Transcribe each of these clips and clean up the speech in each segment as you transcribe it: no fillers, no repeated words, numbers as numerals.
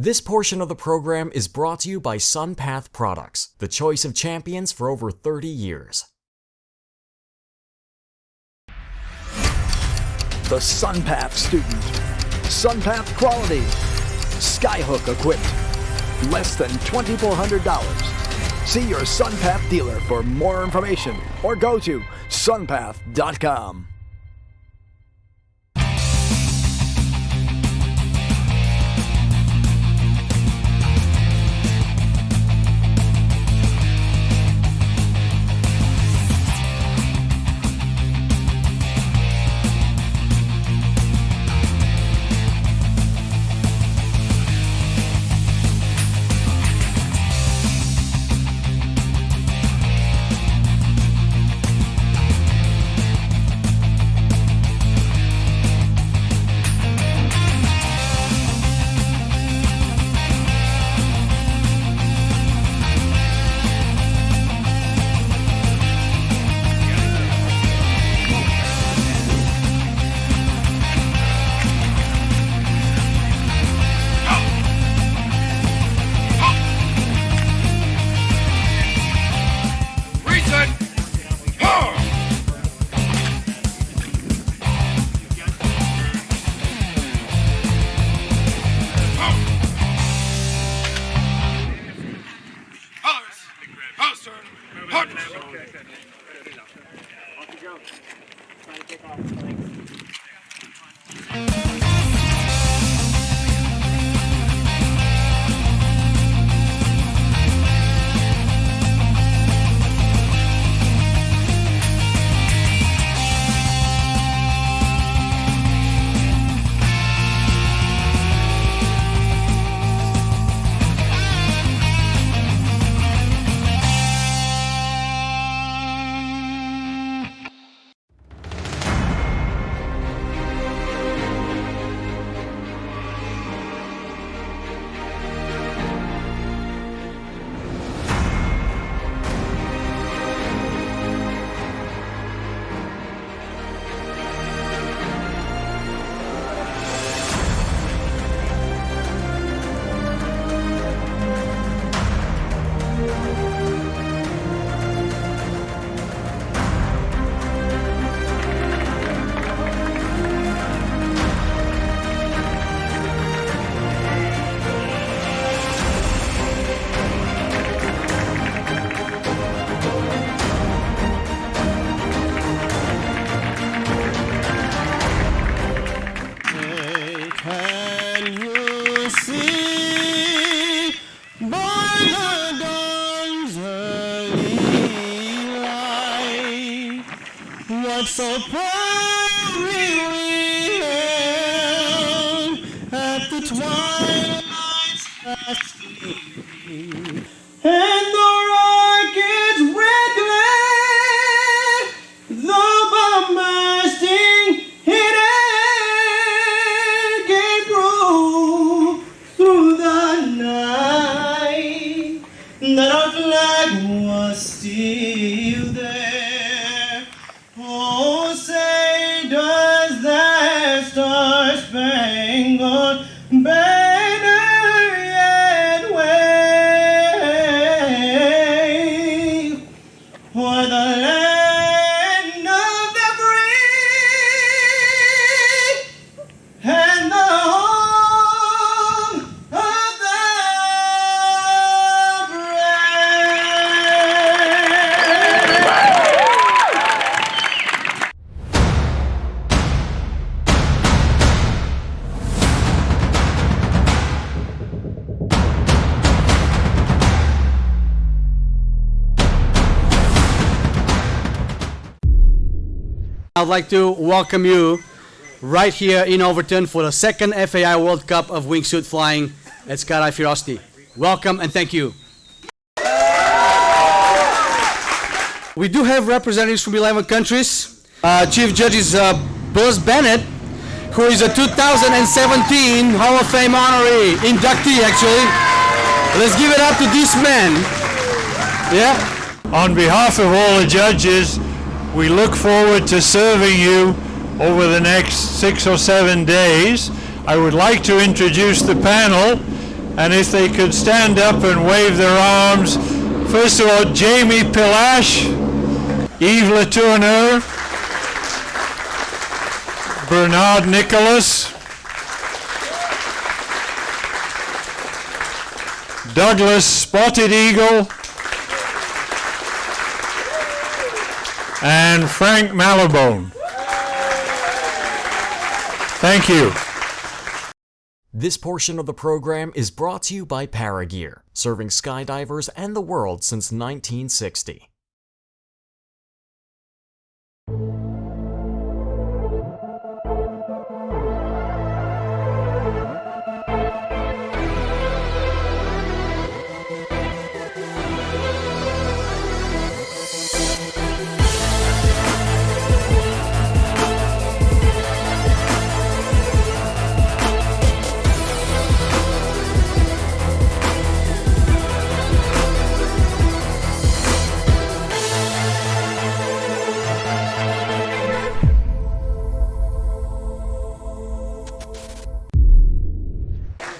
This portion of the program is brought to you by SunPath Products, the choice of champions for over 30 years. The SunPath student. SunPath quality. Skyhook equipped. Less than $2,400. See your SunPath dealer for more information or go to sunpath.com. So proudly we hailed at the twilight's last gleam, and the rocket's red glare, the bombasting hit air gave proof through the night that our flag was still there. Oh, say does that star-spangled banner yet wave o'er the land of the free and the home of the I'd like to welcome you right here in Overton for the second FAI World Cup of Wingsuit Flying at Skydive Ferocity. Welcome and thank you. We do have representatives from 11 countries. Chief Judge is Buzz Bennett, who is a 2017 Hall of Fame honoree, inductee actually. Let's give it up to this man. Yeah. On behalf of all the judges, we look forward to serving you over the next 6 or 7 days. I would like to introduce the panel. And if they could stand up and wave their arms. First of all, Jamie Pilash, Yves Letourneur, Bernard Nicholas, Douglas Spotted Eagle, and Frank Malabone. Thank you. This portion of the program is brought to you by Paragear, serving skydivers and the world since 1960.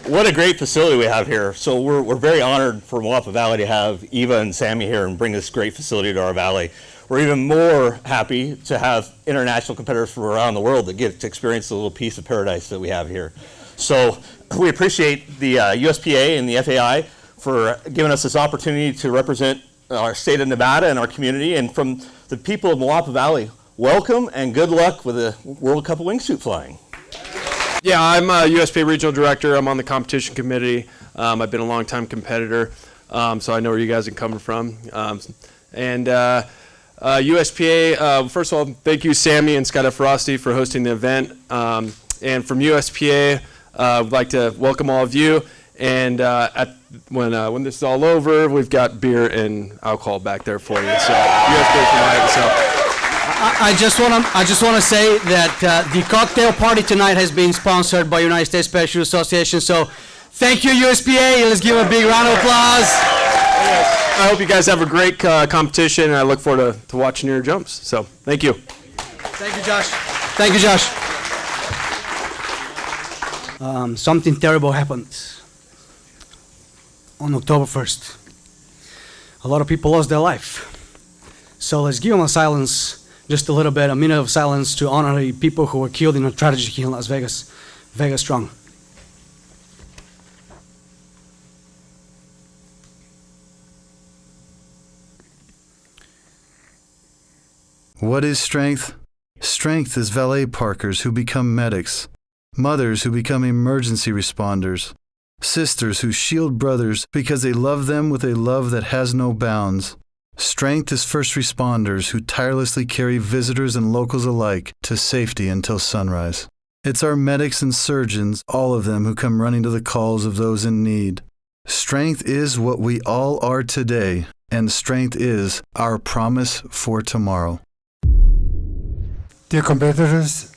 What a great facility we have here. So we're very honored for Moapa Valley to have Eva and Sammy here and bring this great facility to our valley. We're even more happy to have international competitors from around the world that get to experience the little piece of paradise that we have here. So we appreciate the USPA and the FAI for giving us this opportunity to represent our state of Nevada and our community. And from the people of Moapa Valley, welcome and good luck with the World Cup of Wingsuit flying. Yeah, I'm a USPA Regional Director. I'm on the competition committee. I've been a long-time competitor, so I know where you guys are coming from. USPA, first of all, thank you, Sammy and Skydive Frosty, for hosting the event. And from USPA, I'd like to welcome all of you. And when this is all over, we've got beer and alcohol back there for you. So USPA provided. So. I just want to say that the cocktail party tonight has been sponsored by United States Parachute Association. So thank you, USPA. Let's give a big round of applause. I hope you guys have a great competition, and I look forward to watching your jumps. So thank you. Thank you, Josh. Thank you, Josh. Something terrible happened on October 1st. A lot of people lost their life. So let's give them a silence. Just a little bit, a minute of silence to honor the people who were killed in a tragedy here in Las Vegas. Vegas strong. What is strength? Strength is valet parkers who become medics, mothers who become emergency responders, sisters who shield brothers because they love them with a love that has no bounds. Strength is first responders who tirelessly carry visitors and locals alike to safety until sunrise. It's our medics and surgeons, all of them, who come running to the calls of those in need. Strength is what we all are today, and strength is our promise for tomorrow. Dear competitors,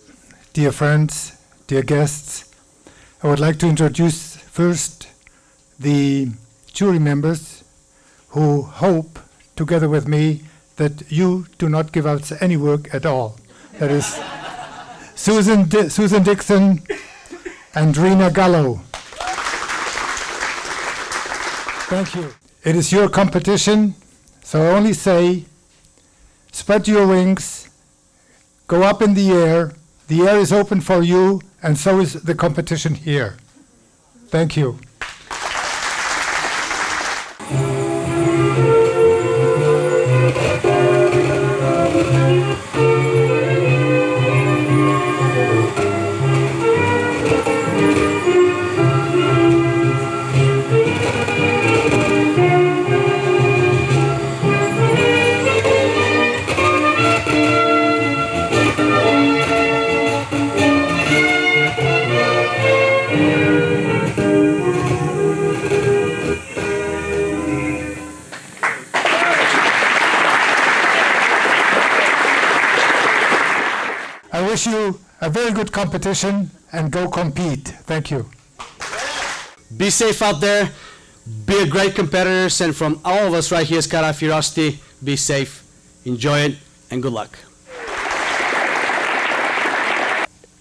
dear friends, dear guests, I would like to introduce first the jury members who hope together with me that you do not give us any work at all. That is Susan Dixon and Rena Gallo. Thank you. It is your competition, so I only say, spread your wings, go up in the air is open for you, and so is the competition here. Thank you. I wish you a very good competition and go compete. Thank you. Be safe out there. Be a great competitors. And from all of us right here, Skydive Frosty, be safe, enjoy it, and good luck.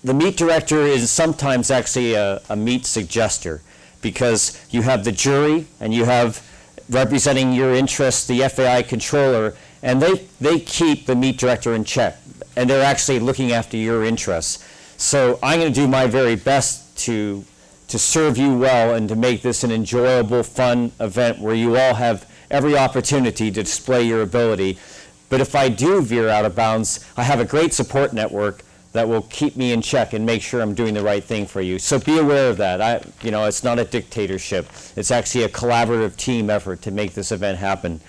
The meet director is sometimes actually a meet suggester. because you have the jury and you have representing your interests, the FAI controller, and they keep the meet director in check, and they're actually looking after your interests. So I'm going to do my very best to serve you well and to make this an enjoyable, fun event where you all have every opportunity to display your ability. But if I do veer out of bounds, I have a great support network that will keep me in check and make sure I'm doing the right thing for you. So be aware of that. It's not a dictatorship. It's actually a collaborative team effort to make this event happen.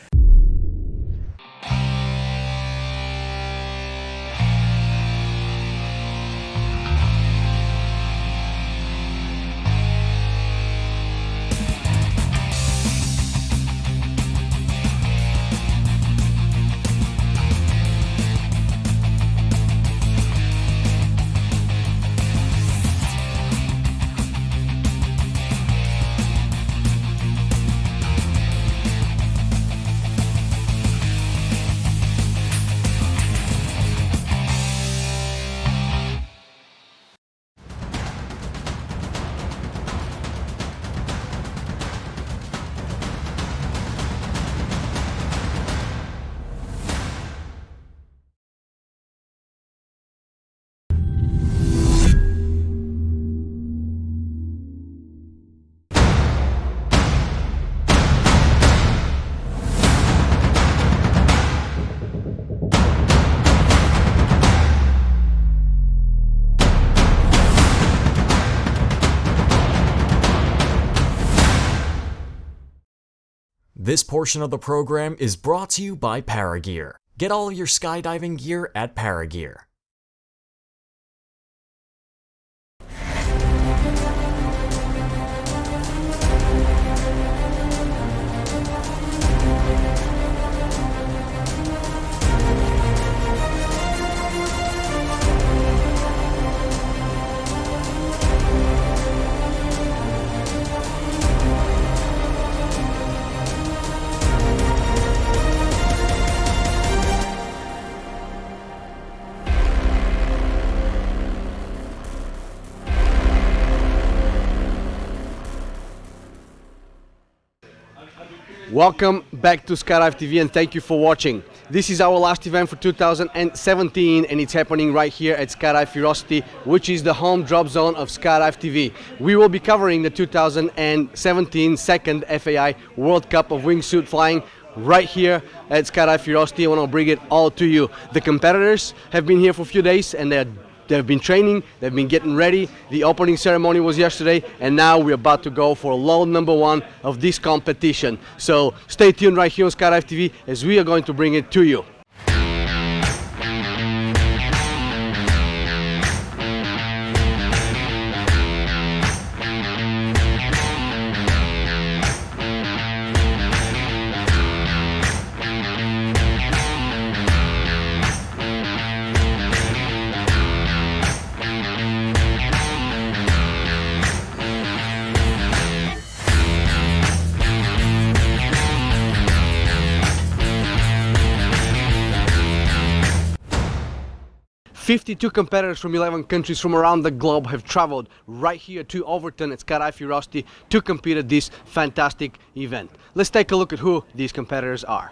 This portion of the program is brought to you by Paragear. Get all of your skydiving gear at Paragear. Welcome back to Skydive TV and thank you for watching. This is our last event for 2017 and it's happening right here at Skydive Curiosity, which is the home drop zone of Skydive TV. We will be covering the 2017 second FAI World Cup of Wingsuit Flying right here at Skydive Curiosity. I want to bring it all to you. The competitors have been here for a few days and they've been training, they've been getting ready. The opening ceremony was yesterday and now we're about to go for load number 1 of this competition. So stay tuned right here on Skydive TV as we are going to bring it to you. 52 competitors from 11 countries from around the globe have traveled right here to Overton at Skydive Curiosity to compete at this fantastic event. Let's take a look at who these competitors are.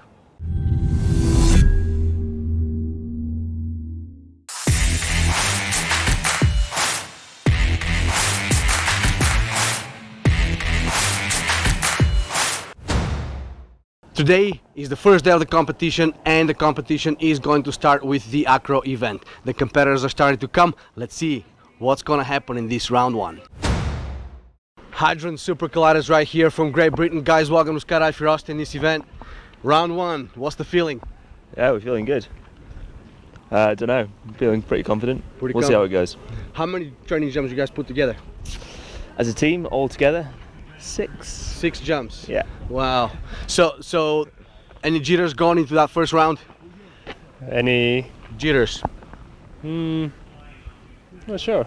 Today is the first day of the competition and the competition is going to start with the acro event. The competitors are starting to come. Let's see what's going to happen in this round 1. Hadron Super Colliders right here from Great Britain. Guys, welcome to Skydive Curiosity in this event. Round 1, what's the feeling? Yeah, we're feeling good. I don't know, I'm feeling pretty confident. We'll see how it goes. How many training jumps you guys put together? As a team, all together, 6. 6 jumps? Yeah. Wow. So any jitters going into that first round? Any jitters? Not sure.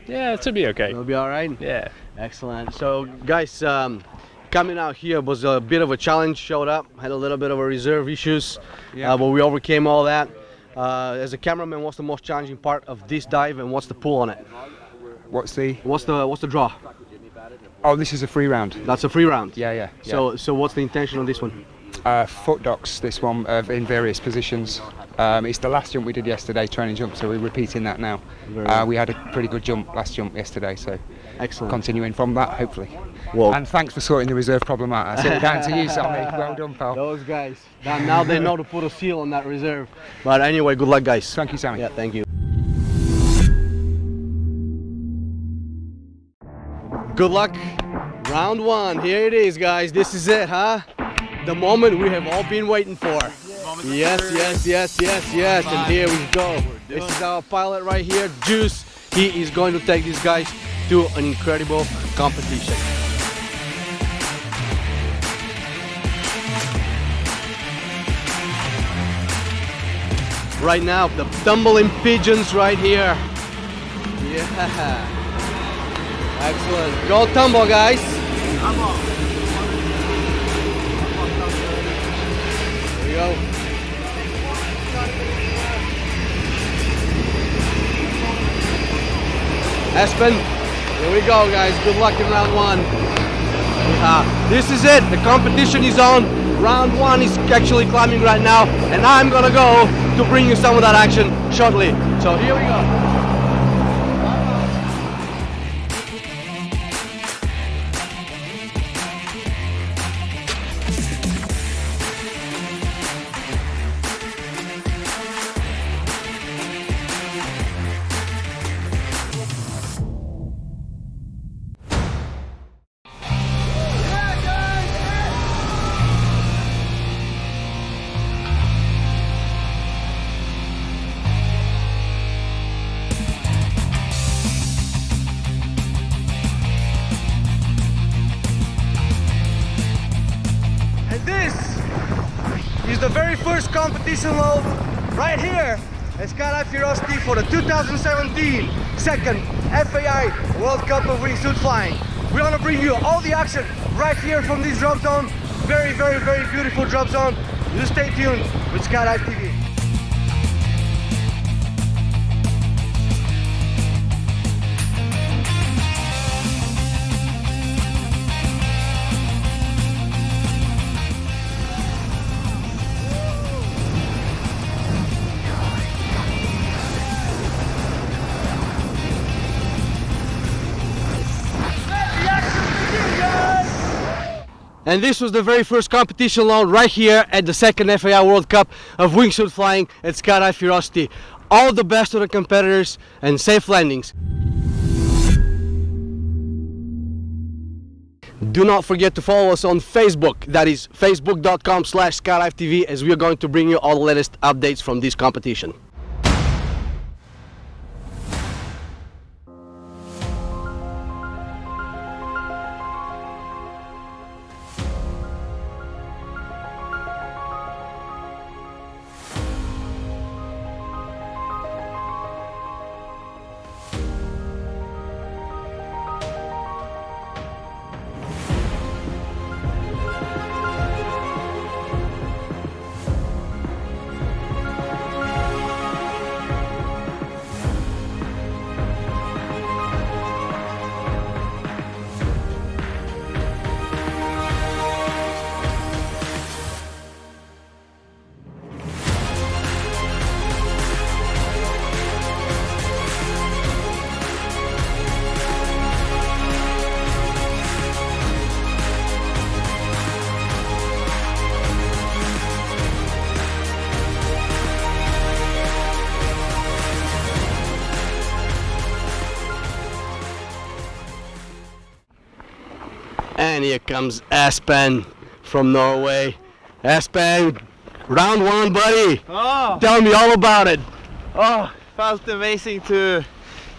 Yeah, it should be okay. It'll be all right? Yeah. Excellent. So guys, coming out here was a bit of a challenge. Showed up, had a little bit of a reserve issues, but we overcame all that. As a cameraman, what's the most challenging part of this dive and what's the pull on it? What's the draw? Oh, this is a free round. That's a free round? Yeah. So what's the intention on this one? Foot docks, this one, in various positions. It's the last jump we did yesterday, training jump, so we're repeating that now. We had a pretty good last jump yesterday, so excellent. Continuing from that, hopefully. Well, and thanks for sorting the reserve problem out. I set it down to you, Sammy. Well done, pal. Those guys. Now they know to put a seal on that reserve. But anyway, good luck, guys. Thank you, Sammy. Yeah, thank you. Good luck. Round one. Here it is, guys. This is it, huh? The moment we have all been waiting for. Yes. And here we go. This is our pilot right here, Juice. He is going to take these guys to an incredible competition. Right now, the tumbling pigeons right here. Yeah. Excellent. Go tumble, guys. Here we go. Espen, here we go, guys. Good luck in round one. This is it. The competition is on. Round one is actually climbing right now, and I'm gonna go to bring you some of that action shortly. So here we go. The very first competition load right here at Skydive Curiosity for the 2017 second FAI World Cup of Wingsuit Flying. We're gonna bring you all the action right here from this drop zone. Very beautiful drop zone. You stay tuned with Skydive TV. And this was the very first competition load right here at the second FAI World Cup of Wingsuit Flying at Skydive Curiosity. All the best to the competitors and safe landings. Do not forget to follow us on Facebook. That is facebook.com/SkydiveTV, as we are going to bring you all the latest updates from this competition. And here comes Espen from Norway. Espen, round one, buddy. Oh. Tell me all about it. Oh, felt amazing to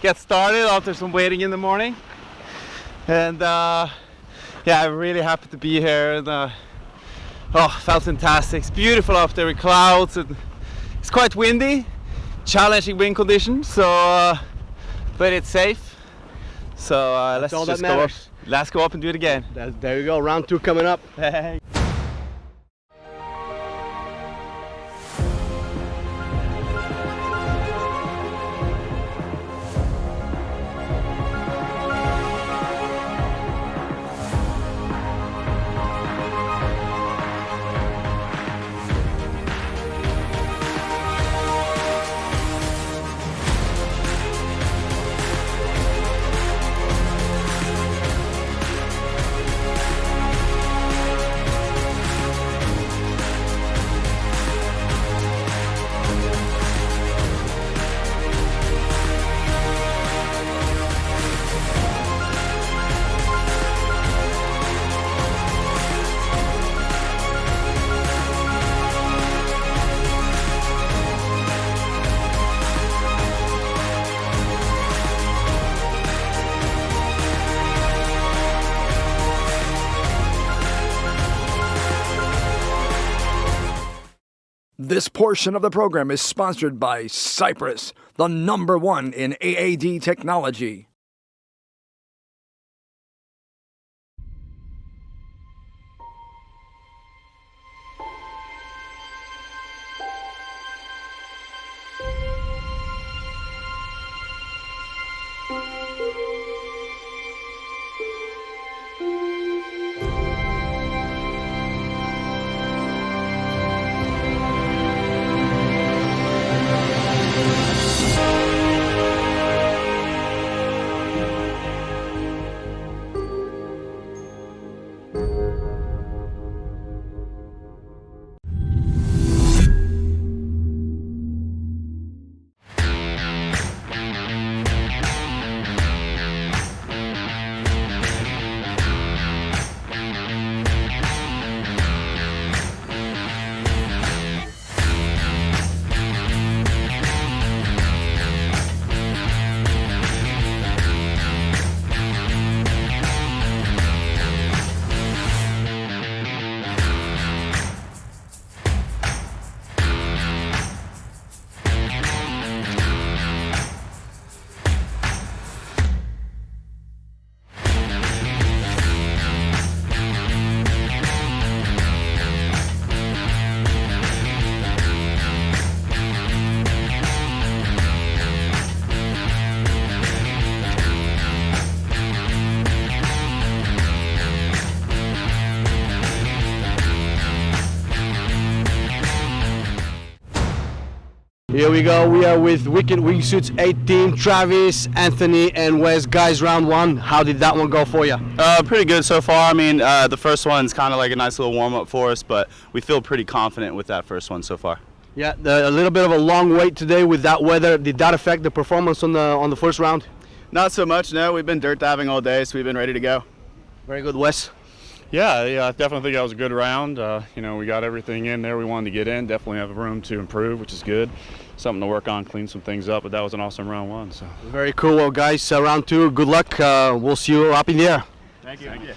get started after some waiting in the morning. And yeah, I'm really happy to be here. And felt fantastic. It's beautiful up there with clouds. And it's quite windy, challenging wind conditions. So, but it's safe. So let's just go up. Let's go up and do it again. There you go, round two coming up. Hey. This portion of the program is sponsored by Cypress, the #1 in AAD technology. Here we go. We are with Wicked Wingsuits 18, Travis, Anthony, and Wes. Guys, round one. How did that one go for you? Pretty good so far. I mean, the first one's kind of like a nice little warm-up for us, but we feel pretty confident with that first one so far. Yeah, a little bit of a long wait today with that weather. Did that affect the performance on the first round? Not so much, no. We've been dirt diving all day, so we've been ready to go. Very good, Wes. Yeah, I definitely think that was a good round. We got everything in there we wanted to get in. Definitely have room to improve, which is good. Something to work on, clean some things up, but that was an awesome round one. So very cool. Well, guys, round two, good luck. We'll see you up in the air. Thank you. Thank you.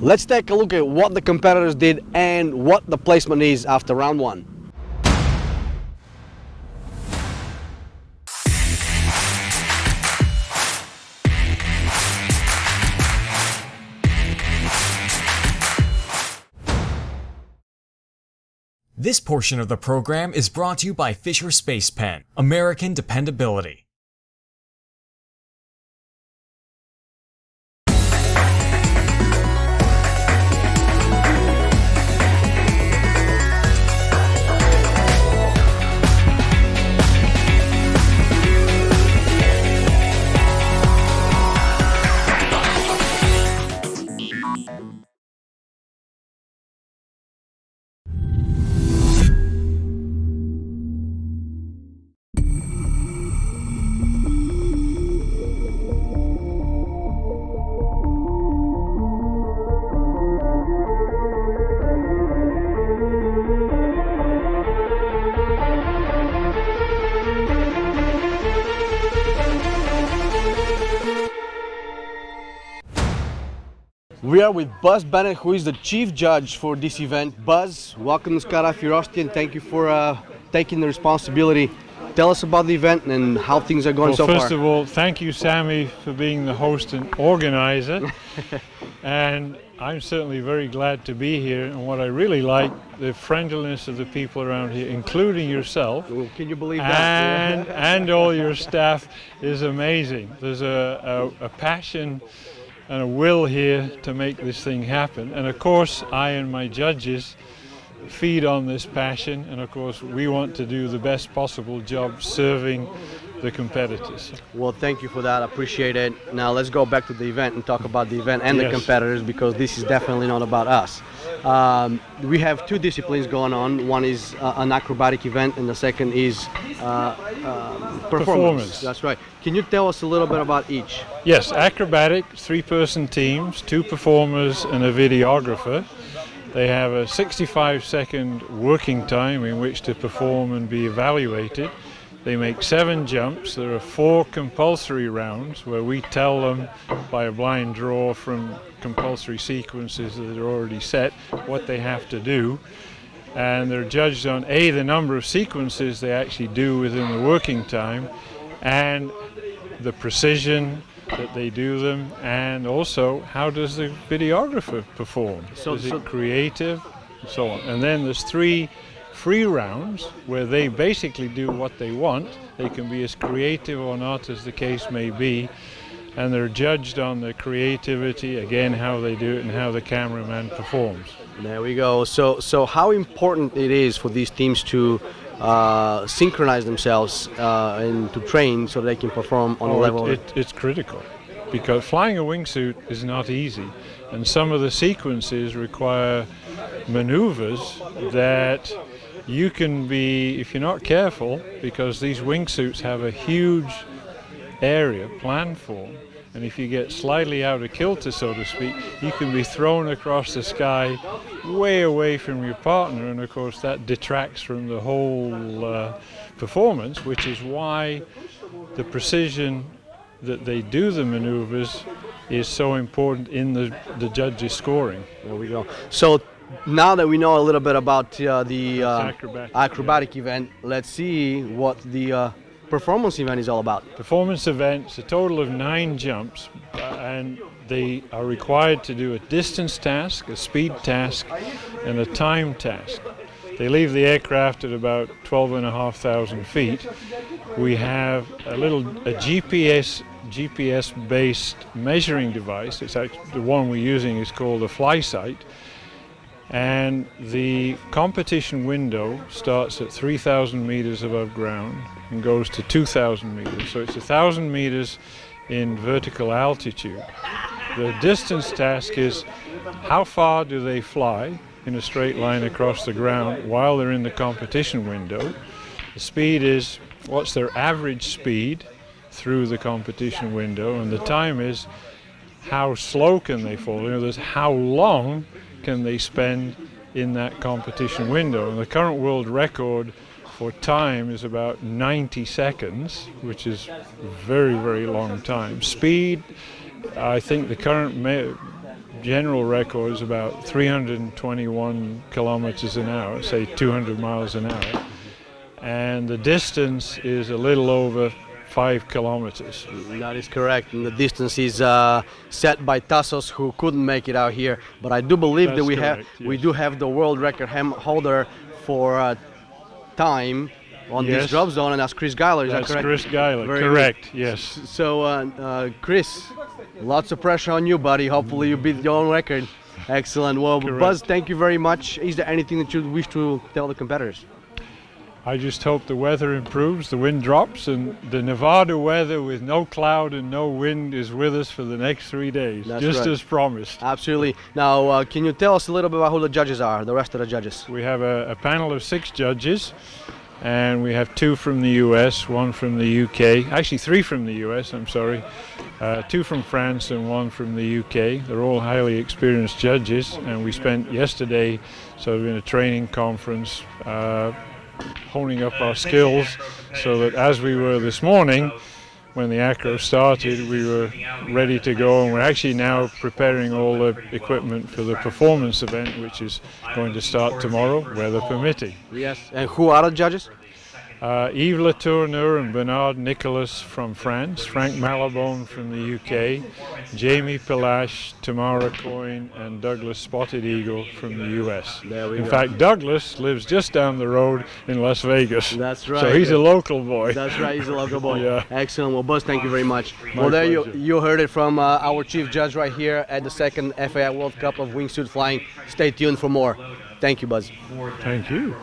Let's take a look at what the competitors did and what the placement is after round one. This portion of the program is brought to you by Fisher Space Pen, American dependability. We are with Buzz Bennett, who is the chief judge for this event. Buzz, welcome to Skydive Curiosity, and thank you for taking the responsibility. Tell us about the event and how things are going so far. First of all, thank you, Sammy, for being the host and organizer. And I'm certainly very glad to be here. And what I really like, the friendliness of the people around here, including yourself. Well, can you believe that? And all your staff is amazing. There's a passion and a will here to make this thing happen. And of course, I and my judges feed on this passion, and of course we want to do the best possible job serving the competitors. Well, thank you for that. I appreciate it. Now let's go back to the event and talk about the event and the competitors, because this is definitely not about us. We have two disciplines going on. One is an acrobatic event, and the second is performance. That's right. Can you tell us a little bit about each? Yes, acrobatic, 3-person teams, 2 performers and a videographer. They have a 65-second working time in which to perform and be evaluated. They make 7 jumps. There are 4 compulsory rounds where we tell them by a blind draw from compulsory sequences that are already set what they have to do. And they're judged on A, the number of sequences they actually do within the working time, and the precision that they do them, and also how does the videographer perform? Is it creative, and so on. And then there's 3 free rounds where they basically do what they want. They can be as creative or not as the case may be, and they're judged on the creativity, again, how they do it and how the cameraman performs. There we go. So how important it is for these teams to synchronize themselves and to train so they can perform on a level? It's critical, because flying a wingsuit is not easy, and some of the sequences require maneuvers that you can be, if you're not careful, because these wingsuits have a huge area planned for, and if you get slightly out of kilter, so to speak, you can be thrown across the sky way away from your partner, and of course that detracts from the whole performance, which is why the precision that they do the maneuvers is so important in the judges' scoring. There we go. So now that we know a little bit about the acrobatic event, let's see what the performance event is all about. Performance events, a total of 9 jumps, and they are required to do a distance task, a speed task, and a time task. They leave the aircraft at about 12,500 feet. We have a GPS-based measuring device. It's actually, the one we're using is called a fly sight. And the competition window starts at 3,000 meters above ground and goes to 2,000 meters. So it's 1,000 meters in vertical altitude. The distance task is how far do they fly in a straight line across the ground while they're in the competition window. The speed is what's their average speed through the competition window, and the time is how slow can they fall. In other words, how long can they spend in that competition window. And the current world record for time is about 90 seconds, which is a very, very long time. Speed, I think the current general record is about 321 kilometers an hour, say 200 miles an hour. And the distance is a little over 5 kilometers. That is correct. And the distance is set by Tassos, who couldn't make it out here. But I do believe That's that we correct, we yes. do have the world record holder for time on this Yes. drop zone, and that's Chris Geiler. Is That's that correct? Chris Geiler, Very correct, good. yes. So, Chris, lots of pressure on you, buddy. Hopefully you beat your own record. Excellent. Well, Correct. Buzz, thank you very much. Is there anything that you wish to tell the competitors? I just hope the weather improves, the wind drops, and the Nevada weather with no cloud and no wind is with us for the next 3 days, That's just right. as promised. Absolutely. Now, can you tell us a little bit about who the judges are, the rest of the judges? We have a panel of 6 judges, and we have 2 from the US, 1 from the UK, actually 3 from the US, I'm sorry, 2 from France and 1 from the UK. They're all highly experienced judges, and we spent yesterday sort of in a training conference honing up our skills so that as we were this morning, when the acro started, we were ready to go, and we're actually now preparing all the equipment for the performance event, which is going to start tomorrow, weather permitting. Yes. And who are the judges? Yves Latourneur and Bernard Nicolas from France, Frank Malabone from the UK, Jamie Pilash, Tamara Coyne, and Douglas Spotted Eagle from the US. There we In go. fact, Douglas lives just down the road in Las Vegas. That's right. So he's a local boy. That's right, he's a local boy. Yeah. Excellent. Well, Buzz, thank you very much. My Well, there pleasure. you heard it from our chief judge right here at the second FAI World Cup of Wingsuit Flying. Stay tuned for more. Thank you, Buzz. Thank you.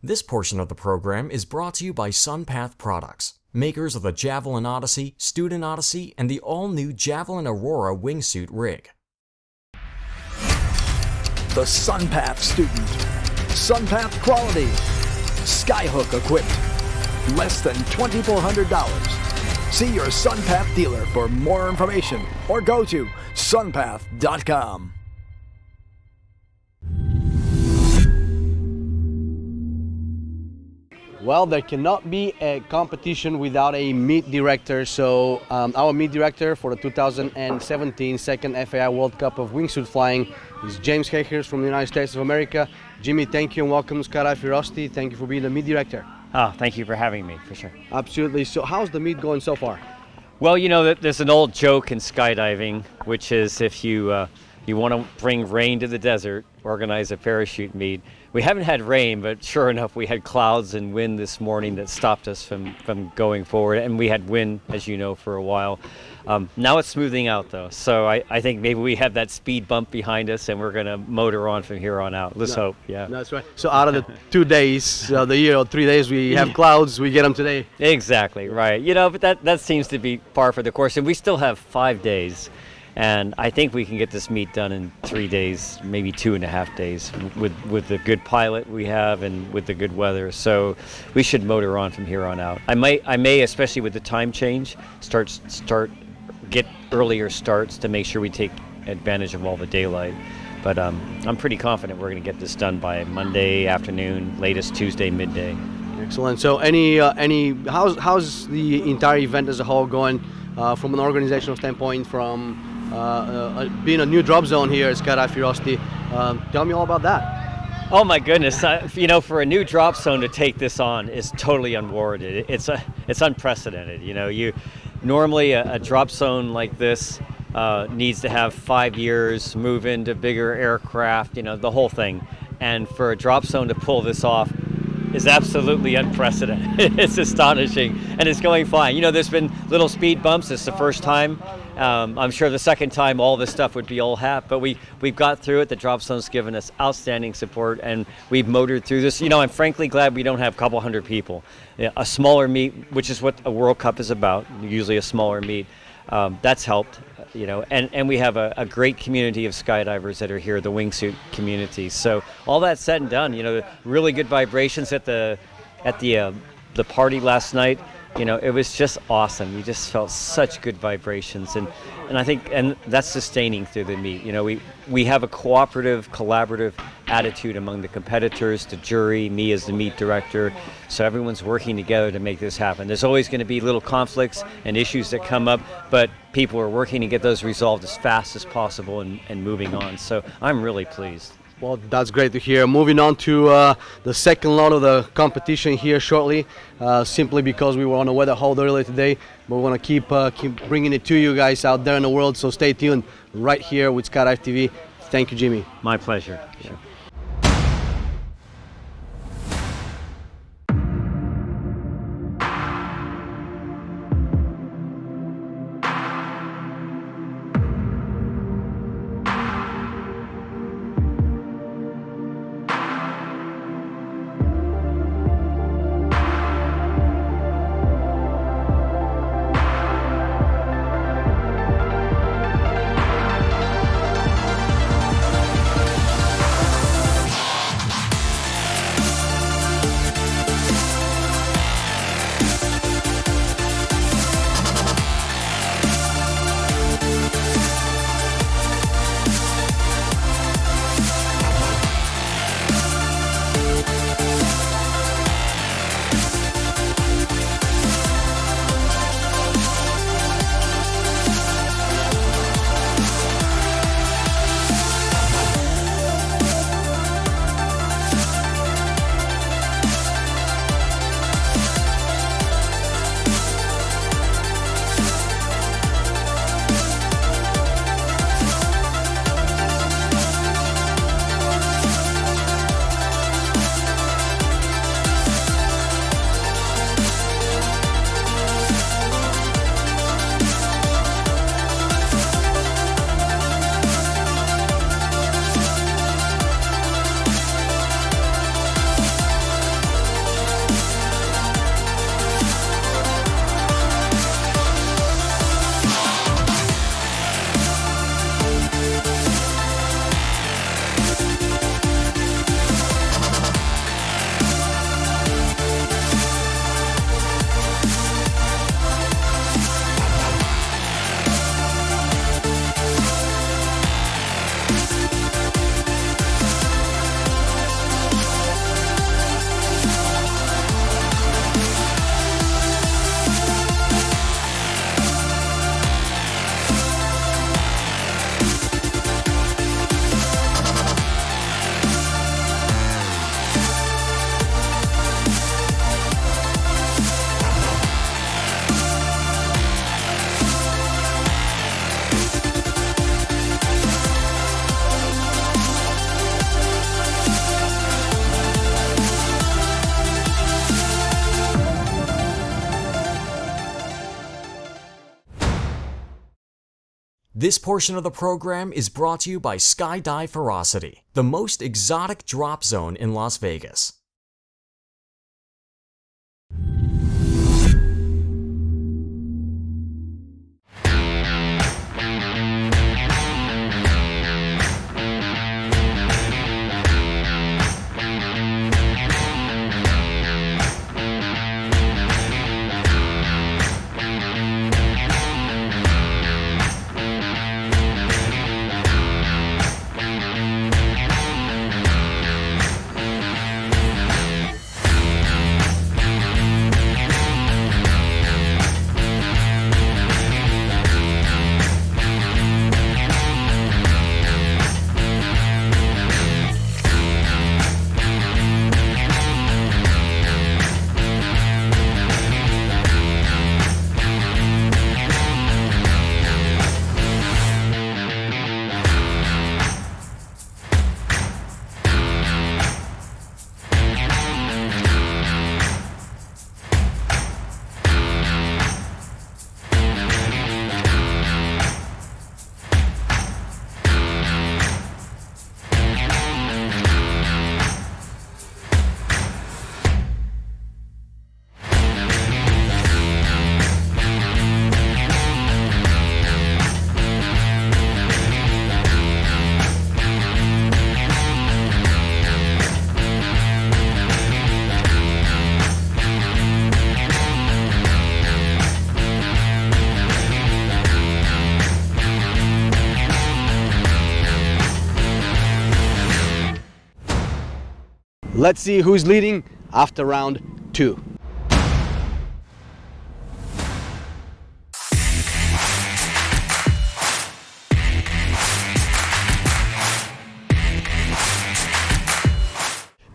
This portion of the program is brought to you by SunPath Products, makers of the Javelin Odyssey, Student Odyssey, and the all-new Javelin Aurora wingsuit rig. The SunPath student. SunPath quality. Skyhook equipped. Less than $2,400. See your SunPath dealer for more information or go to sunpath.com. Well, there cannot be a competition without a meet director. So our meet director for the 2017 second FAI World Cup of Wingsuit Flying is James Hahers from the United States of America. Jimmy, thank you and welcome to Skydive Curiosity. Thank you for being the meet director. Oh, thank you for having me, for sure. Absolutely. So how's the meet going so far? Well, you know, there's an old joke in skydiving, which is if you want to bring rain to the desert, organize a parachute meet. We haven't had rain, but sure enough, we had clouds and wind this morning that stopped us from going forward, and we had wind, as you know, for a while. Now it's smoothing out, though, so I think maybe we have that speed bump behind us, and we're going to motor on from here on out. Let's hope, yeah. That's right. So out of the 2 days, the year, or 3 days, we have clouds, we get them today. Exactly, right. You know, but that seems to be par for the course, and we still have 5 days. And I think we can get this meet done in 3 days, maybe 2.5 days, with the good pilot we have and with the good weather. So we should motor on from here on out. I may, especially with the time change, get earlier starts to make sure we take advantage of all the daylight. But I'm pretty confident we're going to get this done by Monday afternoon, latest Tuesday midday. Excellent. So how's the entire event as a whole going from an organizational standpoint, from being a new drop zone here at Skydive Curiosity? Tell me all about that. Oh my goodness! You know, for a new drop zone to take this on is totally unwarranted. It's unprecedented. You know, normally a drop zone like this needs to have 5 years, move into bigger aircraft, you know, the whole thing. And for a drop zone to pull this off is absolutely unprecedented. It's astonishing, and it's going fine. You know, there's been little speed bumps. It's the first time I'm sure the second time all this stuff would be all hat, but we've got through it. The drop zone's given us outstanding support, and we've motored through this. I'm frankly glad we don't have a couple hundred people. A smaller meet, which is what a World Cup is about, usually a smaller meet, that's helped. And we have a great community of skydivers that are here, the Wingsuit community. So all that said and done, really good vibrations at the party last night. It was just awesome. You just felt such good vibrations, and I think that's sustaining through the meet. We have a cooperative, collaborative attitude among the competitors, the jury, me as the meet director. So everyone's working together to make this happen. There's always going to be little conflicts and issues that come up, but people are working to get those resolved as fast as possible and moving on. So I'm really pleased. Well, that's great to hear. Moving on to the second lot of the competition here shortly, simply because we were on a weather hold earlier today, but we want to keep bringing it to you guys out there in the world, so stay tuned right here with Skydive TV. Thank you, Jimmy. My pleasure. Yeah. This portion of the program is brought to you by Skydive Ferocity, the most exotic drop zone in Las Vegas. Let's see who's leading after round 2.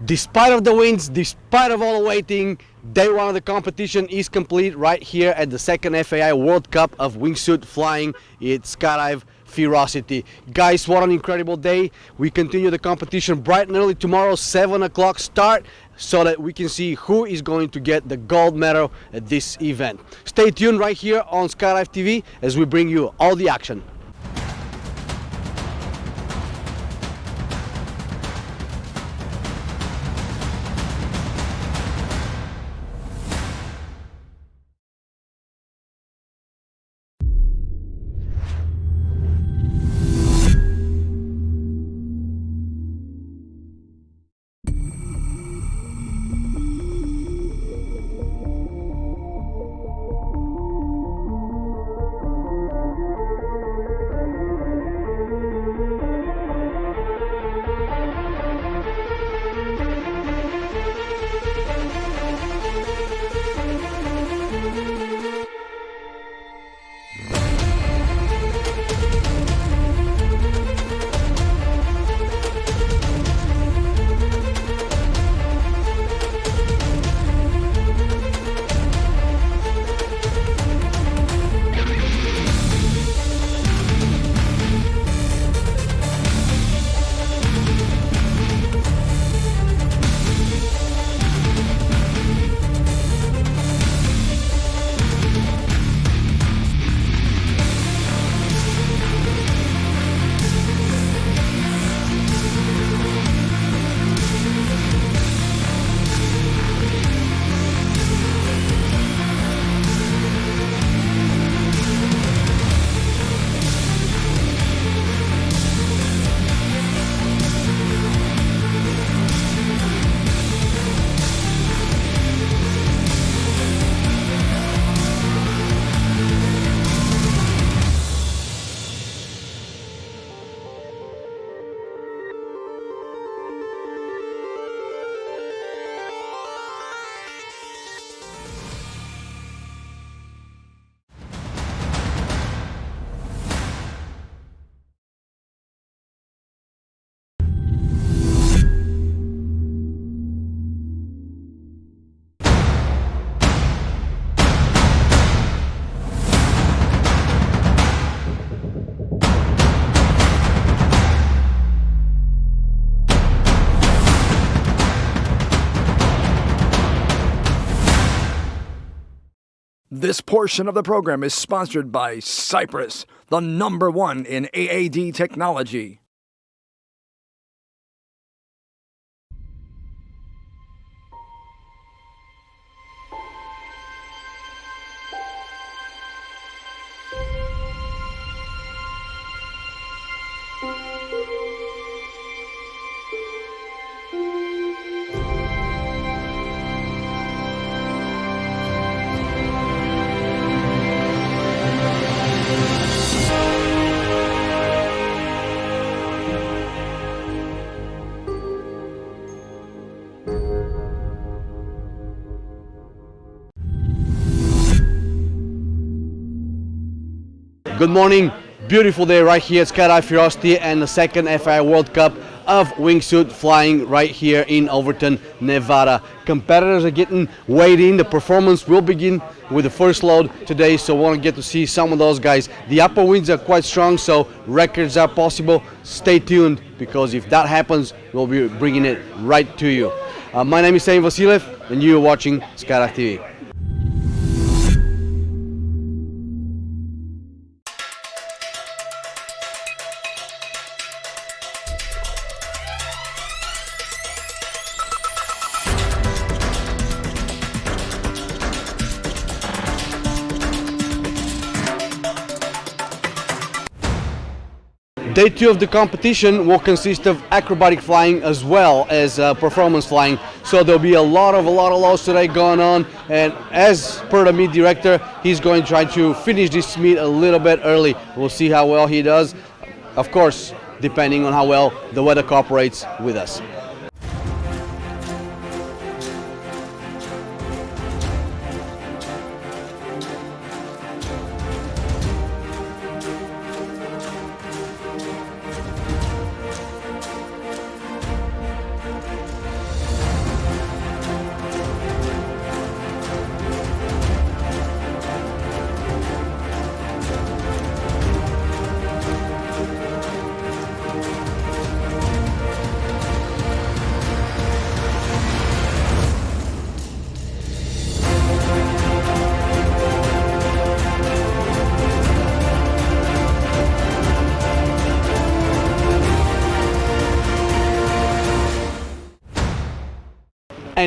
Despite of the winds, despite of all the waiting, day 1 of the competition is complete right here at the second FAI World Cup of Wingsuit Flying at Skydive Ferocity. Guys, what an incredible day. We continue the competition bright and early tomorrow, 7 o'clock start, so that we can see who is going to get the gold medal at this event. Stay tuned right here on Skydive TV as we bring you all the action. This portion of the program is sponsored by Cypress, the #1 in AAD technology. Good morning, beautiful day right here at Skydive Ferocity and the second FAI World Cup of Wingsuit Flying right here in Overton, Nevada. Competitors are getting weighed in. The performance will begin with the first load today, so we want to get to see some of those guys. The upper winds are quite strong, so records are possible. Stay tuned, because if that happens, we'll be bringing it right to you. My name is Sam Vasiliev, and you are watching Skydive TV. Day 2 of the competition will consist of acrobatic flying as well as performance flying. So there'll be a lot of loads today going on, and as per the meet director, he's going to try to finish this meet a little bit early. We'll see how well he does, of course, depending on how well the weather cooperates with us.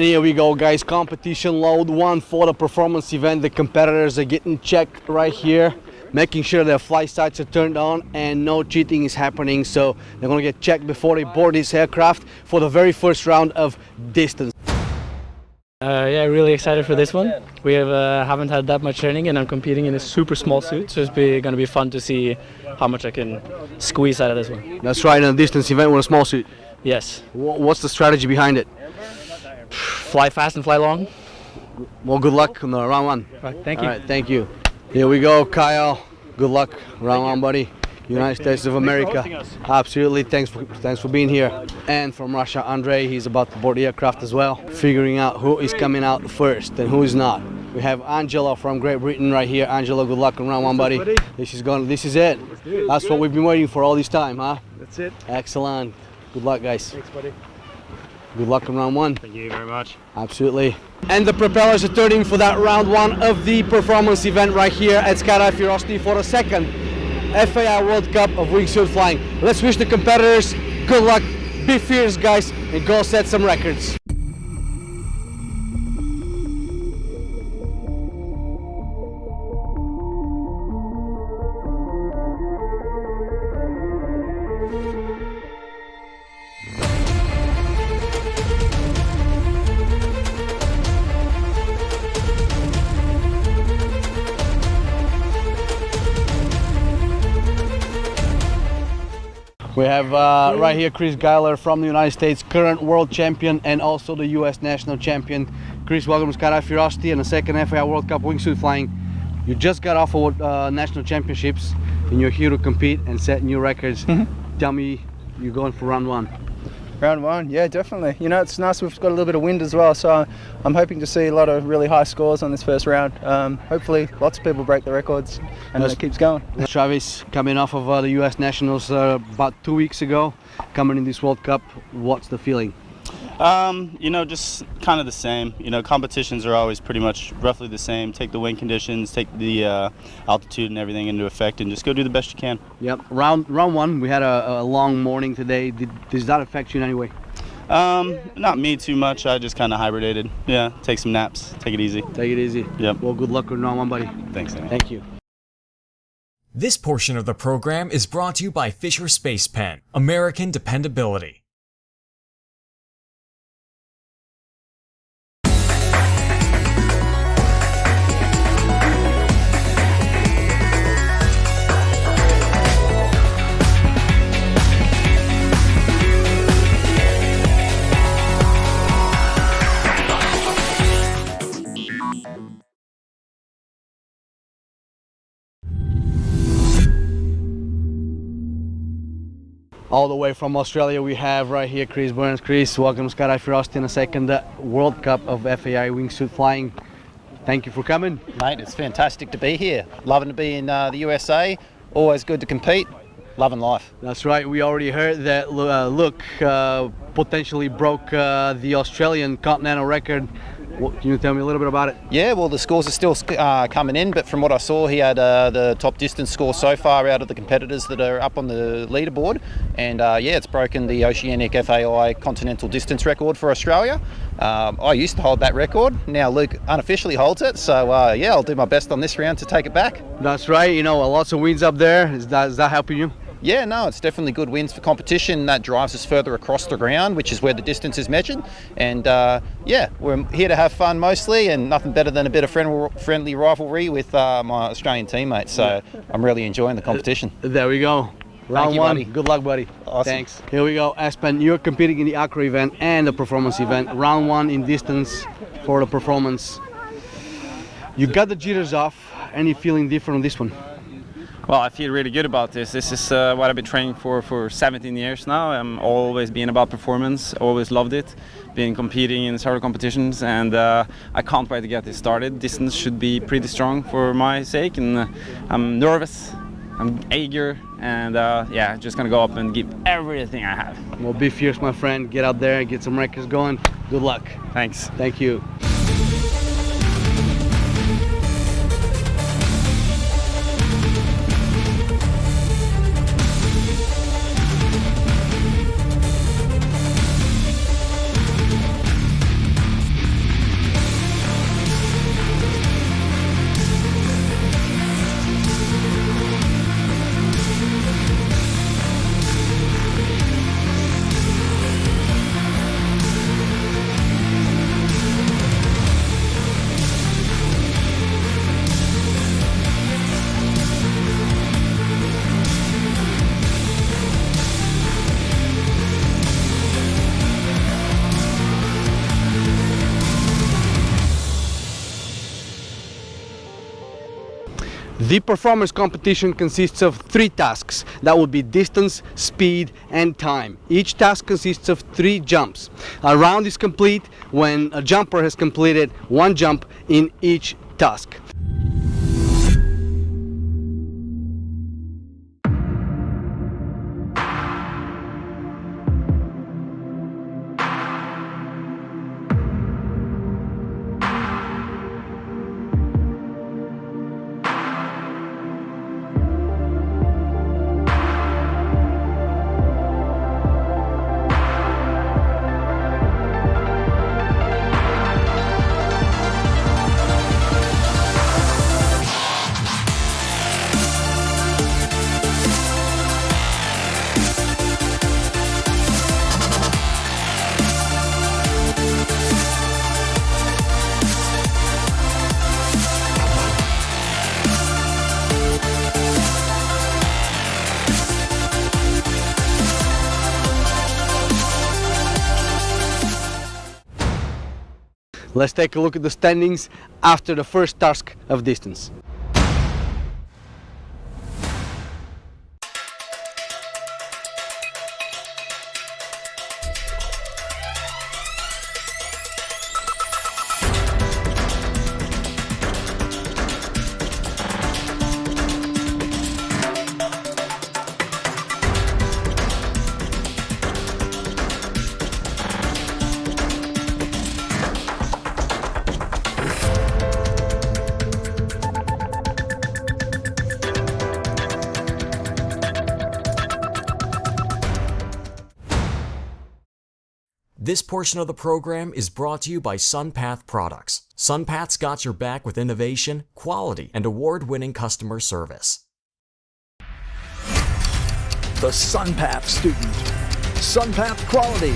And here we go, guys. Competition load 1 for the performance event. The competitors are getting checked right here, making sure their flight sights are turned on and no cheating is happening. So they're gonna get checked before they board this aircraft for the very first round of distance. Yeah, really excited for this one. We haven't had that much training, and I'm competing in a super small suit, so it's going to be fun to see how much I can squeeze out of this one. That's right, in a distance event with a small suit. Yes. What's the strategy behind it? Fly fast and fly long. Well, good luck on the round 1. Right, thank you. All right, thank you. Here we go, Kyle. Good luck, round 1, buddy. United States of America. Absolutely, thanks for being here. And from Russia, Andrei, he's about to board the aircraft as well, figuring out who is coming out first and who is not. We have Angela from Great Britain right here. Angela, good luck on round 1, buddy. This is it. That's what we've been waiting for all this time, huh? That's it. Excellent. Good luck, guys. Thanks, buddy. Good luck on round 1. Thank you very much. Absolutely. And the propellers are turning for that round 1 of the performance event right here at Skydive Curiosity for the second FAI World Cup of Wingsuit Flying. Let's wish the competitors good luck, be fierce, guys, and go set some records. We have right here Chris Geiler from the United States, current world champion and also the US national champion. Chris, welcome to Skydive Curiosity and the second FAI World Cup Wingsuit Flying. You just got off of national championships and you're here to compete and set new records. Tell me, you're going for round 1. Round 1, yeah, definitely. You know, it's nice we've got a little bit of wind as well, so I'm hoping to see a lot of really high scores on this first round. Hopefully lots of people break the records and it keeps going. Travis, coming off of the US Nationals about 2 weeks ago, coming in this World Cup, what's the feeling? You know, just kind of the same. You know, competitions are always pretty much roughly the same. Take the wind conditions, take the altitude and everything into effect, and just go do the best you can. Yep. Round 1, we had a long morning today. Does that affect you in any way? Not me too much. I just kind of hibernated. Yeah, take some naps. Take it easy. Take it easy. Yep. Well, good luck with round 1, buddy. Thanks, Sammy. Thank you. This portion of the program is brought to you by Fisher Space Pen, American dependability. All the way from Australia, we have right here Chris Burns. Chris, welcome to Skydive Curiosity in the second World Cup of FAI Wingsuit Flying. Thank you for coming. Mate, it's fantastic to be here. Loving to be in the USA. Always good to compete. Loving life. That's right. We already heard that Luke potentially broke the Australian continental record. Can you tell me a little bit about it? Yeah, well, the scores are still coming in, but from what I saw, he had the top distance score so far out of the competitors that are up on the leaderboard. And yeah, it's broken the Oceanic FAI continental distance record for Australia. I used to hold that record. Now Luke unofficially holds it. So yeah, I'll do my best on this round to take it back. That's right. You know, lots of winds up there. Is that helping you? Yeah, no, it's definitely good winds for competition. That drives us further across the ground, which is where the distance is measured. And yeah, we're here to have fun mostly, and nothing better than a bit of friendly rivalry with my Australian teammates. So I'm really enjoying the competition. There we go. Round 1. Buddy. Good luck, buddy. Awesome. Thanks. Here we go. Aspen, you're competing in the Accra event and the performance event. Round 1 in distance for the performance. You got the jitters off. Any feeling different on this one? Well, I feel really good about this. This is what I've been training for 17 years now. I'm always been about performance, always loved it. Been competing in several competitions, and I can't wait to get this started. Distance should be pretty strong for my sake, and I'm nervous, I'm eager, and yeah, just gonna go up and give everything I have. Well, be fierce, my friend. Get out there, get some records going. Good luck. Thanks. Thank you. The performance competition consists of 3 tasks. That would be distance, speed, and time. Each task consists of 3 jumps. A round is complete when a jumper has completed 1 jump in each task. Let's take a look at the standings after the first task of distance. This portion of the program is brought to you by SunPath Products. SunPath's got your back with innovation, quality, and award-winning customer service. The SunPath student. SunPath quality.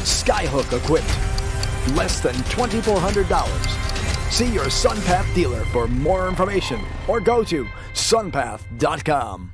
Skyhook equipped. Less than $2,400. See your SunPath dealer for more information or go to sunpath.com.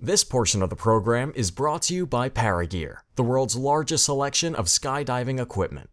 This portion of the program is brought to you by Paragear, the world's largest selection of skydiving equipment.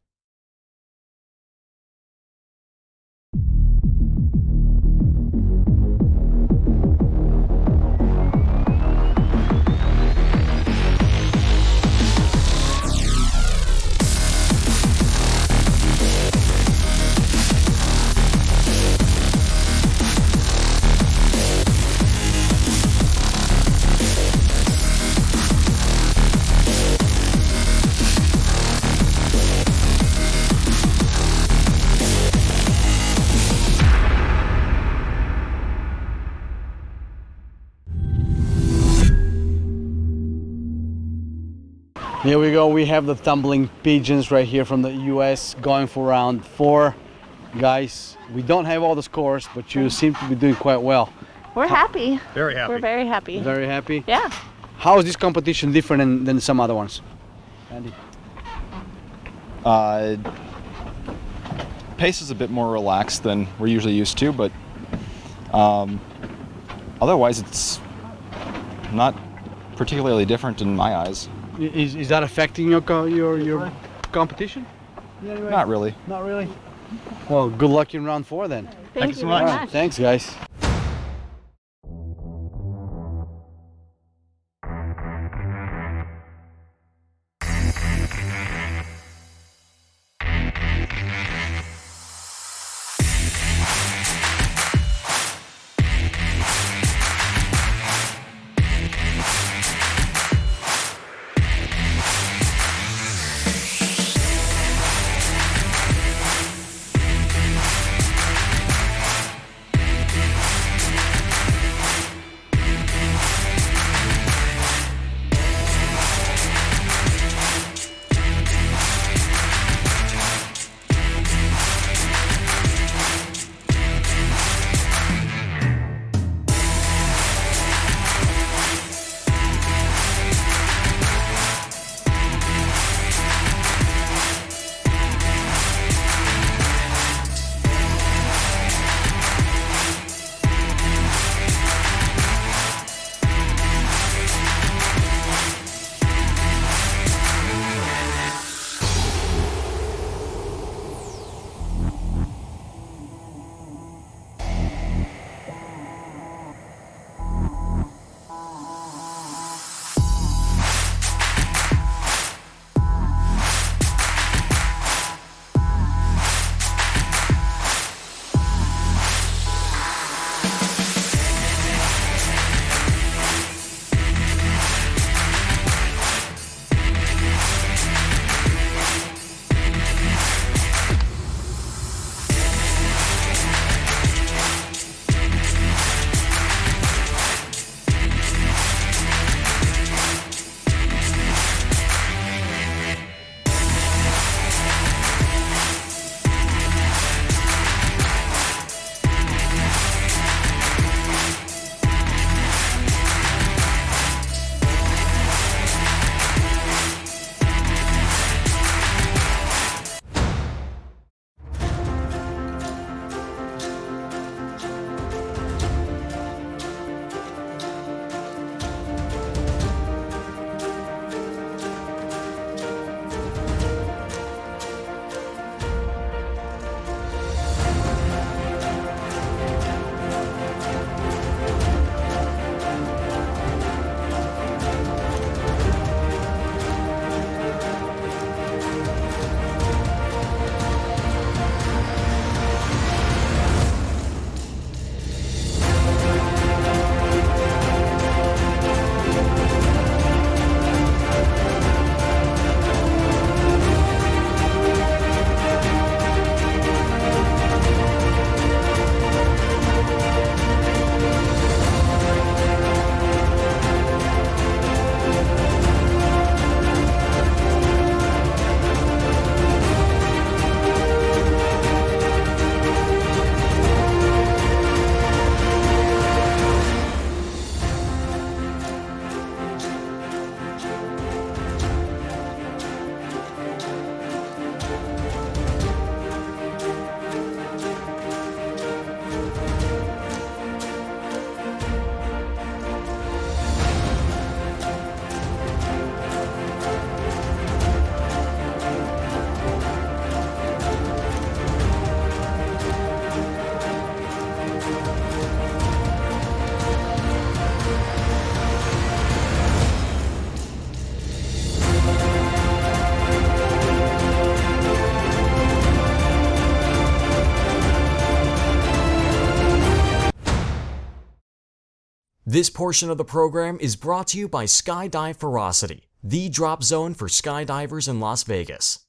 Here we go, we have the tumbling pigeons right here from the US going for round 4. Guys, we don't have all the scores, but you seem to be doing quite well. We're happy. Very happy. We're very happy. Very happy? Yeah. How is this competition different than some other ones? Andy? Pace is a bit more relaxed than we're usually used to, but otherwise it's not particularly different in my eyes. Is that affecting your competition? Not really. Not really? Well, good luck in round 4 then. Thank you so much. Right, thanks, guys. This portion of the program is brought to you by Skydive Ferocity, the drop zone for skydivers in Las Vegas.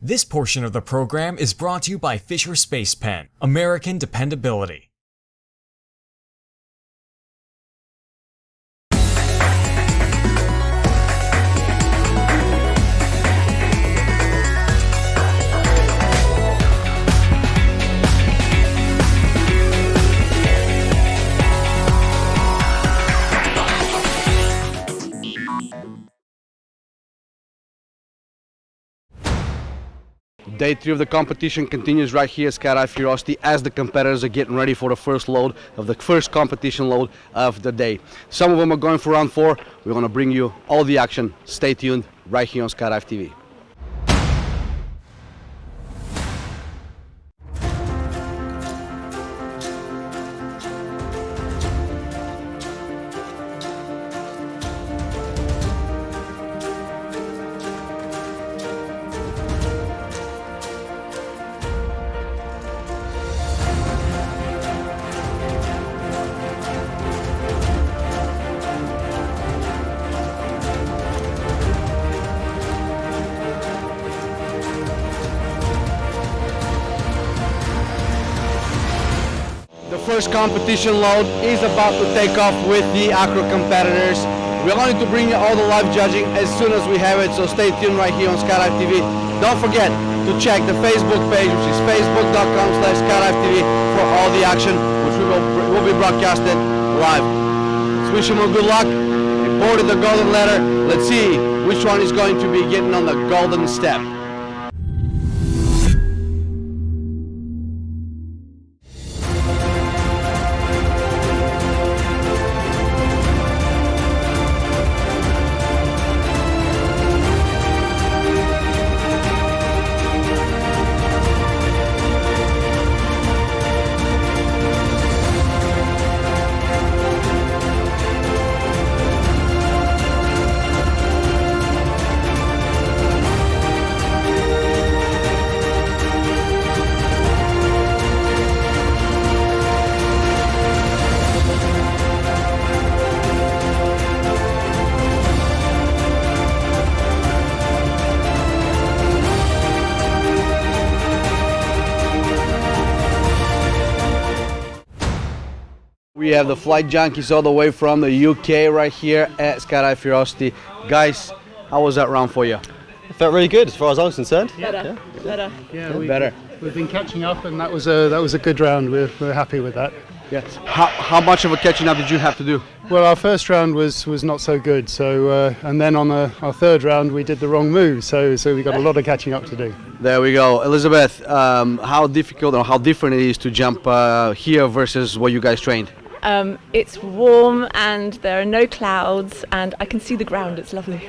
This portion of the program is brought to you by Fisher Space Pen, American dependability. Day 3 of the competition continues right here at Skydive Ferocity as the competitors are getting ready for the first load of the first competition load of the day. Some of them are going for round 4. We're going to bring you all the action. Stay tuned right here on Skydive TV. first competition load is about to take off with the acro competitors. We're going to bring you all the live judging as soon as we have it, so stay tuned right here on Skydive TV. Don't forget to check the Facebook page, which is facebook.com/SkydiveTV, for all the action, which will be broadcasted live. Let's wish them all good luck. They boarded the golden ladder. Let's see which one is going to be getting on the golden step. We have the flight junkies all the way from the UK right here at Skydive Curiosity. Guys, how was that round for you? It felt really good as far as I was concerned. Better. Better. We've been catching up, and that was a good round. We're happy with that. Yeah. How much of a catching up did you have to do? Well, our first round was not so good. So and then on our third round we did the wrong move. So we got a lot of catching up to do. There we go, Elizabeth. How difficult or how different it is to jump here versus what you guys trained? It's warm and there are no clouds and I can see the ground. It's lovely.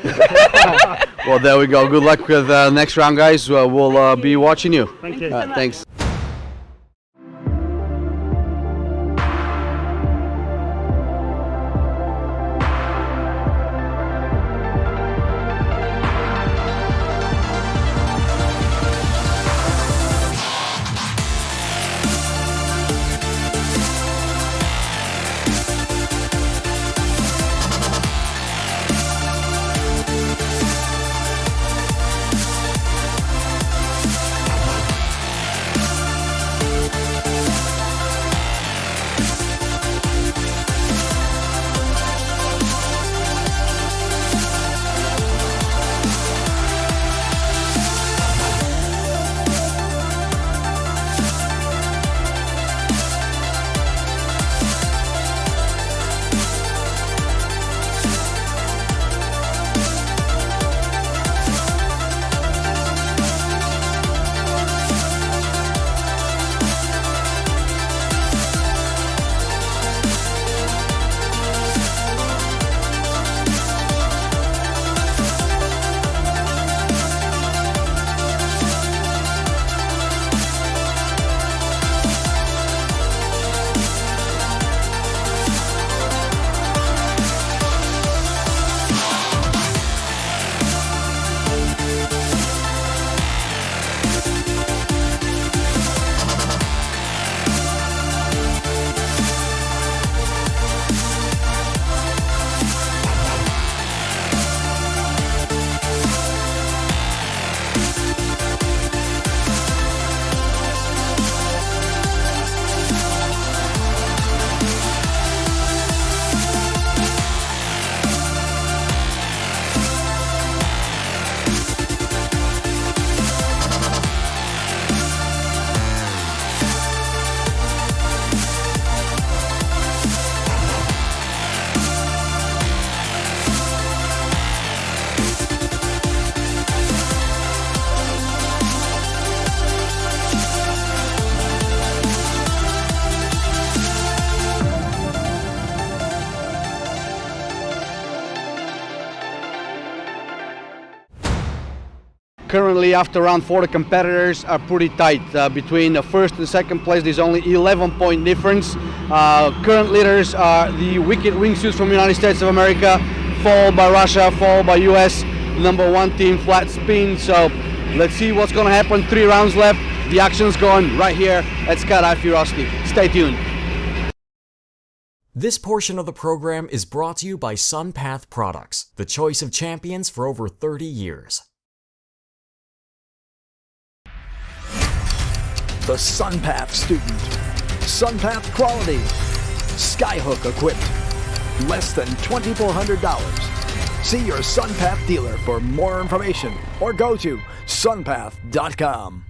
Well, there we go. Good luck with the next round, guys. We'll be watching you. Thank you. Thanks. Currently, after round 4, the competitors are pretty tight. Between the first and second place, there's only 11-point difference. Current leaders are the Wicked Wingsuits from the United States of America, followed by Russia, followed by US, number 1 team, flat spin. So let's see what's going to happen. 3 rounds left. The action's going right here at Skydive Curiosity. Stay tuned. This portion of the program is brought to you by SunPath Products, the choice of champions for over 30 years. The SunPath student. SunPath quality. Skyhook equipped. Less than $2,400. See your SunPath dealer for more information or go to sunpath.com.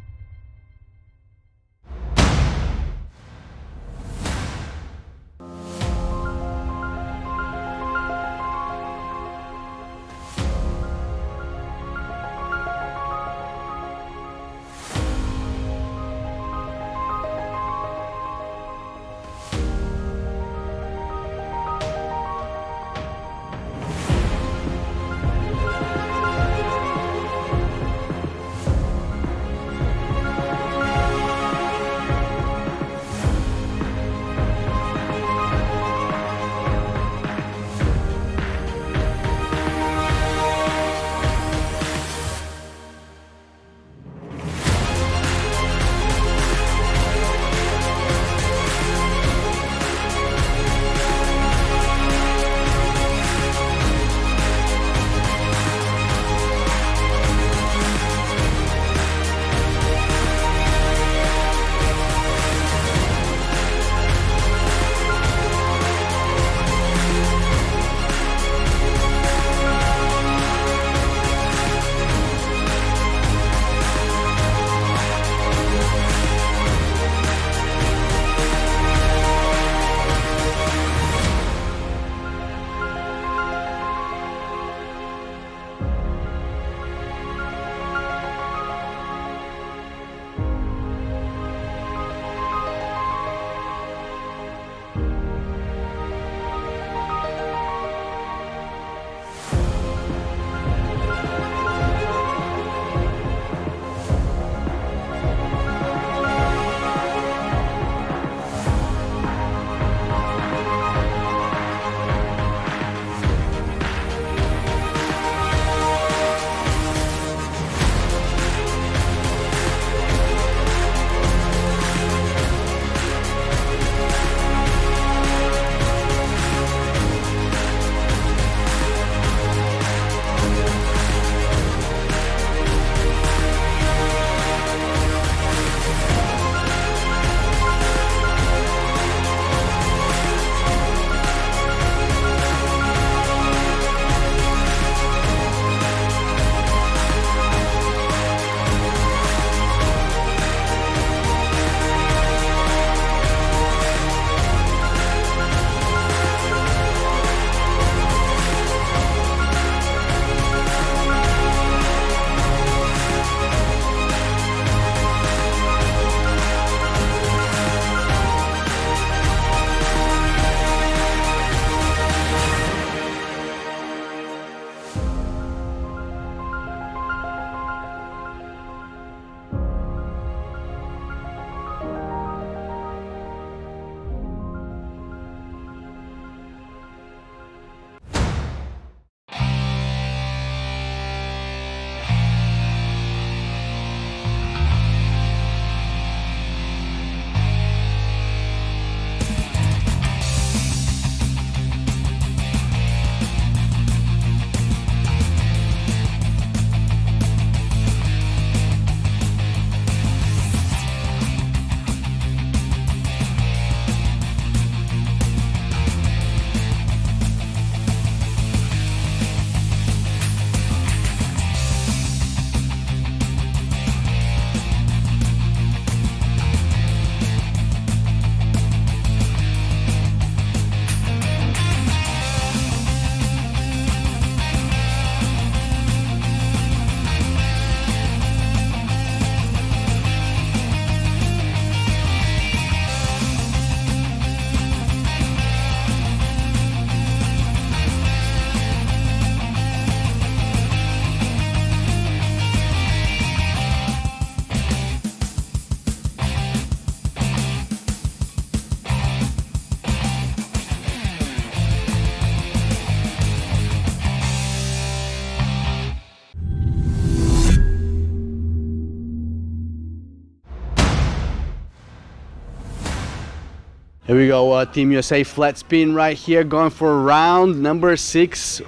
Here we go, Team USA flat spin right here, going for round number 6.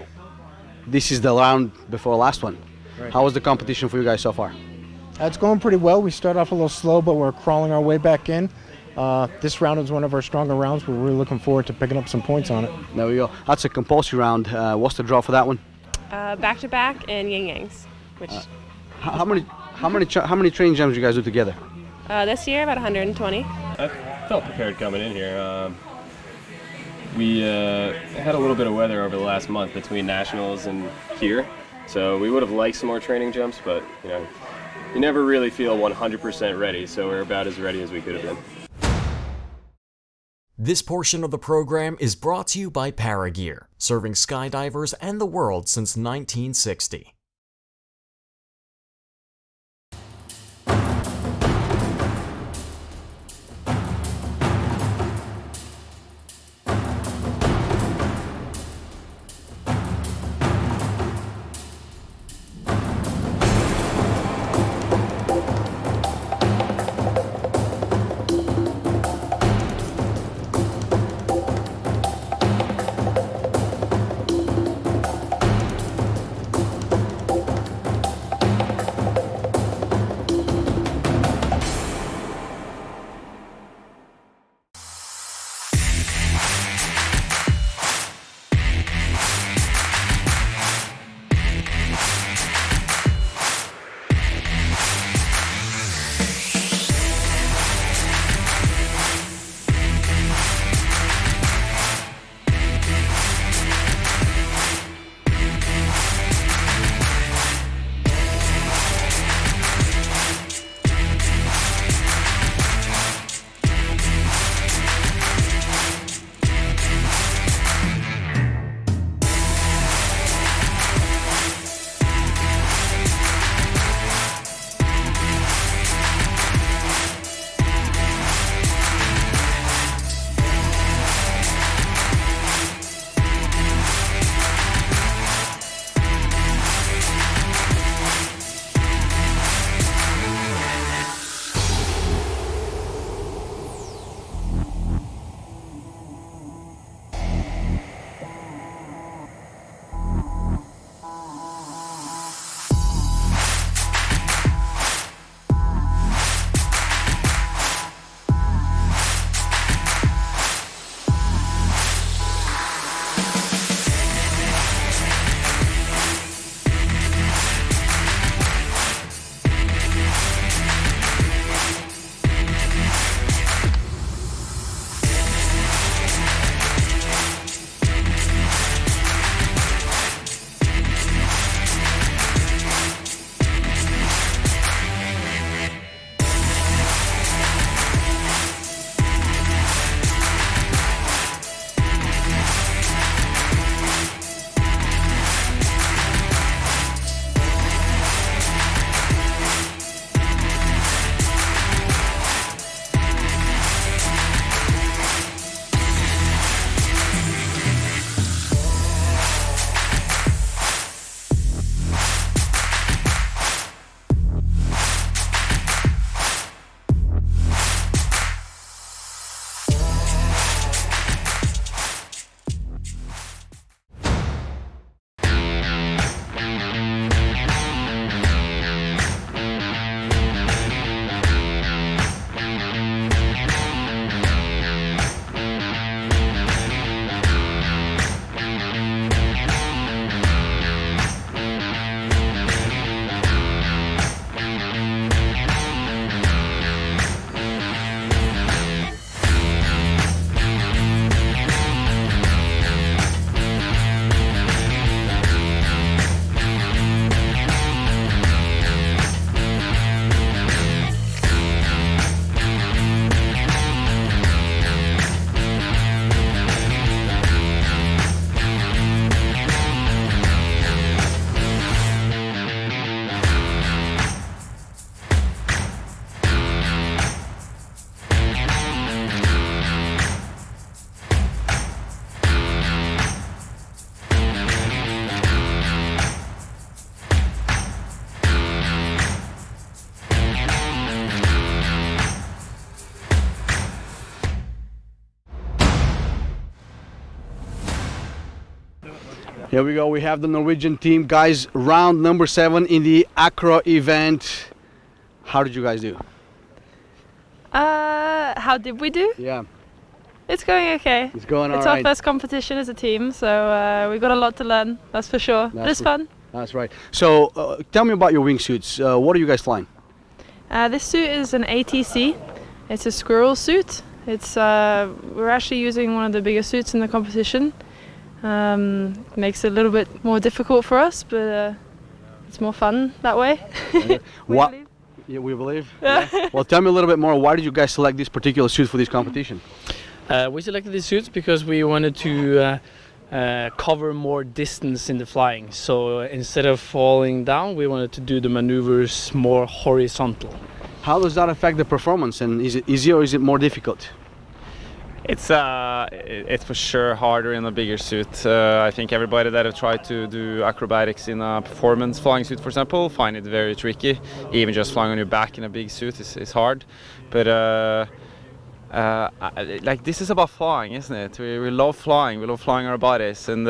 This is the round before last one. Right. How was the competition for you guys so far? It's going pretty well. We started off a little slow, but we're crawling our way back in. This round is one of our stronger rounds. We're really looking forward to picking up some points on it. There we go. That's a compulsory round. What's the draw for that one? Back to back and yin yangs. Which how many training jumps you guys do together? this year about 120. I felt prepared coming in here. We had a little bit of weather over the last month between nationals and here, so we would have liked some more training jumps, but you never really feel 100% ready, so we're about as ready as we could have been. This portion of the program is brought to you by Paragear, serving skydivers and the world since 1960. Here we go, we have the Norwegian team, guys, round number 7 in the acro event. How did you guys do? How did we do? Yeah. It's going okay. It's going It's all our right. first competition as a team, so we've got a lot to learn, that's for sure. But it's fun. That's right. So tell me about your wingsuits. What are you guys flying? This suit is an ATC. It's a squirrel suit. It's we're actually using one of the bigger suits in the competition. Makes it a little bit more difficult for us, but it's more fun that way. What? Yeah, we believe. Yeah. Well, tell me a little bit more. Why did you guys select this particular suit for this competition? We selected these suits because we wanted to cover more distance in the flying. So instead of falling down, we wanted to do the maneuvers more horizontal. How does that affect the performance, and is it easier or is it more difficult? It's for sure harder in a bigger suit. I think everybody that have tried to do acrobatics in a performance flying suit, for example, find it very tricky. Even just flying on your back in a big suit is hard. But like, this is about flying, isn't it? We love flying. We love flying our bodies, and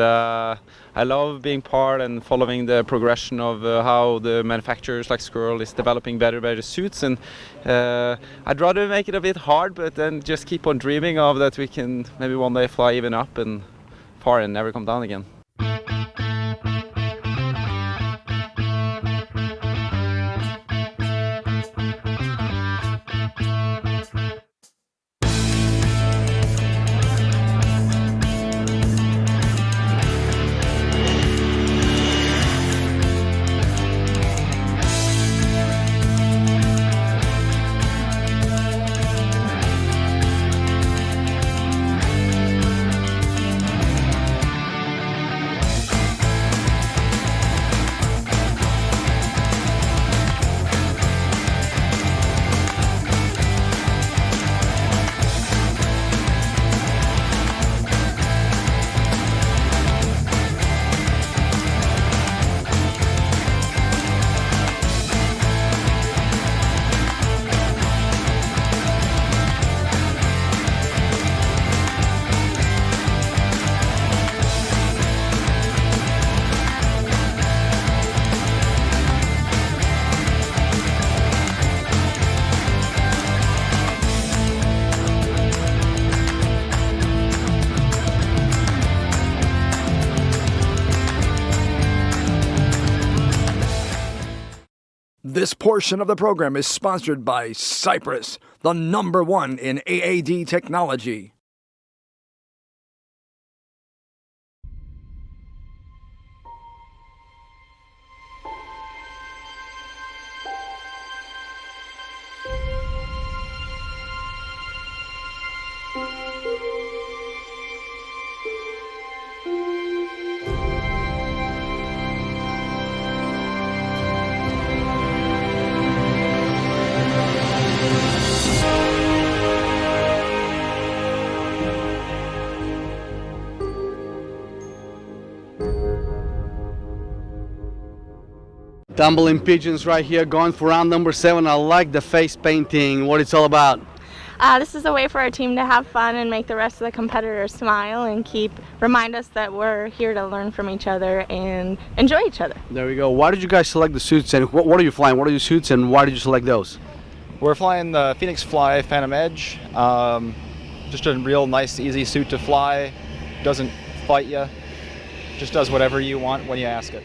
I love being part and following the progression of how the manufacturers like Squirrel is developing better suits. And I'd rather make it a bit hard, but then just keep on dreaming of that we can maybe one day fly even up and far and never come down again. This portion of the program is sponsored by Cypress, the #1 in AAD technology. Tumbling pigeons right here, going for round number 7. I like the face painting, what it's all about. This is a way for our team to have fun and make the rest of the competitors smile and remind us that we're here to learn from each other and enjoy each other. There we go. Why did you guys select the suits, and what are you flying? What are your suits, and why did you select those? We're flying the Phoenix Fly Phantom Edge. Just a real nice, easy suit to fly. Doesn't fight you. Just does whatever you want when you ask it.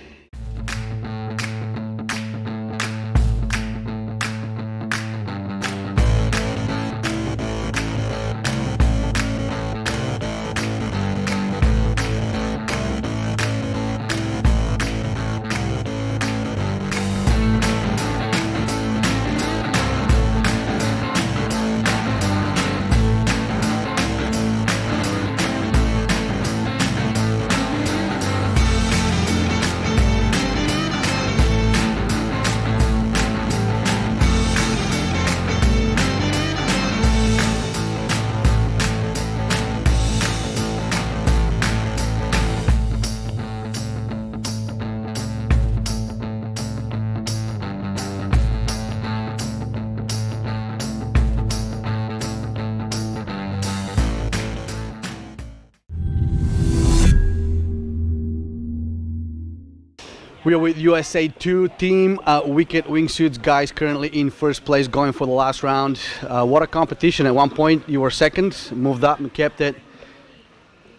We are with USA 2 team, Wicked Wingsuits guys currently in first place going for the last round. What a competition. At one point you were second, moved up and kept it.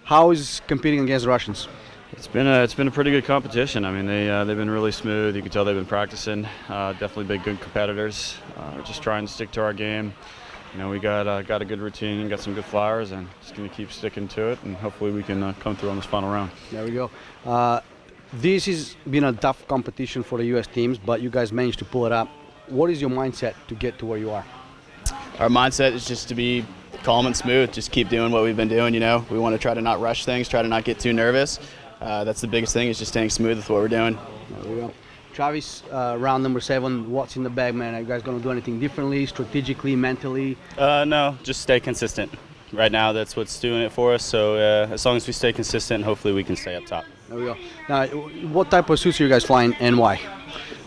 How is competing against the Russians? It's been a pretty good competition. I mean, they've been really smooth. You can tell they've been practicing. Definitely big good competitors. We're just trying to stick to our game. You know, we got a good routine, got some good flyers, and just going to keep sticking to it. And hopefully we can come through on this final round. There we go. This has been a tough competition for the US teams, but you guys managed to pull it up. What is your mindset to get to where you are? Our mindset is just to be calm and smooth. Just keep doing what we've been doing. You know, we want to try to not rush things, try to not get too nervous. That's the biggest thing, is just staying smooth with what we're doing. There we go. Travis, round number 7, what's in the bag, man? Are you guys going to do anything differently, strategically, mentally? No, just stay consistent. Right now, that's what's doing it for us. So as long as we stay consistent, hopefully we can stay up top. There we go. Now, what type of suits are you guys flying and why?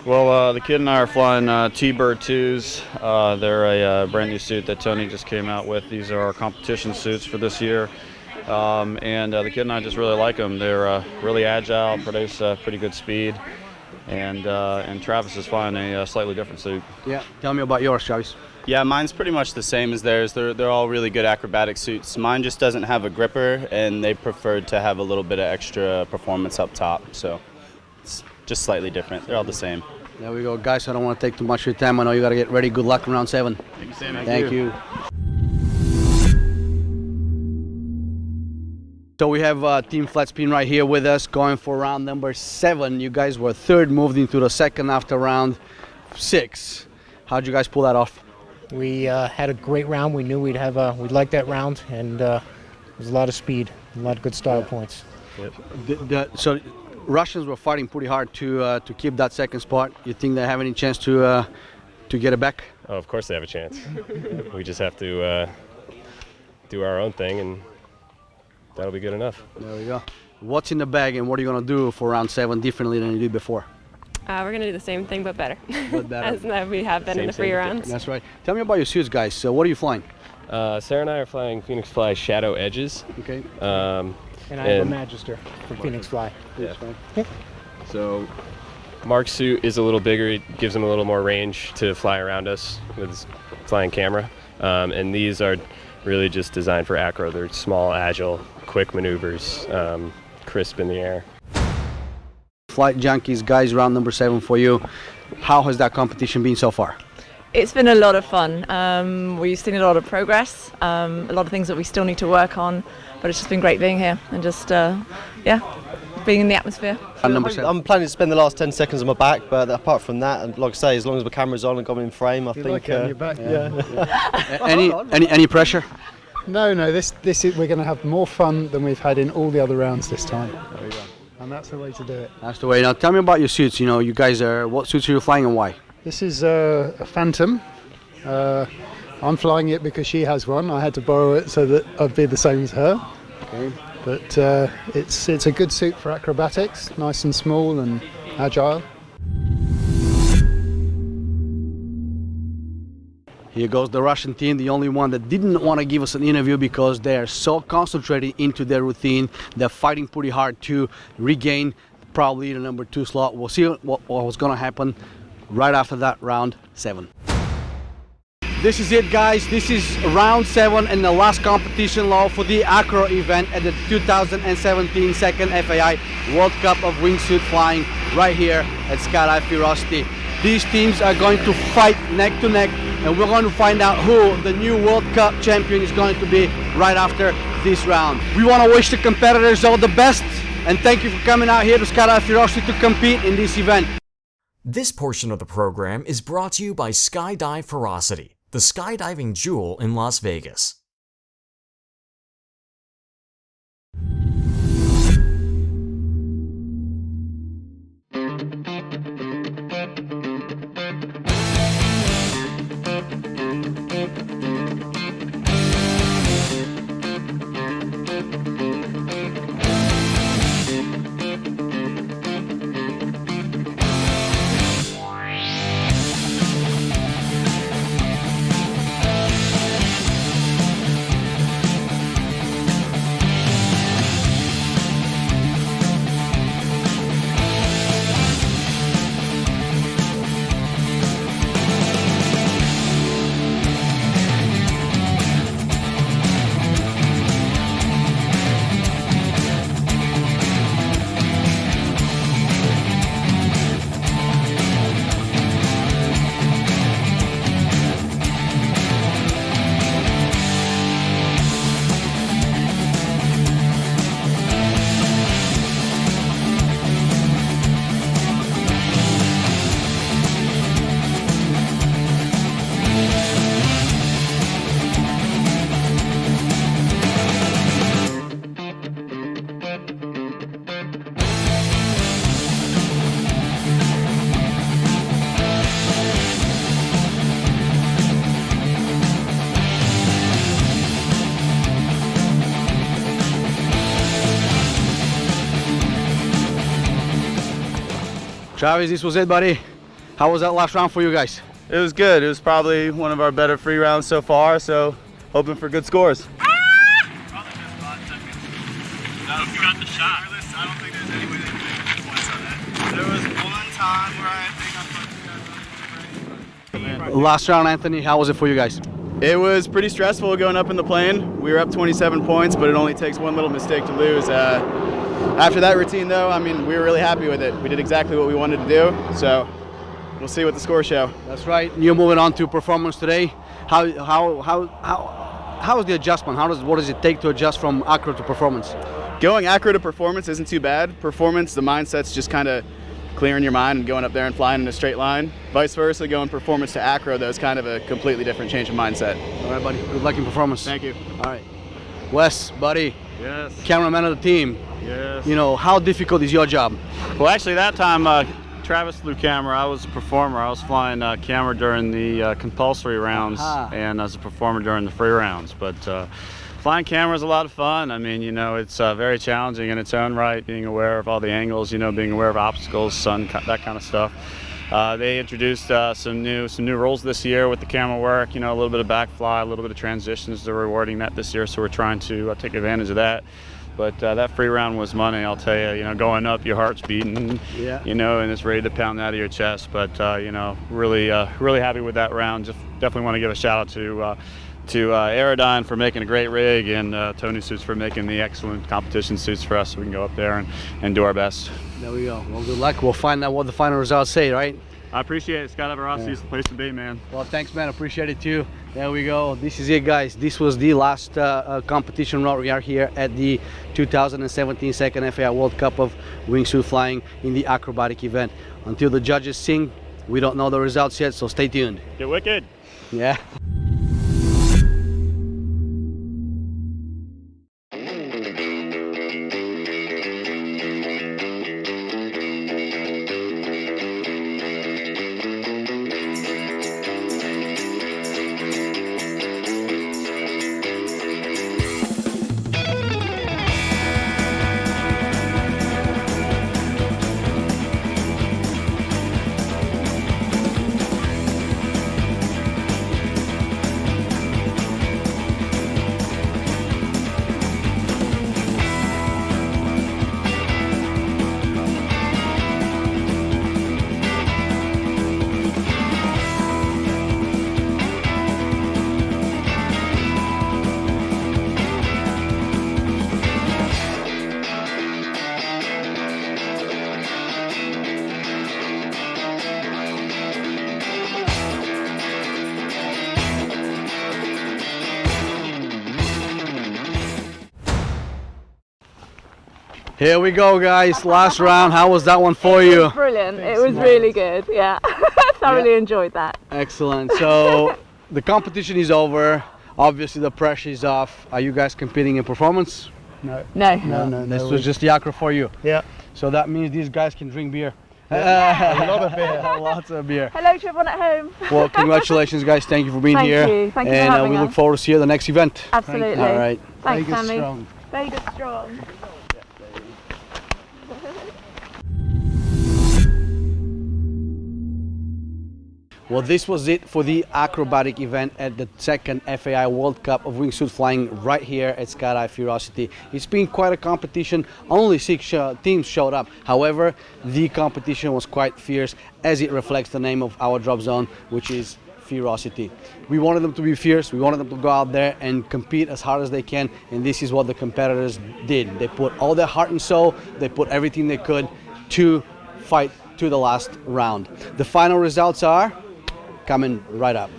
Well, the kid and I are flying T-Bird 2s. They're a brand new suit that Tony just came out with. These are our competition suits for this year. And the kid and I just really like them. They're really agile, produce pretty good speed. And Travis is flying a slightly different suit. Yeah, tell me about yours, Travis. Yeah, mine's pretty much the same as theirs. They're all really good acrobatic suits. Mine just doesn't have a gripper, and they preferred to have a little bit of extra performance up top. So it's just slightly different. They're all the same. There we go. Guys, I don't want to take too much of your time. I know you got to get ready. Good luck in round 7. Thank you, Sam. Thank you. So we have Team Flat Spin right here with us going for round number 7. You guys were third, moved into the second after round 6. How'd you guys pull that off? We had a great round. We knew we'd like that round, and there was a lot of speed, a lot of good style points. Yep. So Russians were fighting pretty hard to keep that second spot. You think they have any chance to get it back? Oh, of course they have a chance. We just have to do our own thing, and that'll be good enough. There we go. What's in the bag, and what are you going to do for round 7 differently than you did before? We're going to do the same thing, but better. But better. As we have been in the free rounds. That's right. Tell me about your suits, guys. So what are you flying? Sarah and I are flying Phoenix Fly Shadow Edges. Okay. And I have a Magister from Phoenix Fly. Yeah. So Mark's suit is a little bigger. It gives him a little more range to fly around us with his flying camera. And these are really just designed for acro. They're small, agile, quick maneuvers, crisp in the air. Flight Junkies, guys, round number 7 for you. How has that competition been so far? It's been a lot of fun. We've seen a lot of progress, a lot of things that we still need to work on, but it's just been great being here and just, being in the atmosphere. I'm planning to spend the last 10 seconds on my back, but apart from that, and like I say, as long as the camera's on and got me in frame, I think. Like it on your back. Any pressure? No. This is, we're going to have more fun than we've had in all the other rounds this time. There we go. And that's the way to do it. That's the way. Now tell me about your suits. You know, you guys are. What suits are you flying and why? This is a Phantom. I'm flying it because she has one. I had to borrow it so that I'd be the same as her. Okay. But it's a good suit for acrobatics, nice and small and agile. Here goes the Russian team, the only one that didn't want to give us an interview because they are so concentrated into their routine. They're fighting pretty hard to regain probably the number 2 slot. We'll see what was going to happen right after that round 7. This is it, guys. This is round 7 and the last competition law for the acro event at the 2017 second FAI World Cup of Wingsuit Flying right here at Skydive Ferocity. These teams are going to fight neck to neck, and we're going to find out who the new World Cup champion is going to be right after this round. We want to wish the competitors all the best, and thank you for coming out here to Skydive Ferocity to compete in this event. This portion of the program is brought to you by Skydive Ferocity, the skydiving jewel in Las Vegas. Travis, this was it, buddy. How was that last round for you guys? It was good. It was probably one of our better free rounds so far, so hoping for good scores. You got the shot. I don't think there's any way they can make any points on that. There was one time where I think Last round, Anthony, how was it for you guys? It was pretty stressful going up in the plane. We were up 27 points, but it only takes one little mistake to lose. After that routine, though, I mean, we were really happy with it. We did exactly what we wanted to do, so we'll see what the scores show. That's right. You're moving on to performance today. How is the adjustment? What does it take to adjust from acro to performance? Going acro to performance isn't too bad. Performance, the mindset's just kind of clearing your mind and going up there and flying in a straight line. Vice versa, going performance to acro, though, is kind of a completely different change of mindset. All right, buddy. Good luck in performance. Thank you. All right. Wes, buddy. Yes. Cameraman of the team. Yes. You know, how difficult is your job? Well, actually, that time Travis flew camera. I was a performer. I was flying camera during the compulsory rounds and as a performer during the free rounds. But flying camera is a lot of fun. I mean, you know, it's very challenging in its own right, being aware of all the angles, you know, being aware of obstacles, sun, that kind of stuff. They introduced some new rules this year with the camera work, you know, a little bit of backfly, a little bit of transitions. They're rewarding that this year, so we're trying to take advantage of that. But that free round was money, I'll tell you. You know, going up, your heart's beating, you know, and it's ready to pound out of your chest. But, you know, really happy with that round. Just definitely want to give a shout out to Aerodyne for making a great rig and Tony Suits for making the excellent competition suits for us so we can go up there and do our best. There we go. Well, good luck. We'll find out what the final results say, right? I appreciate it. Scott Everossi is the place to be, man. Well, thanks, man. Appreciate it too. There we go. This is it, guys. This was the last competition round. We are here at the 2017 second FAI World Cup of Wingsuit Flying in the acrobatic event. Until the judges sing, we don't know the results yet, so stay tuned. Get wicked. Yeah. Here we go, guys. Last round. How was that one for you? Brilliant. It was really good. Yeah. Thoroughly enjoyed that. Excellent. So the competition is over. Obviously the pressure is off. Are you guys competing in performance? No. No. This was just the acro for you. Yeah. So that means these guys can drink beer. A lot of beer. Lots of beer. Hello to everyone at home. Well, congratulations, guys. Thank you for being here. Thank you. Thank you for and having we us. look forward to see you at the next event. Absolutely. All right. Thanks, Vegas Sammy. strong. Vegas strong. Well, this was it for the acrobatic event at the second FAI World Cup of Wingsuit Flying right here at Skydive Curiosity. It's been quite a competition. Only 6 teams showed up. However, the competition was quite fierce, as it reflects the name of our drop zone, which is Ferocity. We wanted them to be fierce. We wanted them to go out there and compete as hard as they can, and this is what the competitors did. They put all their heart and soul, they put everything they could to fight to the last round. The final results are coming right up.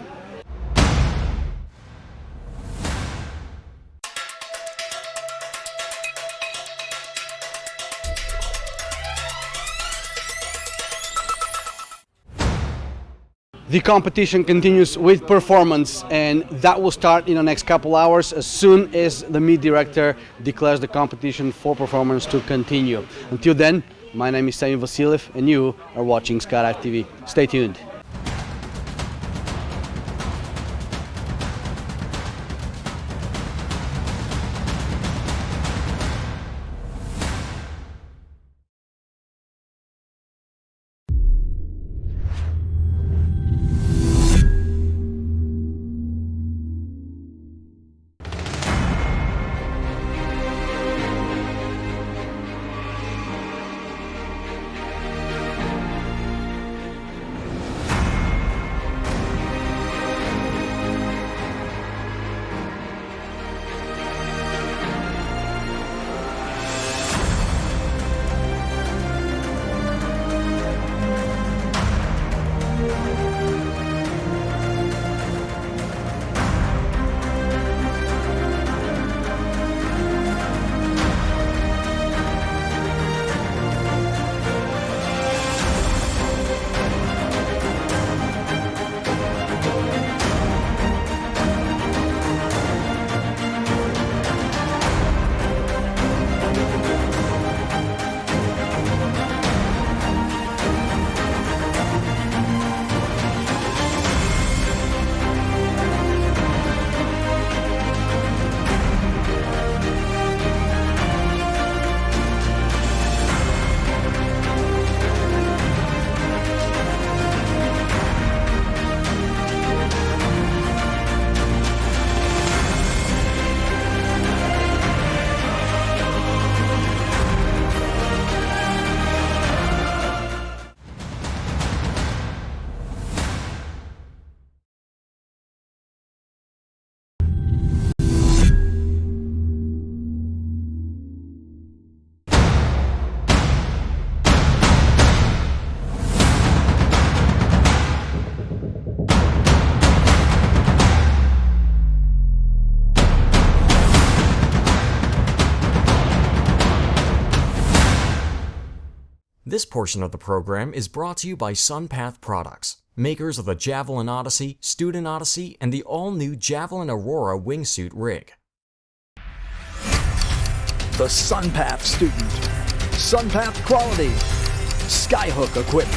The competition continues with performance, and that will start in the next couple hours as soon as the meet director declares the competition for performance to continue. Until then, my name is Sammy Vasiliev and you are watching Skydive TV. Stay tuned. portion of the program is brought to you by SunPath Products, makers of the Javelin Odyssey, Student Odyssey, and the all-new Javelin Aurora Wingsuit rig. The SunPath student. SunPath quality. Skyhook equipped.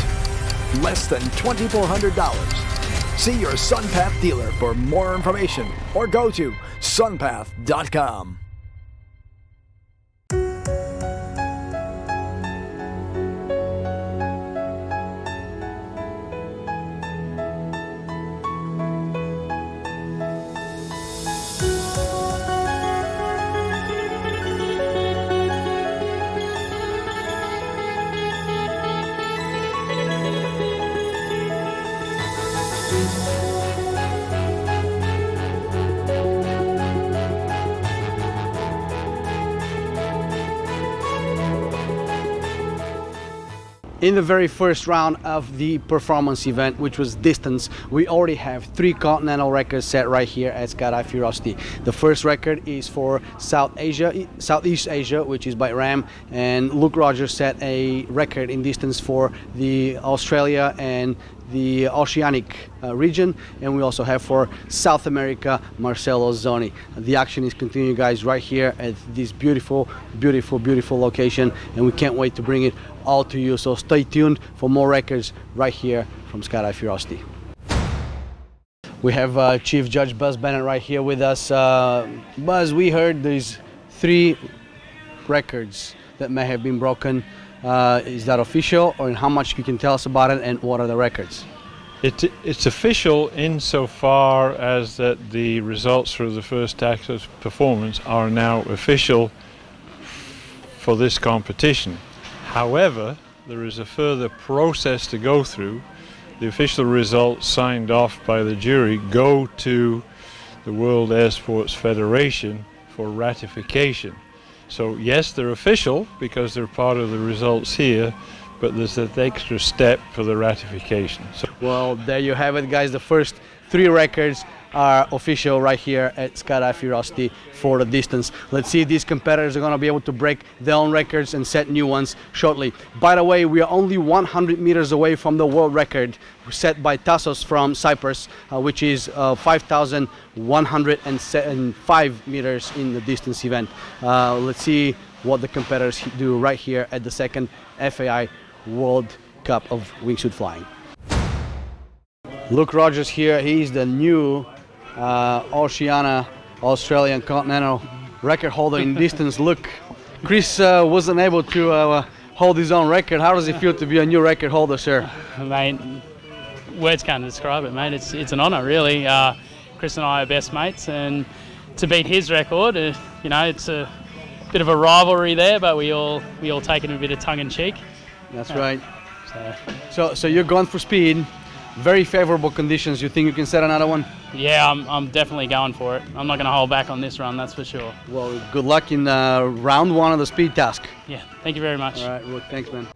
Less than $2,400. See your SunPath dealer for more information or go to sunpath.com. In the very first round of the performance event, which was distance, we already have 3 continental records set right here at Skydive Curiosity. The first record is for Southeast Asia, which is by Ram, and Luke Rogers set a record in distance for the Australia and the Oceanic region, and we also have for South America Marcelo Zoni. The action is continuing, guys, right here at this beautiful location, and we can't wait to bring it all to you, so stay tuned for more records right here from Skydive Curiosity. We have Chief Judge Buzz Bennett right here with us. Buzz, we heard there's 3 records that may have been broken. Is that official, or how much you can tell us about it, and what are the records? It's official insofar as that the results for the first access performance are now official for this competition. However, there is a further process to go through. The official results signed off by the jury go to the World Air Sports Federation for ratification. So yes, they're official because they're part of the results here, but there's that extra step for the ratification. So, well, there you have it, guys. The first 3 records are official right here at Skydive Curiosity for the distance. Let's see if these competitors are going to be able to break their own records and set new ones shortly. By the way, we are only 100 meters away from the world record set by Tassos from Cyprus, which is 5,105 meters in the distance event. Let's see what the competitors do right here at the second FAI World Cup of Wingsuit Flying. Luke Rogers here, he's the new Oceania Australian Continental record holder in distance. Look, Chris wasn't able to hold his own record. How does it feel to be a new record holder, sir? Mate, words can't describe it, mate. It's an honour, really. Chris and I are best mates, and to beat his record, you know, it's a bit of a rivalry there, but we all take it in a bit of tongue in cheek. That's right. So you're going for speed. Very favourable conditions. You think you can set another one? Yeah, I'm definitely going for it. I'm not going to hold back on this run, that's for sure. Well, good luck in round 1 of the speed task. Yeah, thank you very much. All right, look, thanks, man.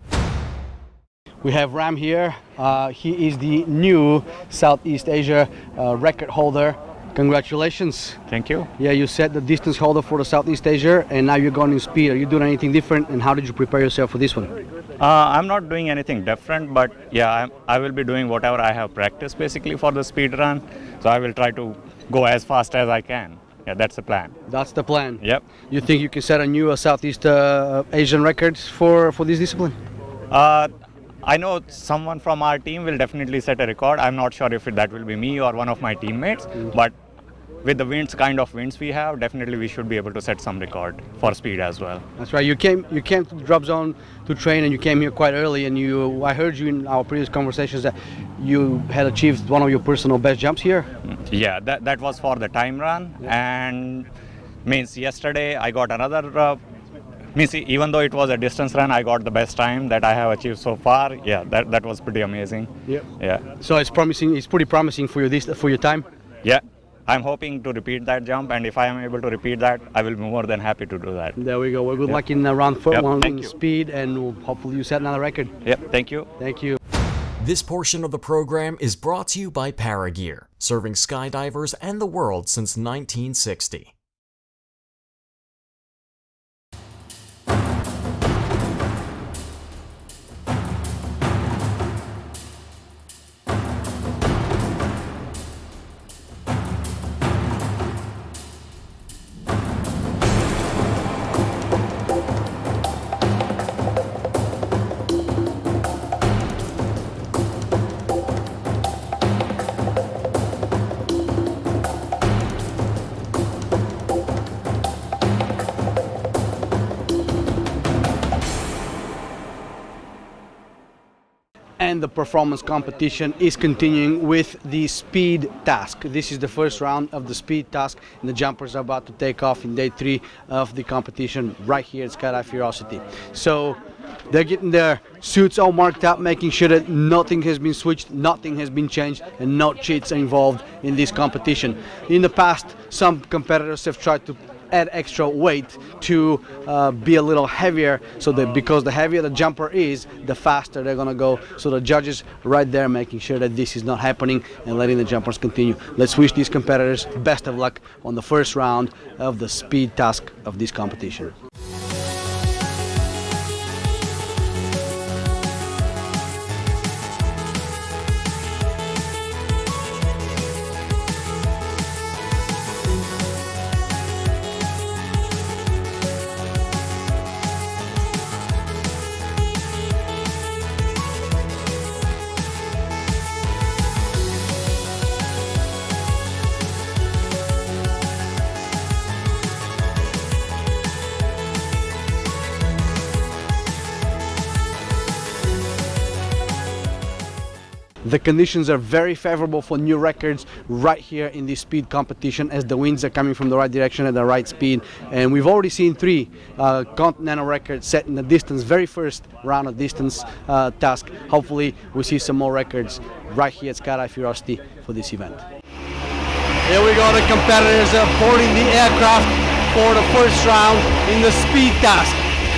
We have Ram here. He is the new Southeast Asia record holder. Congratulations. Thank you. Yeah, you set the distance holder for the Southeast Asia, and now you're going in speed. Are you doing anything different, and how did you prepare yourself for this one? I'm not doing anything different, but yeah, I will be doing whatever I have practiced basically for the speed run. So I will try to go as fast as I can. Yeah, that's the plan. That's the plan. Yep. You think you can set a new Southeast Asian record for this discipline? I know someone from our team will definitely set a record. I'm not sure if that will be me or one of my teammates, but with the kind of winds we have, definitely we should be able to set some record for speed as well. That's right. You came to the drop zone to train, and you came here quite early. And I heard you in our previous conversations that you had achieved one of your personal best jumps here. Yeah, that was for the time run, and means yesterday I got another. Even though it was a distance run, I got the best time that I have achieved so far. Yeah, that was pretty amazing. Yep. Yeah. So it's promising. It's pretty promising for your time. Yeah. I'm hoping to repeat that jump, and if I am able to repeat that, I will be more than happy to do that. There we go. Well, good luck in round 1 in speed, and hopefully you set another record. Yep, thank you. Thank you. This portion of the program is brought to you by Paragear, serving skydivers and the world since 1960. and the performance competition is continuing with the speed task. This is the first round of the speed task, and the jumpers are about to take off in day 3 of the competition right here at Skydive Curiosity. So they're getting their suits all marked up, making sure that nothing has been switched, nothing has been changed, and no cheats are involved in this competition. In the past, some competitors have tried to add extra weight to be a little heavier, so that because the heavier the jumper is, the faster they're gonna go. So the judges right there making sure that this is not happening and letting the jumpers continue. Let's wish these competitors best of luck on the first round of the speed task of this competition. The conditions are very favorable for new records right here in this speed competition, as the winds are coming from the right direction at the right speed. And we've already seen 3 continental records set in the distance, very first round of distance task. Hopefully we see some more records right here at Skydive Curiosity for this event. Here we go, the competitors are boarding the aircraft for the first round in the speed task.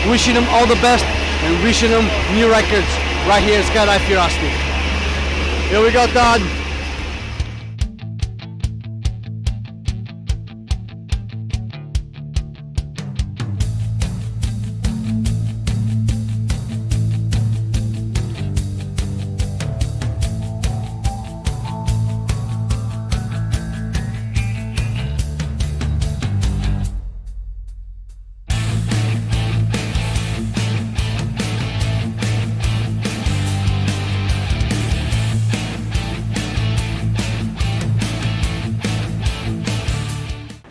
Wishing them all the best and wishing them new records right here at Skydive Curiosity. Here we go, Todd.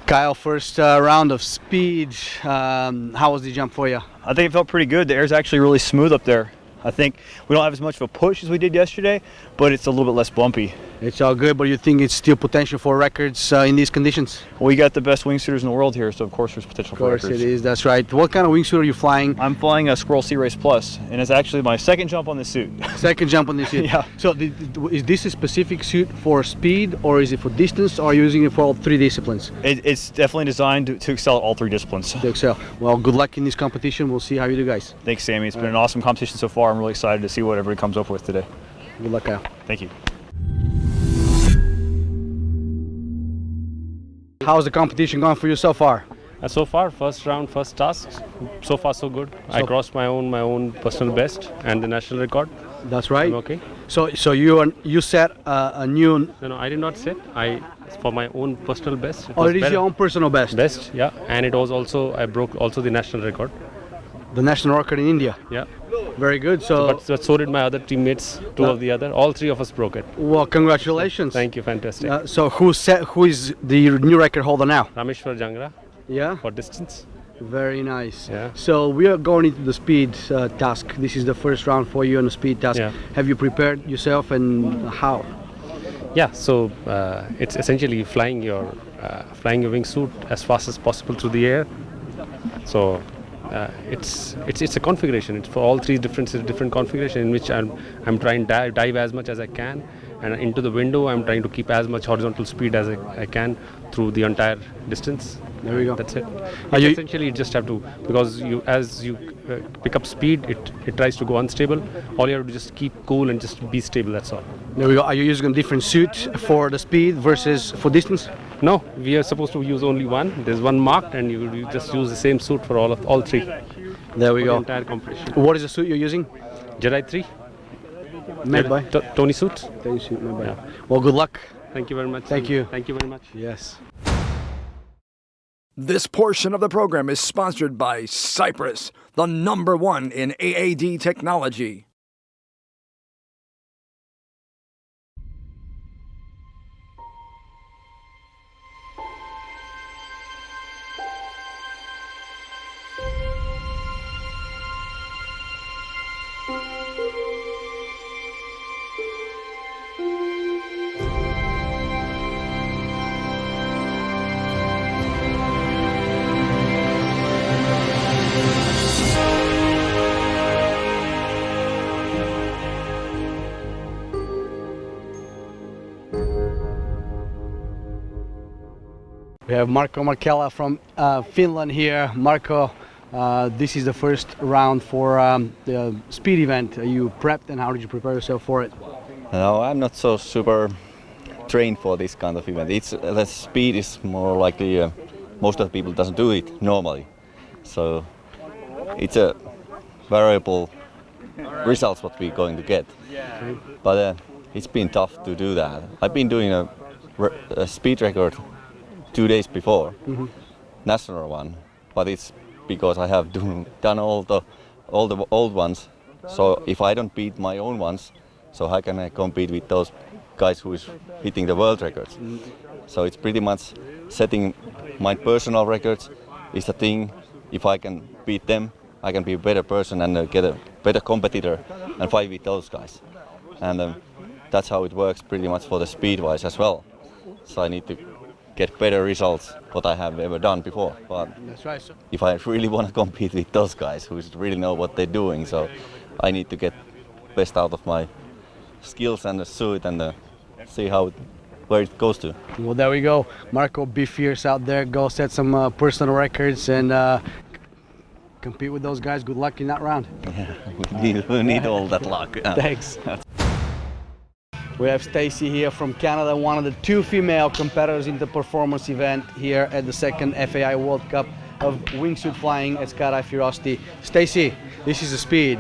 Kyle, first round of speed. How was the jump for you? I think it felt pretty good. The air's actually really smooth up there. I think we don't have as much of a push as we did yesterday, but it's a little bit less bumpy. It's all good, but you think it's still potential for records in these conditions? Well, we got the best wingsuiters in the world here, so of course there's potential for records. Of course it is, that's right. What kind of wingsuit are you flying? I'm flying a Squirrel Sea Race Plus, and it's actually my second jump on this suit. Second jump on this suit? Yeah. So is this a specific suit for speed, or is it for distance, or are you using it for all 3 disciplines? It's definitely designed to excel at all 3 disciplines. To excel. Well, good luck in this competition. We'll see how you do, guys. Thanks, Sammy. It's been an awesome competition so far. I'm really excited to see what everybody comes up with today. Good luck, Kyle. Thank you. How's the competition going for you so far? So far, first round, first task. So far, so good. I crossed my own personal best and the national record. That's right. I'm okay. So you set a new. No, I did not set. For my own personal best. It is your own personal best. Best, yeah. And it was also I broke also the national record. The national record in India. Yeah. Very good. But so did my other teammates. All 3 of us broke it. Well, congratulations. Thank you, fantastic. So who is the new record holder now? Rameshwar Jangra. Yeah. For distance. Very nice. Yeah. So we are going into the speed task. This is the first round for you on the speed task. Yeah. Have you prepared yourself, and how? Yeah. So it's essentially flying your wingsuit as fast as possible through the air. So. It's a configuration. It's for all 3 different configuration in which I'm trying to dive as much as I can, and into the window I'm trying to keep as much horizontal speed as I can through the entire distance. There we go. That's it. Essentially, you just have to, because as you pick up speed, it tries to go unstable. All you have to just keep cool and just be stable. That's all. There we go. Are you using a different suit for the speed versus for distance? No, we are supposed to use only one. There's one marked, and you just use the same suit for all 3. There we go. The entire competition. What is the suit you're using? Jedi 3. Made by Tony Suit. Tony Suit, made by. Yeah. Well, good luck. Thank you very much. Thank you. Thank you very much. Yes. This portion of the program is sponsored by Cypress, the #1 in AAD technology. We have Marco Markella from Finland here. Marco, this is the first round for the speed event. Are you prepped and how did you prepare yourself for it? No, I'm not so super trained for this kind of event. The speed is more likely most of the people doesn't do it normally, so it's a variable results what we're going to get. But it's been tough to do that. I've been doing a speed record 2 days before, national one, but it's because I have done all the old ones. So if I don't beat my own ones, so how can I compete with those guys who is hitting the world records? So it's pretty much setting my personal records is the thing. If I can beat them, I can be a better person and get a better competitor and fight with those guys. And that's how it works pretty much for the speed-wise as well. So I need to get better results what I have ever done before. But that's right, sir. If I really want to compete with those guys who really know what they're doing, so I need to get best out of my skills and the suit and see where it goes to. Well, there we go. Marco, be fierce out there. Go set some personal records and compete with those guys. Good luck in that round. Yeah, we need all that luck. Thanks. We have Stacy here from Canada, one of the 2 female competitors in the performance event here at the 2nd FAI World Cup of Wingsuit Flying at Skydive Curiosity. Stacy, this is the speed.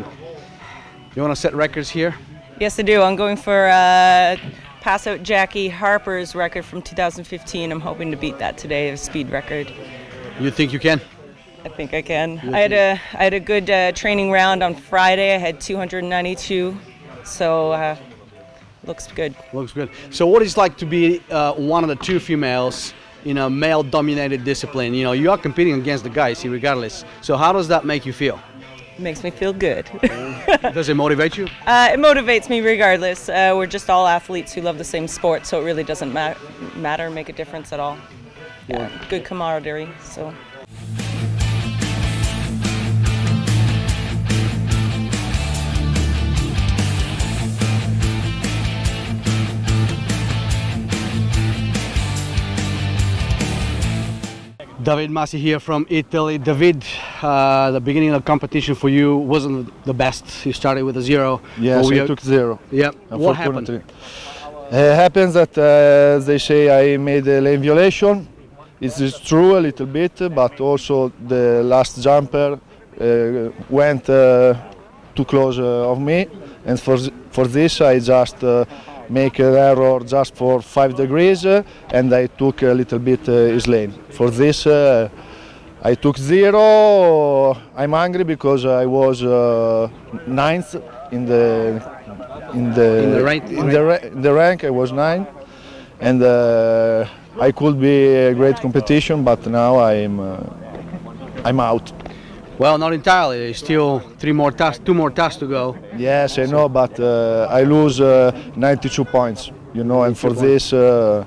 You want to set records here? Yes, I do. I'm going for pass out Jackie Harper's record from 2015. I'm hoping to beat that today, a speed record. You think you can? I think I can. I had a good training round on Friday. I had 292, so looks good. Looks good. So what is it like to be one of the 2 females in a male-dominated discipline? You know, you are competing against the guys here regardless. So how does that make you feel? It makes me feel good. Does it motivate you? It motivates me regardless. We're just all athletes who love the same sport, so it really doesn't matter, make a difference at all. Yeah, good camaraderie. So. David Masi here from Italy. David, the beginning of the competition for you wasn't the best. You started with a 0. Yes, I took 0. Yeah. What happened? It happens that, they say I made a lane violation. It is true a little bit, but also the last jumper went too close of me, and for this I just make an error just for 5 degrees, and I took a little bit his lane. For this I took 0. I'm angry because I was 9th in the rank. I was 9, and I could be a great competition, but now I'm out. Well, not entirely. There's still 2 more tasks to go. Yes, I know, but I lose 92 points. You know, and for this, I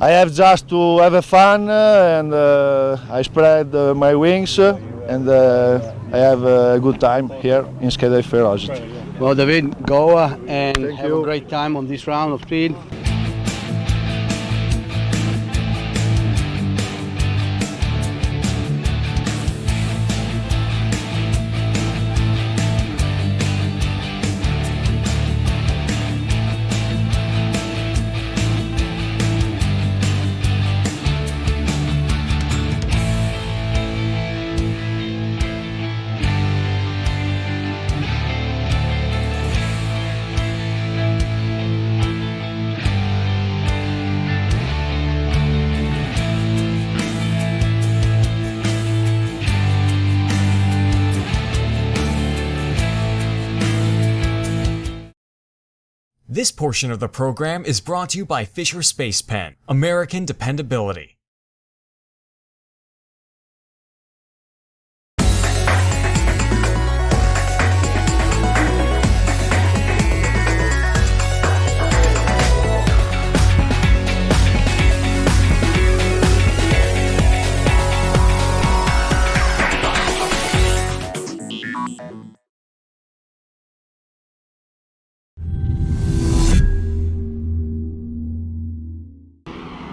have just to have fun, and I spread my wings, and I have a good time here in Skydive Curiosity. Well, David, go and have a great time on this round of speed. This portion of the program is brought to you by Fisher Space Pen, American dependability.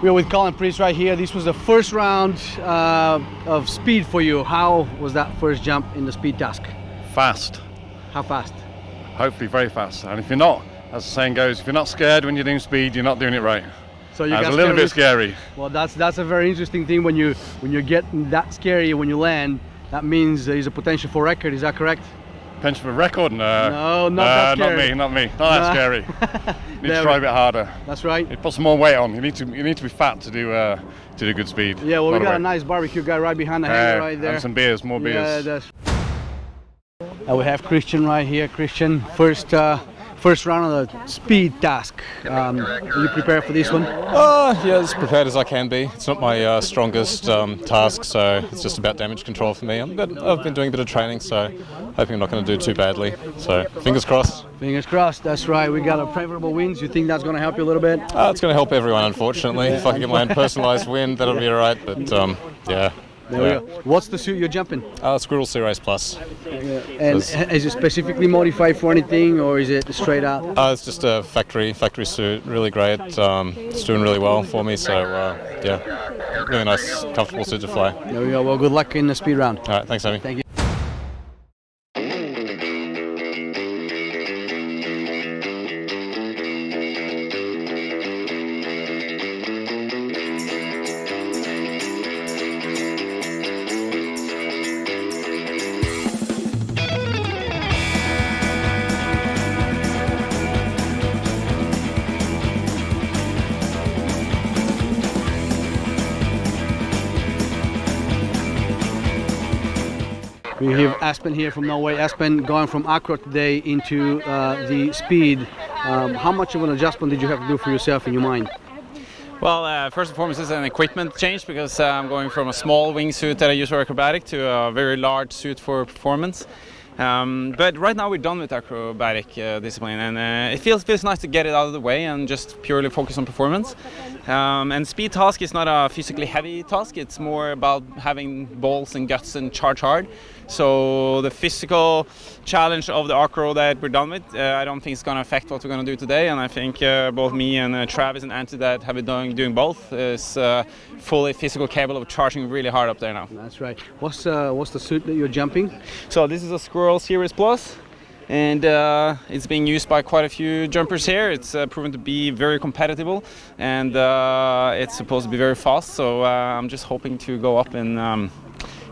We're with Colin Priest right here. This was the first round of speed for you. How was that first jump in the speed task? Fast. How fast? Hopefully very fast. And if you're not, as the saying goes, if you're not scared when you're doing speed, you're not doing it right. So you That's got a little scared bit scary. Well, that's a very interesting thing when you get that scary when you land. That means there is a potential for record. Is that correct? Potential for record? No, not that scary. Not me. Not that scary. You need to try a bit harder. That's right. You put some more weight on. You need to be fat to do good speed. Yeah, well, we got a weight. nice barbecue guy right behind the hangar right there. And some beers, more beers. Yeah, we have Christian right here. Christian, first round of the speed task. Are you prepared for this one? Yeah, as prepared as I can be. It's not my strongest task, so it's just about damage control for me. I've been doing a bit of training, so hoping I'm not going to do too badly. So fingers crossed. Fingers crossed, that's right. We got a favorable winds. You think that's going to help you a little bit? It's going to help everyone, unfortunately. If I can get my own personalised win, that'll be all right. But yeah. There we go. What's the suit you're jumping? Squirrel Sea Race Plus. And is it specifically modified for anything, or is it straight out? It's just a factory suit, really great. It's doing really well for me, so yeah, really nice, comfortable suit to fly. There we go. Well, good luck in the speed round. All right, thanks, Amy. Thank you. We have Aspen here from Norway. Aspen, going from acro today into the speed. How much of an adjustment did you have to do for yourself in your mind? Well, first and foremost, it's an equipment change because I'm going from a small wingsuit that I use for acrobatic to a very large suit for performance. But right now we're done with acrobatic discipline, and it feels nice to get it out of the way and just purely focus on performance. And speed task is not a physically heavy task, it's more about having balls and guts and charge hard. So the physical challenge of the acro that we're done with, I don't think it's going to affect what we're going to do today, and I think both me and Travis and Antti that have been doing both is fully physical capable of charging really hard up there now. That's right. What's the suit that you're jumping? So this is a Squirrel Series Plus, and it's being used by quite a few jumpers here. It's proven to be very compatible, and it's supposed to be very fast, so I'm just hoping to go up and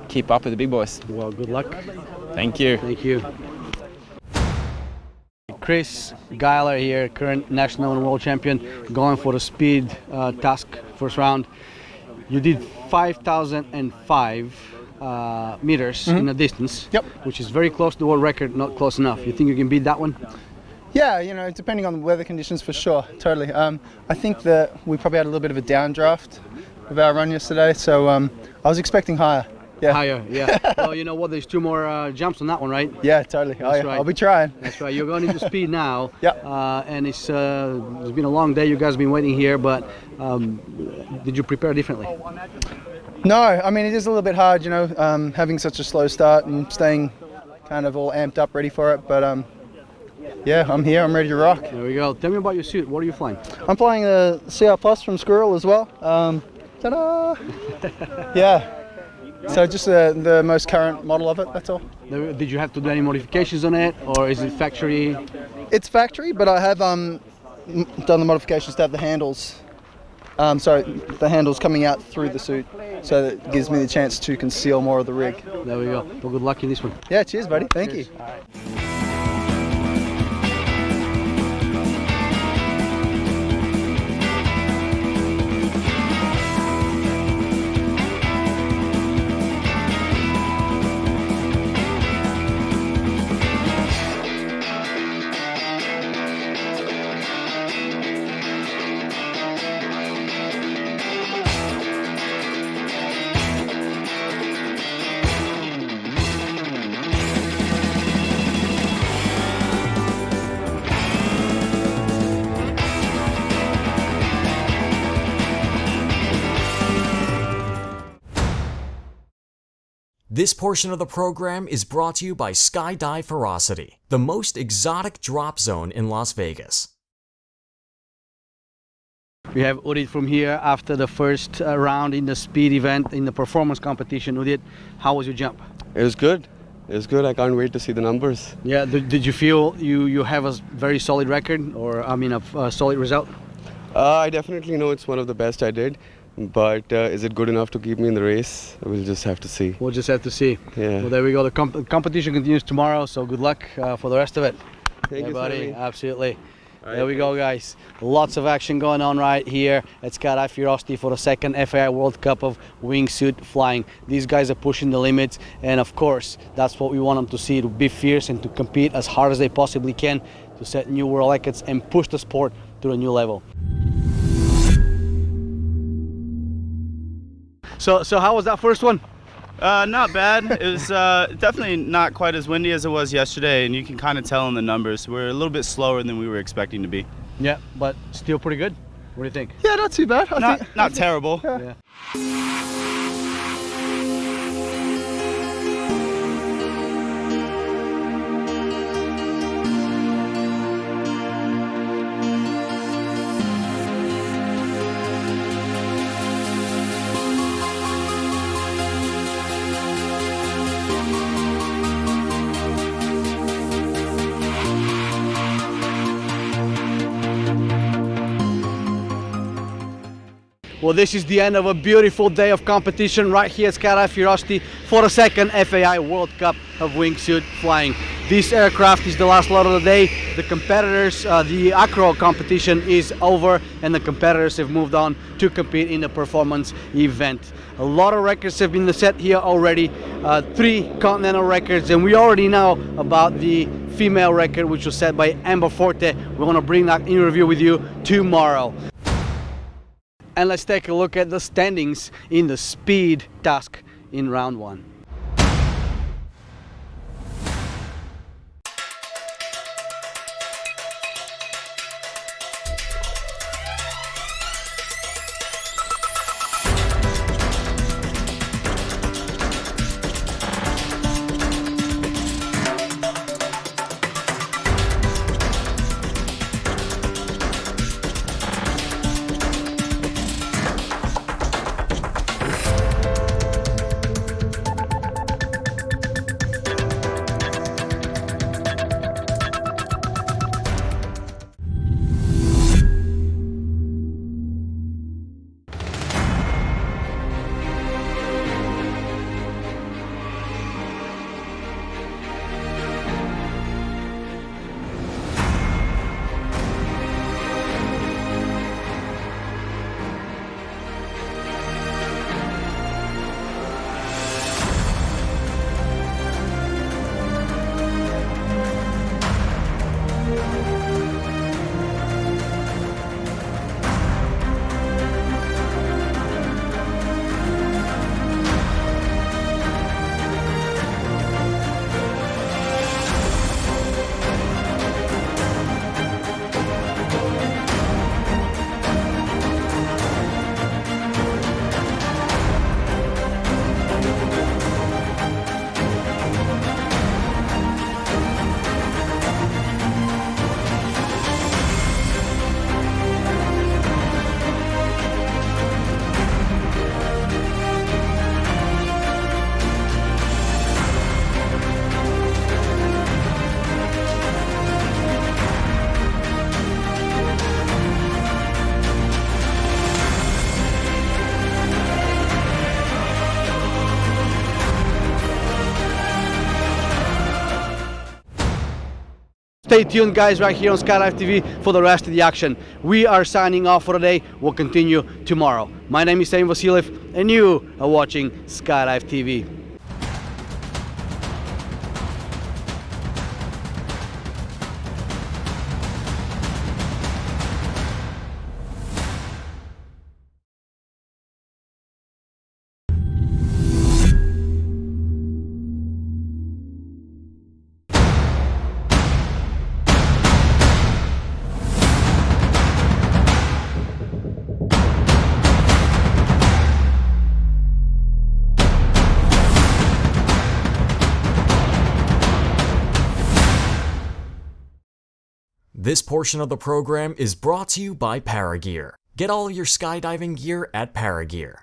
keep up with the big boys. Well, good luck. Thank you. Thank you. Chris Geiler here, current national and world champion, going for the speed task first round. You did 5,005 meters in a distance, which is very close to the world record, not close enough. You think you can beat that one? Yeah, you know, depending on the weather conditions, for sure, totally. I think that we probably had a little bit of a downdraft of our run yesterday, so I was expecting higher. Yeah. Higher, yeah. Well, you know what? There's two more jumps on that one, right? Yeah, totally. That's right. I'll be trying. That's right. You're going into speed now. Yeah. And it's been a long day. You guys have been waiting here, but did you prepare differently? No, I mean, it is a little bit hard, you know, having such a slow start and staying kind of all amped up, ready for it. But yeah, I'm here. I'm ready to rock. There we go. Tell me about your suit. What are you flying? I'm flying the CR Plus from Squirrel as well. Ta-da! Yeah. So just the most current model of it, that's all. Did you have to do any modifications on it, or is it factory? It's factory, but I have done the modifications to have the handles. The handles coming out through the suit, so that it gives me the chance to conceal more of the rig. There we go. Well, good luck in this one. Yeah, cheers, buddy. Thank you. All right. This portion of the program is brought to you by Skydive Ferocity, the most exotic drop zone in Las Vegas. We have Udit from here after the first round in the speed event, in the performance competition. Udit, how was your jump? It was good. It was good. I can't wait to see the numbers. Yeah, did you feel you have a very solid record, or I mean a solid result? I definitely know it's one of the best I did, but is it good enough to keep me in the race? We'll just have to see. We'll just have to see. Yeah. Well, there we go. The competition continues tomorrow, so good luck for the rest of it. Thank you, buddy. Sammy. Absolutely. All There right, we go, guys. Lots of action going on right here at Skydive Curiosity for the second FAI World Cup of wingsuit flying. These guys are pushing the limits, and of course, that's what we want them to see, to be fierce and to compete as hard as they possibly can to set new world records and push the sport to a new level. So how was that first one? Not bad. It was definitely not quite as windy as it was yesterday, and you can kind of tell in the numbers. We're a little bit slower than we were expecting to be. Yeah, but still pretty good. What do you think? Yeah, not too bad. Not terrible. Yeah. Well, this is the end of a beautiful day of competition right here at Skydive Curiosity for the second FAI World Cup of wingsuit flying. This aircraft is the last lot of the day. The competitors, the acro competition is over, and the competitors have moved on to compete in the performance event. A lot of records have been set here already, 3 continental records, and we already know about the female record, which was set by Amber Forte. We're going to bring that interview with you tomorrow. And let's take a look at the standings in the speed task in round 1. Stay tuned, guys, right here on Skydive TV for the rest of the action. We are signing off for today. We'll continue tomorrow. My name is Sam Vasiliev, and you are watching Skydive TV. This portion of the program is brought to you by Paragear. Get all your skydiving gear at Paragear.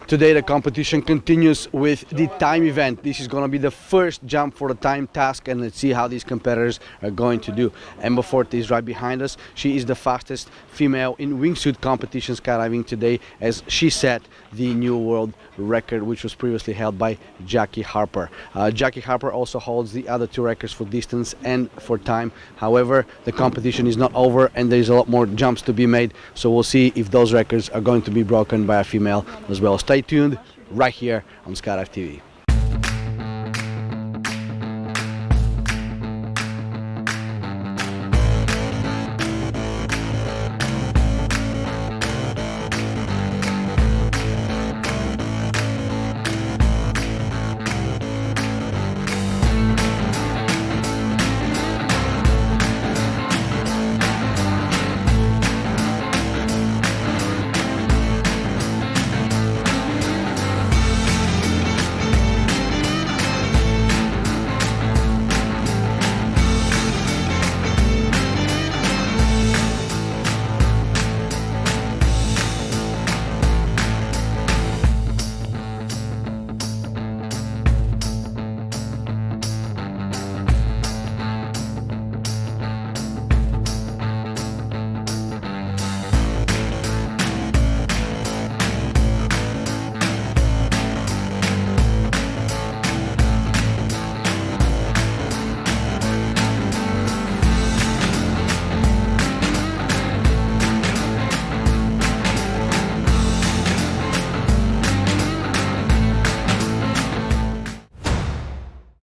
Today the competition continues with the time event. This is going to be the first jump for the time task, and let's see how these competitors are going to do. Emma Forte is right behind us. She is the fastest female in wingsuit competition skydiving today, as she set the new world record, which was previously held by Jackie Harper. Jackie Harper also holds the other two records for distance and for time. However, the competition is not over and there's a lot more jumps to be made, so we'll see if those records are going to be broken by a female as well. Stay tuned right here on Skydive TV.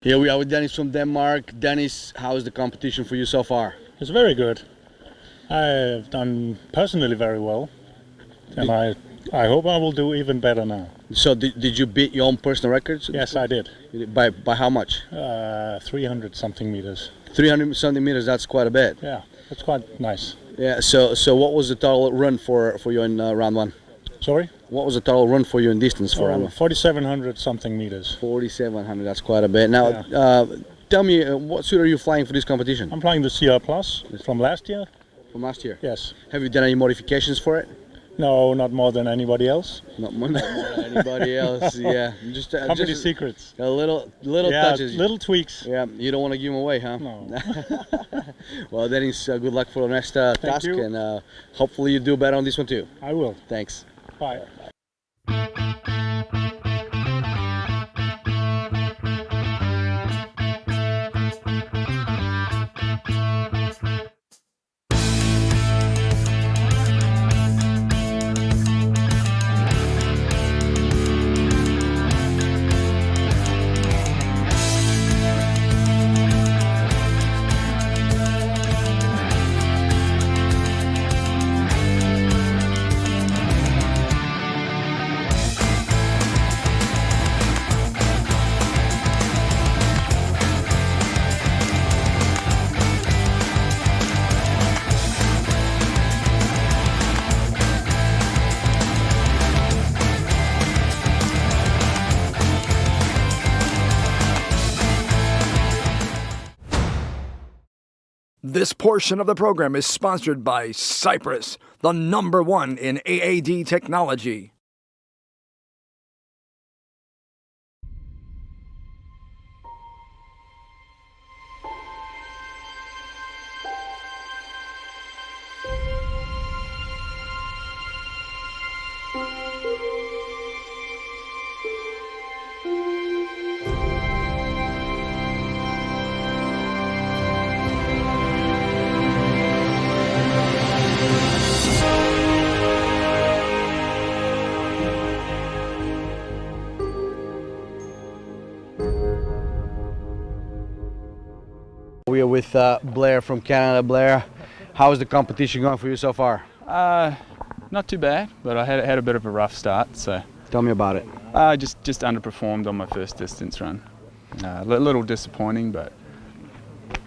Here we are with Dennis from Denmark. Dennis, how is the competition for you so far? It's very good. I've done personally very well, and I hope I will do even better now. So did you beat your own personal records? Yes, I did. By how much? 300 something meters. 300 something meters, that's quite a bit. Yeah, that's quite nice. Yeah, so what was the total run for you in round one? Sorry? What was the total run for you in distance for round one? 4,700 something meters. 4,700, that's quite a bit. Now, tell me, what suit are you flying for this competition? I'm flying the CR Plus from last year. From last year? Yes. Have you done any modifications for it? No, not more than anybody else. Not more than anybody else, yeah. Just company secrets. A little touches. Little tweaks. Yeah, you don't want to give them away, huh? No. Well, Dennis, good luck for the next task, and hopefully you do better on this one too. I will. Thanks. Bye. This portion of the program is sponsored by Cypress, the #1 in AAD technology. with Blair from Canada. Blair, how is the competition going for you so far? Not too bad, but I had a bit of a rough start. So tell me about it. Just underperformed on my first distance run. A little disappointing, but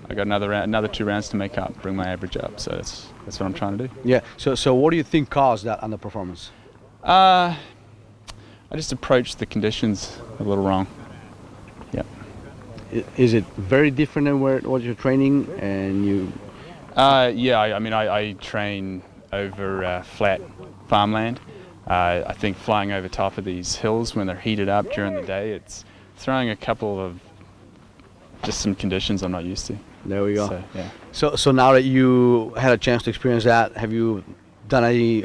I got another 2 rounds to make up, bring my average up. So that's what I'm trying to do. Yeah. So what do you think caused that underperformance? I just approached the conditions a little wrong. Yeah. Is it very different than what you're training and you? Yeah. I mean, I train over flat farmland. I think flying over top of these hills when they're heated up during the day, it's throwing a couple of just some conditions I'm not used to. There we go. So, yeah. So now that you had a chance to experience that, have you done any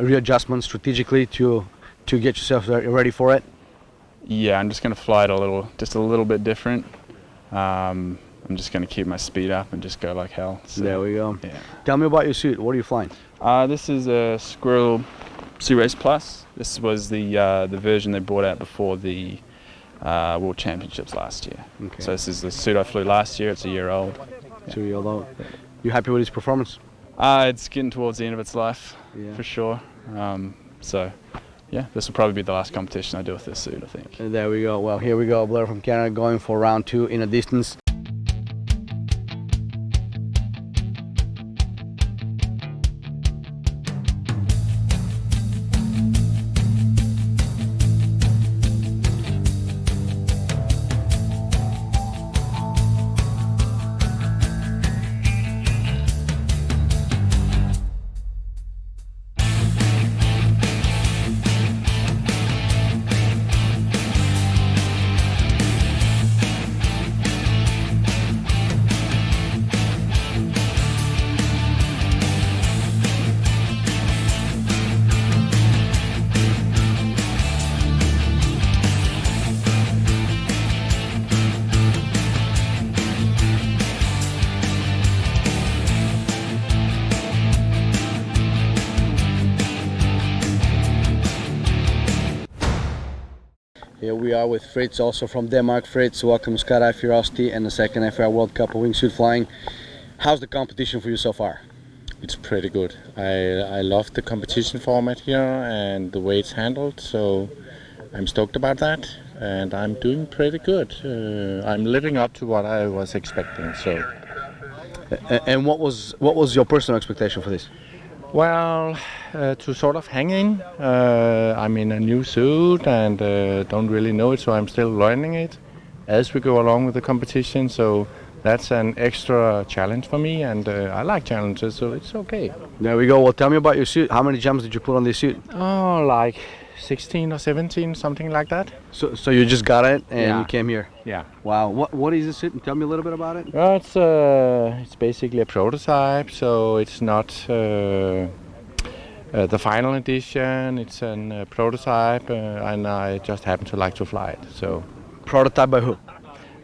readjustments strategically to get yourself ready for it? Yeah, I'm just going to fly it just a little bit different. I'm just going to keep my speed up and just go like hell. So, there we go. Yeah. Tell me about your suit. What are you flying? This is a Squirrel Sea Race Plus. This was the version they brought out before the World Championships last year. Okay. So this is the suit I flew last year. It's a year old. 2 years old. You happy with its performance? It's getting towards the end of its life, for sure. So, yeah, this will probably be the last competition I do with this suit, I think. And there we go. Well, here we go. Blair from Canada going for round 2 in a distance. Here we are with Fritz, also from Denmark. Fritz, welcome to Skydive Curiosity and the second FAI World Cup of Wingsuit Flying. How's the competition for you so far? It's pretty good. I love the competition format here and the way it's handled, so I'm stoked about that, and I'm doing pretty good. I'm living up to what I was expecting. So. And what was your personal expectation for this? Well, to sort of hang in. I'm in a new suit and don't really know it, so I'm still learning it as we go along with the competition. So that's an extra challenge for me, and I like challenges, so it's okay. There we go. Well, tell me about your suit. How many jumps did you put on this suit? Oh, like 16 or 17, something like that. So you just got it and you came here? Yeah. Wow. What is this suit? Tell me a little bit about it. Well, it's basically a prototype, so it's not the final edition. It's a prototype, and I just happen to like to fly it. So. Prototype by who?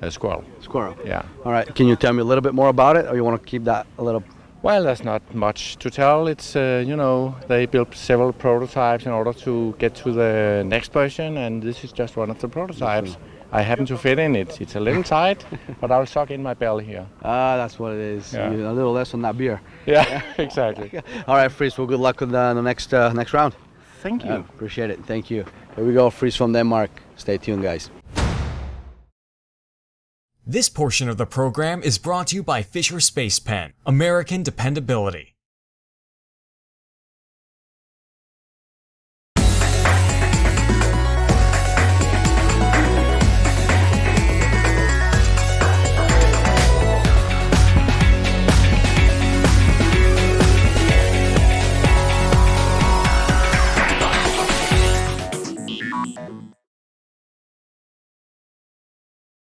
A Squirrel. Squirrel. Yeah. All right. Can you tell me a little bit more about it, or you want to keep that a little? Well, there's not much to tell. It's you know, they built several prototypes in order to get to the next version, and this is just one of the prototypes. I happen to fit in it. It's a little tight, but I'll suck in my belly here. Ah, that's what it is. Yeah. A little less on that beer. Yeah, exactly. All right, Fritz. Well, good luck with the next round. Thank you. Appreciate it. Thank you. Here we go, Fritz from Denmark. Stay tuned, guys. This portion of the program is brought to you by Fisher Space Pen, American dependability.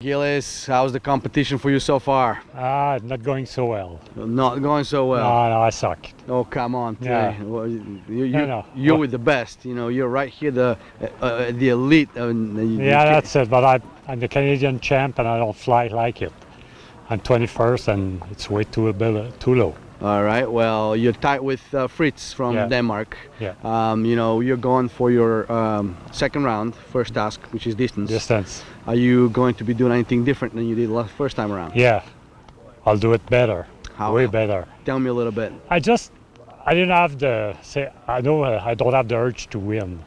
Gillis, how's the competition for you so far? Not going so well. Not going so well? No, I suck. Oh, come on. Yeah. Well, No. you're with the best. You know, you're right here, the elite. Yeah, that's it. But I'm the Canadian champ, and I don't fly like it. I'm 21st, and it's way too low. All right. Well, you're tied with Fritz from Denmark. Yeah. You know, you're going for your second round, first task, which is distance. Distance. Are you going to be doing anything different than you did first time around? Yeah. I'll do it better. How? Way better. Tell me a little bit. I didn't have I know I don't have the urge to win.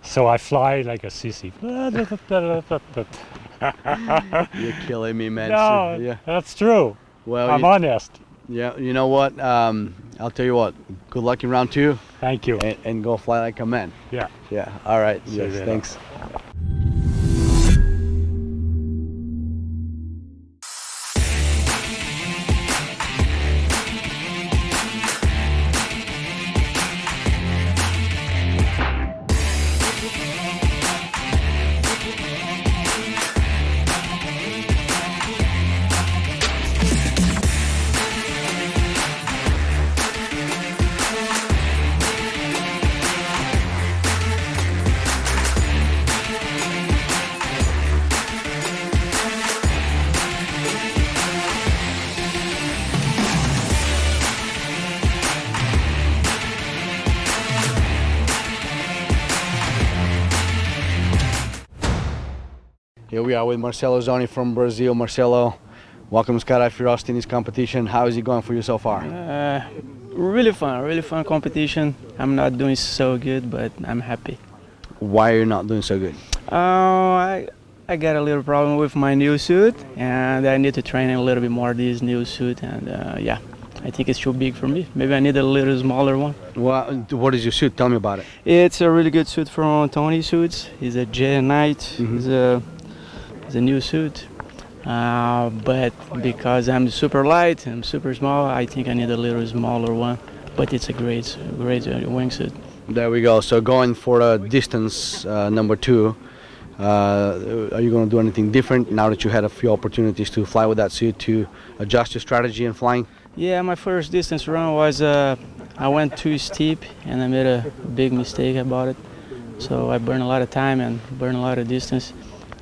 So I fly like a sissy. You're killing me, man. No, yeah. That's true. Well, I'm honest. Yeah, you know what? I'll tell you what. Good luck in round 2. Thank you. And go fly like a man. Yeah. Yeah. All right. See you Yes. later. Thanks. Here we are with Marcelo Zoni from Brazil. Marcelo, welcome to Skydive Curiosity in this competition. How is it going for you so far? Really fun competition. I'm not doing so good, but I'm happy. Why are you not doing so good? I got a little problem with my new suit, and I need to train a little bit more this new suit, and yeah, I think it's too big for me. Maybe I need a little smaller one. What is your suit? Tell me about it. It's a really good suit from Tony Suits. It's a J Knight. It's a new suit. But because I'm super light, I'm super small, I think I need a little smaller one. But it's a great wingsuit. There we go. So going for a distance number 2, are you going to do anything different now that you had a few opportunities to fly with that suit to adjust your strategy in flying? Yeah, my first distance run was I went too steep and I made a big mistake about it. So I burned a lot of time and burned a lot of distance.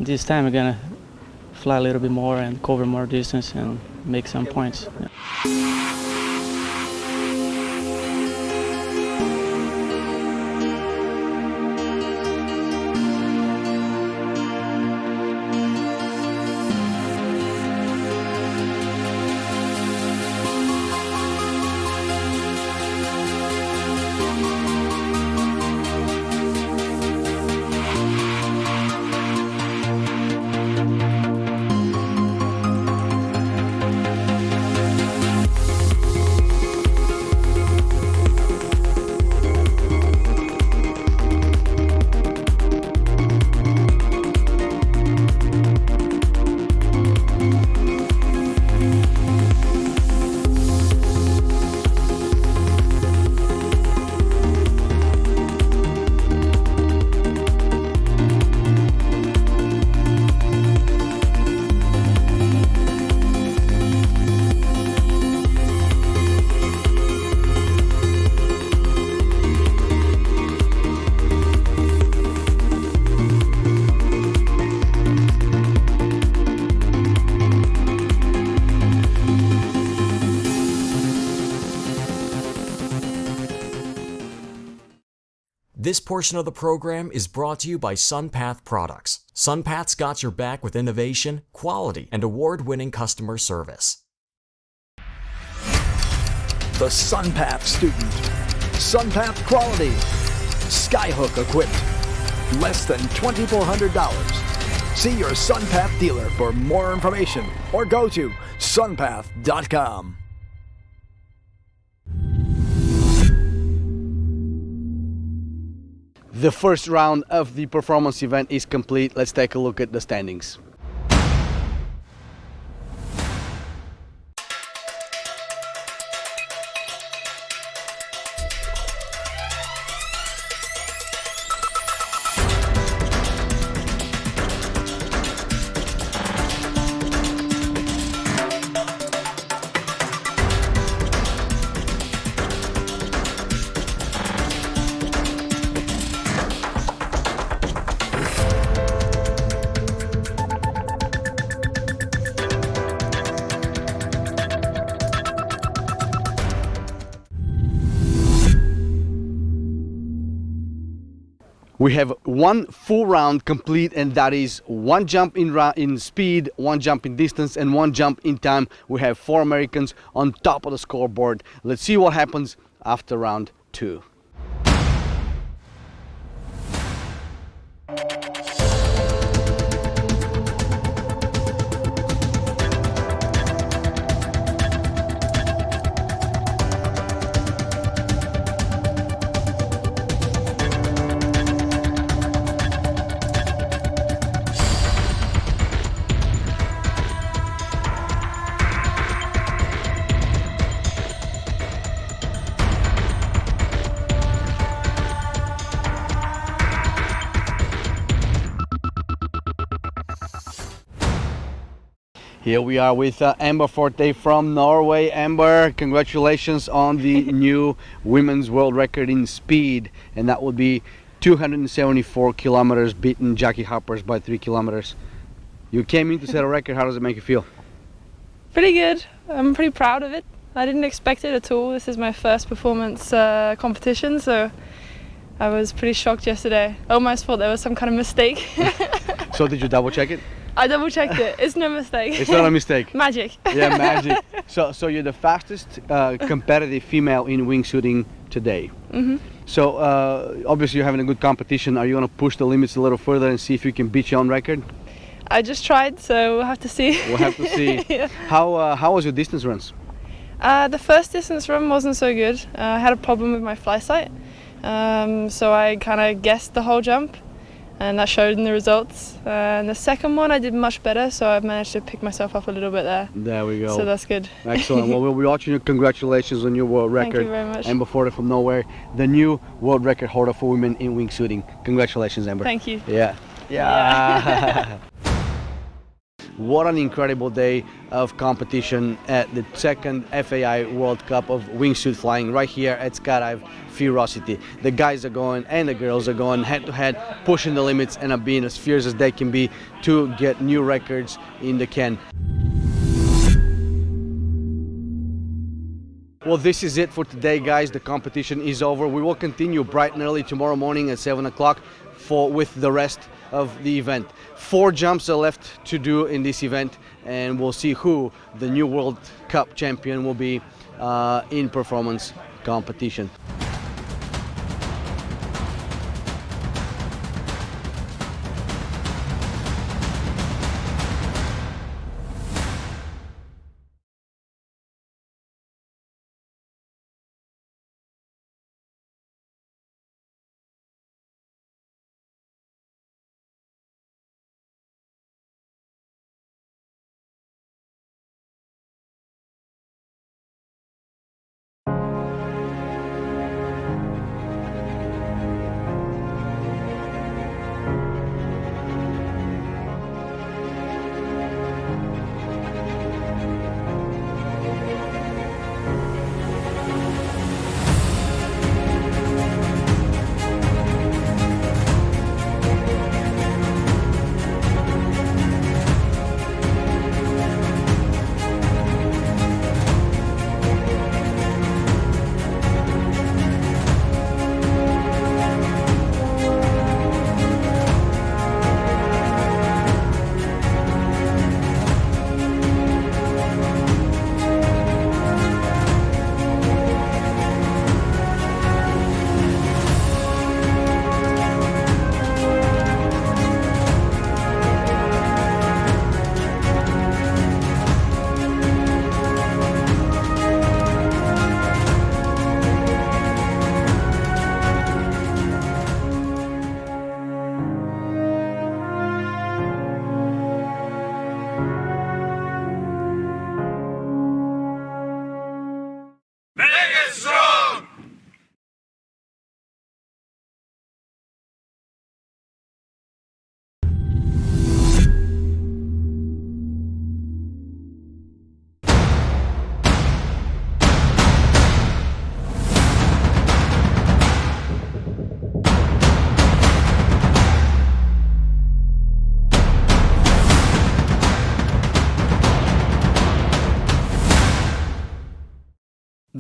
This time I'm gonna fly a little bit more and cover more distance and make some points. Yeah. This portion of the program is brought to you by SunPath Products. SunPath's got your back with innovation, quality, and award-winning customer service. The SunPath student. SunPath quality. Skyhook equipped. Less than $2,400. See your SunPath dealer for more information or go to sunpath.com. The first round of the performance event is complete. Let's take a look at the standings. We have one full round complete, and that is one jump in speed, one jump in distance, and one jump in time. We have 4 Americans on top of the scoreboard. Let's see what happens after round 2. Here we are with Amber Forte from Norway. Amber, congratulations on the new women's world record in speed, and that would be 274 kilometers, beating Jackie Harper's by 3 kilometers. You came in to set a record. How does it make you feel? Pretty good. I'm pretty proud of it. I didn't expect it at all. This is my first performance competition, so I was pretty shocked yesterday. I almost thought there was some kind of mistake. So did you double check it? I double checked it. It's no mistake. It's not a mistake. Magic. Yeah, magic. So you're the fastest competitive female in wingsuiting today. Mhm. So obviously you're having a good competition. Are you going to push the limits a little further and see if you can beat your own record? I just tried, so we'll have to see. We'll have to see. Yeah. How was your distance runs? The first distance run wasn't so good. I had a problem with my fly sight, so I kind of guessed the whole jump, and that showed in the results. And the second one I did much better, so I've managed to pick myself up a little bit there. There we go. So that's good. Excellent. Well, we'll be watching you. Congratulations on your world record. Thank you very much. Amber Forte from Norway, the new world record holder for women in wingsuiting. Congratulations, Amber. Thank you. Yeah. Yeah. What an incredible day of competition at the second FAI World Cup of wingsuit flying right here at Skydive Ferocity. The guys are going and the girls are going head to head, pushing the limits and are being as fierce as they can be to get new records in the can. Well, this is it for today, guys. The competition is over. We will continue bright and early tomorrow morning at 7 o'clock with the rest of the event. 4 jumps are left to do in this event, and we'll see who the new World Cup champion will be in performance competition.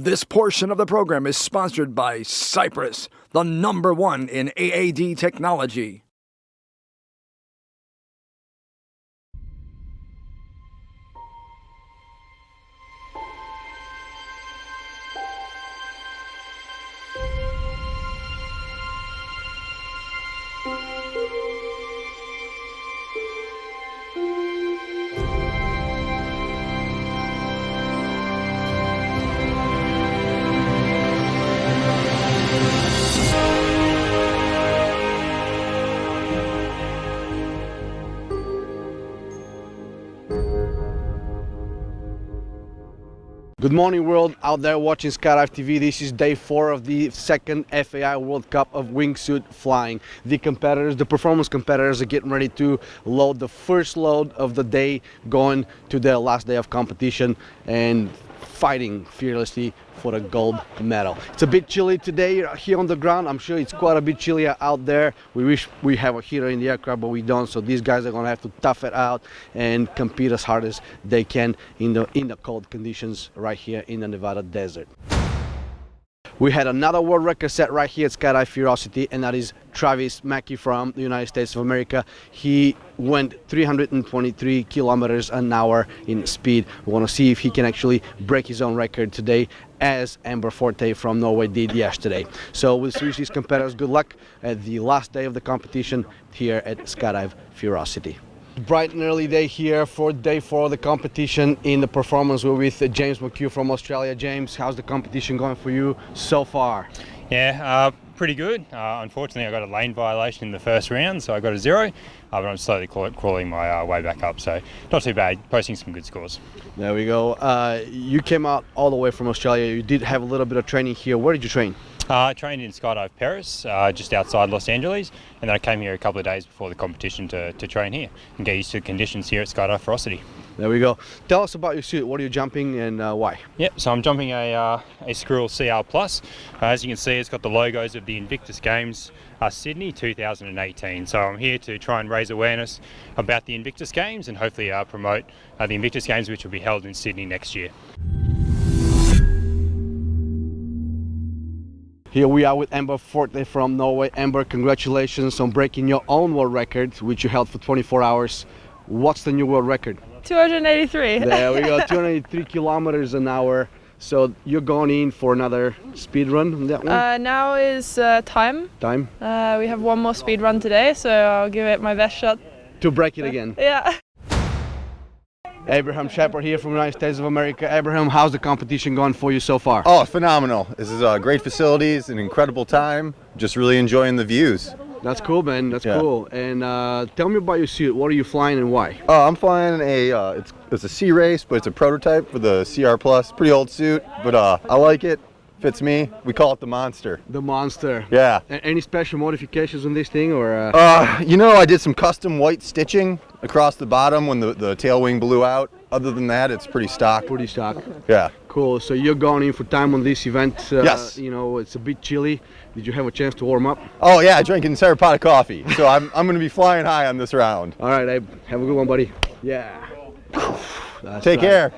This portion of the program is sponsored by Cypress, the #1 in AAD technology. Good morning, world out there watching Skydive TV. This is day 4 of the second FAI World Cup of wingsuit flying. The competitors, the performance competitors, are getting ready to load the first load of the day, going to their last day of competition and fighting fearlessly for the gold medal. It's a bit chilly today here on the ground. I'm sure it's quite a bit chillier out there. We wish we have a heater in the aircraft, but we don't. So these guys are gonna have to tough it out and compete as hard as they can in the cold conditions right here in the Nevada desert. We had another world record set right here at Skydive Curiosity, and that is Travis Mackey from the United States of America. He went 323 kilometers an hour in speed. We want to see if he can actually break his own record today, as Amber Forte from Norway did yesterday. So we'll wish these competitors good luck at the last day of the competition here at Skydive Curiosity. Bright and early day here for day 4 of the competition. In the performance, we're with James McHugh from Australia. James, how's the competition going for you so far? Yeah, pretty good. Unfortunately, I got a lane violation in the first round, so I got a 0, but I'm slowly crawling my way back up, so not too bad, posting some good scores. There we go. You came out all the way from Australia. You did have a little bit of training here. Where did you train? I trained in Skydive Paris, just outside Los Angeles, and then I came here a couple of days before the competition to train here and get used to the conditions here at Skydive Ferocity. There we go. Tell us about your suit. What are you jumping and why? Yep, so I'm jumping a Squirrel CR Plus. As you can see, it's got the logos of the Invictus Games Sydney 2018. So I'm here to try and raise awareness about the Invictus Games and hopefully promote the Invictus Games, which will be held in Sydney next year. Here we are with Amber Forte from Norway. Amber, congratulations on breaking your own world record, which you held for 24 hours. What's the new world record? 283. There we go, 283 kilometers an hour. So you're going in for another speed run on that one? Now is time. Time? We have one more speed run today, so I'll give it my best shot. To break it again? Yeah. Abraham Shepard here from the United States of America. Abraham, how's the competition going for you so far? Oh, phenomenal. This is great facilities, an incredible time. Just really enjoying the views. That's cool, man. That's cool. And tell me about your suit. What are you flying and why? Oh, I'm flying it's a C race, but it's a prototype for the CR Plus. Pretty old suit, but I like it. Fits me. We call it the Monster. The Monster. Yeah. Any special modifications on this thing, or? You know, I did some custom white stitching across the bottom when the tail wing blew out. Other than that, it's pretty stock. Pretty stock. Yeah. Cool. So you're going in for time on this event. Yes. You know, it's a bit chilly. Did you have a chance to warm up? Oh yeah, I drank an entire pot of coffee. So I'm going to be flying high on this round. All right, Abe. Have a good one, buddy. Yeah. Take care.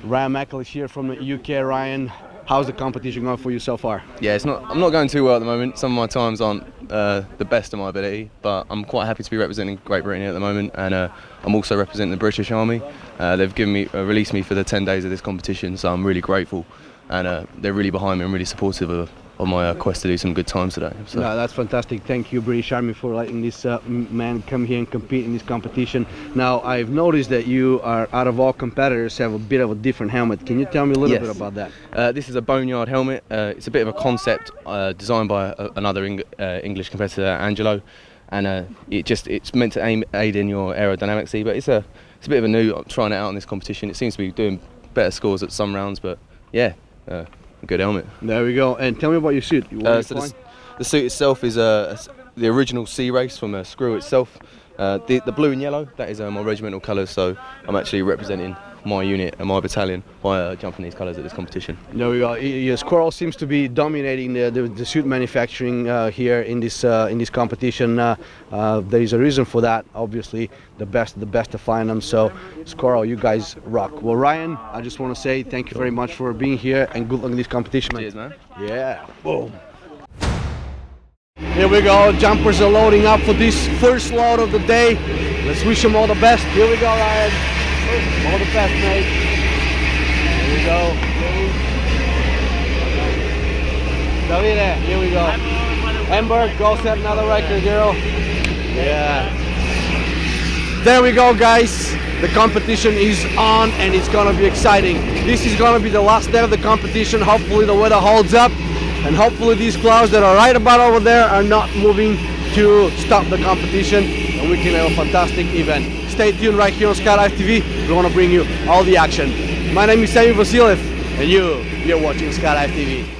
Ryan Mackel is here from the UK. Ryan, how's the competition going for you so far? Yeah, I'm not going too well at the moment. Some of my times aren't the best of my ability, but I'm quite happy to be representing Great Britain here at the moment, and I'm also representing the British Army. They've released me for the 10 days of this competition, so I'm really grateful, and they're really behind me and really supportive of my quest to do some good times today. So. No, that's fantastic. Thank you, British Army, for letting this man come here and compete in this competition. Now, I've noticed that you are, out of all competitors, have a bit of a different helmet. Can you tell me a little bit about that? This is a Boneyard helmet. It's a bit of a concept designed by another English competitor, Angelo, and it's meant to aid in your aerodynamics. But it's a bit of a new. I'm trying it out in this competition. It seems to be doing better scores at some rounds, but yeah. Good helmet. There we go. And tell me about your suit. The suit itself is the original Sea Race from Screw itself. The blue and yellow, that is my regimental colours, so I'm actually representing my unit and my battalion by jumping these colours at this competition. There we go. Yeah, Squirrel seems to be dominating the suit manufacturing here in this competition. There is a reason for that. Obviously, the best to find them. So, Squirrel, you guys rock. Well, Ryan, I just want to say thank you very much for being here and good luck in this competition, man. Cheers, man. Yeah. Boom. Here we go. Jumpers are loading up for this first load of the day. Let's wish them all the best. Here we go, Ryan. All the best, mate. Here we go. Davide, here we go. Amber, go set another record, girl. Yeah. There we go, guys. The competition is on and it's gonna be exciting. This is gonna be the last day of the competition. Hopefully the weather holds up and hopefully these clouds that are right about over there are not moving to stop the competition and we can have a fantastic event. Stay tuned right here on Skydive TV. We want to bring you all the action. My name is Sammy Vasiliev and you're watching Skydive TV.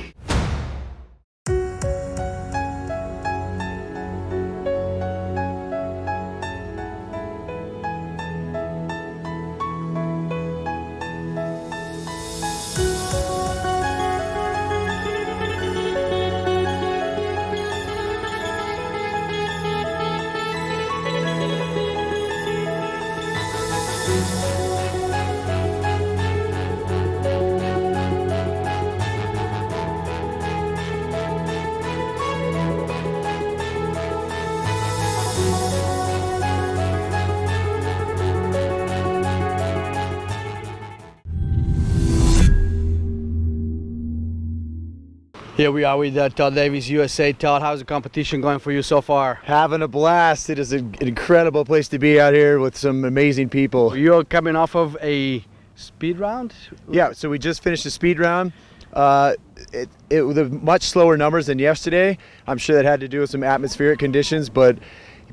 Here we are with Todd Davies, USA. Todd, how's the competition going for you so far? Having a blast. It is an incredible place to be out here with some amazing people. You're coming off of a speed round? Yeah, so we just finished the speed round. It was much slower numbers than yesterday. I'm sure that had to do with some atmospheric conditions, but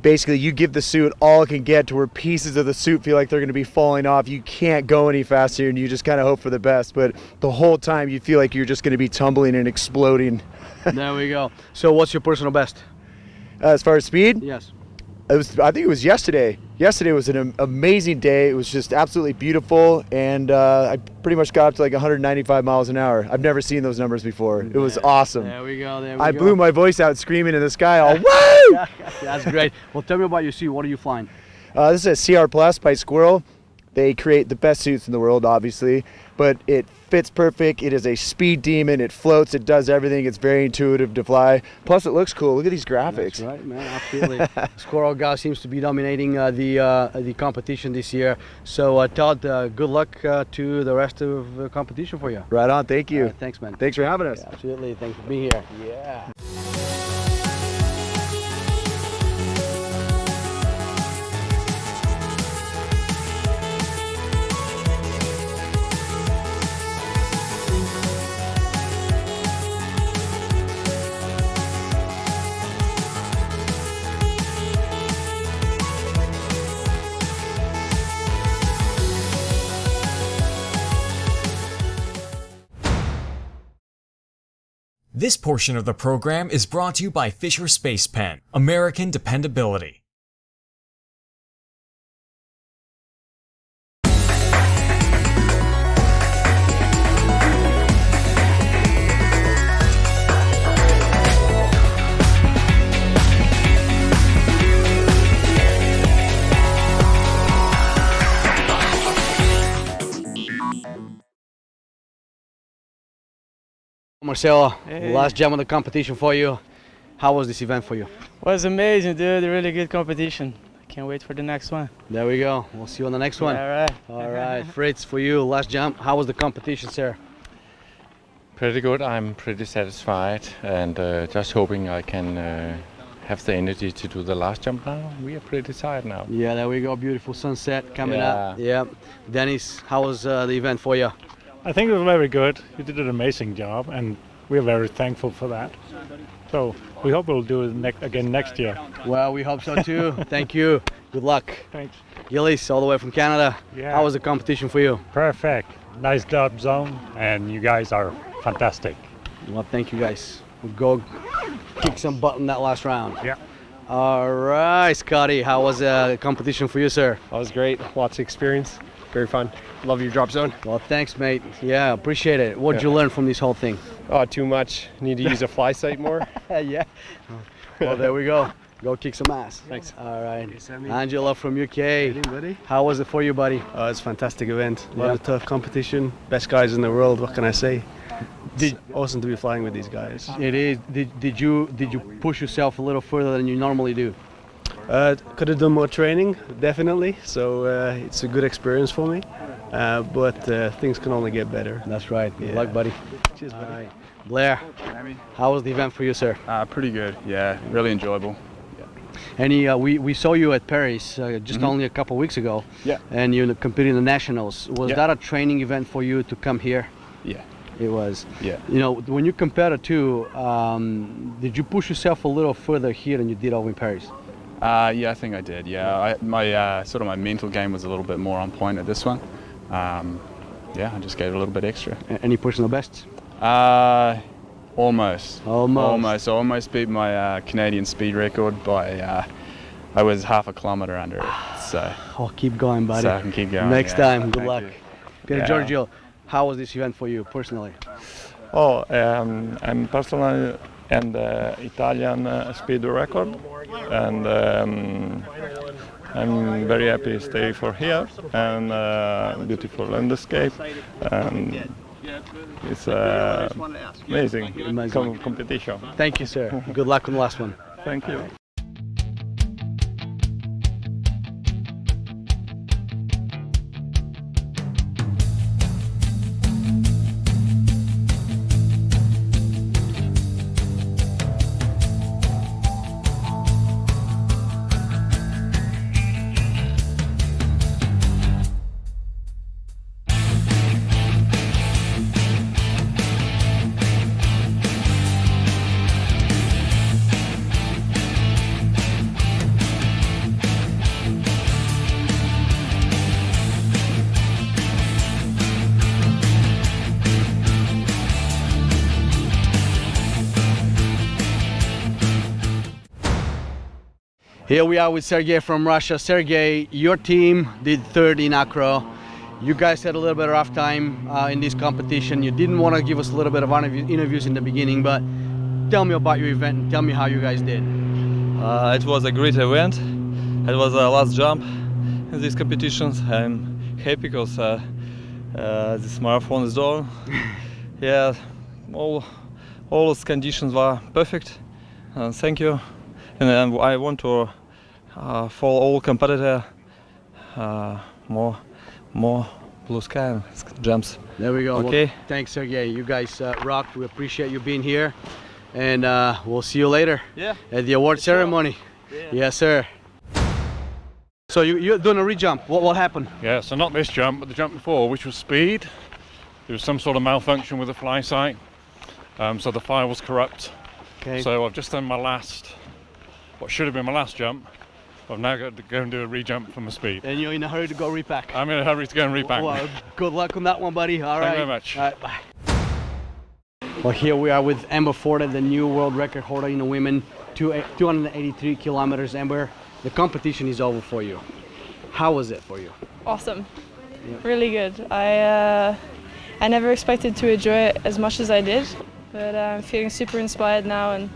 basically you give the suit all it can get to where pieces of the suit feel like they're going to be falling off. You can't go any faster and you just kind of hope for the best, but the whole time you feel like you're just going to be tumbling and exploding. There we go. So what's your personal best? As far as speed? Yes. I think it was yesterday. Yesterday was an amazing day. It was just absolutely beautiful, and I pretty much got up to like 195 miles an hour. I've never seen those numbers before. It was awesome. There we go. I blew my voice out screaming in the sky, all woo! That's great. Well, tell me about your suit. What are you flying? This is a CR Plus by Squirrel. They create the best suits in the world, obviously, but it fits perfect. It is a speed demon. It floats. It does everything. It's very intuitive to fly. Plus, it looks cool. Look at these graphics. That's right, man. Absolutely. Squirrel Guy seems to be dominating the competition this year. So, Todd, good luck to the rest of the competition for you. Right on. Thank you. Thanks, man. Thanks for having us. Yeah, absolutely. Thanks for being here. Yeah. This portion of the program is brought to you by Fisher Space Pen, American dependability. Marcelo, Hey. last jam of the competition for you. How was this event for you? Was amazing, dude. Really good competition. Can't wait for the next one. There we go. We'll see you on the next one. Yeah, All right, Fritz, for you, last jump. How was the competition, sir? Pretty good. I'm pretty satisfied and just hoping I can have the energy to do the last jump now. We are pretty tired now. Yeah, there we go. Beautiful sunset coming Yeah. up. Yeah. Dennis, how was the event for you? I think it was very good. You did an amazing job, and we're very thankful for that. So we hope we'll do it again next year. Well, we hope so too. Thank you. Good luck. Thanks. Gillies, all the way from Canada. Yeah. How was the competition for you? Perfect. Nice job, zone, and you guys are fantastic. Well, thank you guys. We'll go kick some butt in that last round. Yeah. All right, Scotty, how was the competition for you, sir? That was great. Lots of experience. very fun. Love your drop zone. Well, thanks, mate. Yeah, appreciate it. What'd you learn from this whole thing? Oh, too much. Need to use a fly sight more. Yeah. Well, there we go. Go kick some ass. Thanks. All right. Angela from UK. Buddy. How was it for you, buddy? It's a fantastic event. A lot Yeah. of tough competition. Best guys in the world. What can I say? It's awesome to be flying with these guys. It is. Did you push yourself a little further than you normally do? Could have done more training, definitely. So it's a good experience for me. But things can only get better. That's right. Good luck, buddy. Cheers, buddy. All right. Blair, how was the event for you, sir? Pretty good. Yeah, really enjoyable. Any, we saw you at Paris just Mhm. only a couple of weeks ago. Yeah. And you competed in the nationals. Was Yeah. that a training event for you to come here? Yeah. It was. Yeah. You know, when you compare the two, did you push yourself a little further here than you did over in Paris? Yeah, I think I did. Yeah, my sort of my mental game was a little bit more on point at this one. Yeah, I just gave it a little bit extra. Any personal bests? Almost. Almost. I almost beat my Canadian speed record by. I was half a kilometre under it. So. Oh, keep going, buddy. So I can keep going. Next yeah. time. Good Thank luck. you. Peter Yeah. Giorgio, how was this event for you personally? Oh, I'm personally and Italian speed record, and I'm very happy to stay for here and beautiful landscape. And it's amazing competition. Thank you, sir. Good luck on the last one. Thank you. Here we are with Sergey from Russia. Sergey, your team did third in acro. You guys had a little bit of rough time in this competition. You didn't want to give us a little bit of interviews in the beginning, but tell me about your event and tell me how you guys did. It was a great event. It was the last jump in these competitions. I'm happy because this marathon is done. Yeah, all those conditions were perfect. Thank you. And I want to for all competitor more blue sky jumps. There we go. Okay. Well, thanks, Sergey. You guys rocked. We appreciate you being here, and we'll see you later. Yeah. At the award ceremony. Yeah. Yes, sir. So you're doing a rejump. What happened? Yeah, so not this jump, but the jump before, which was speed. There was some sort of malfunction with the fly sight, so the file was corrupt. Okay. So I've just done my last, what should have been my last jump. I've now got to go and do a re-jump for my speed. And you're in a hurry to go repack. I'm in a hurry to go and repack. Well, good luck on that one, buddy. All right. Thank you very much. All right, bye. Well, here we are with Amber Forte, the new world record holder in the women, 283 kilometers. Amber, the competition is over for you. How was it for you? Awesome. Yeah. Really good. I never expected to enjoy it as much as I did, but I'm feeling super inspired now and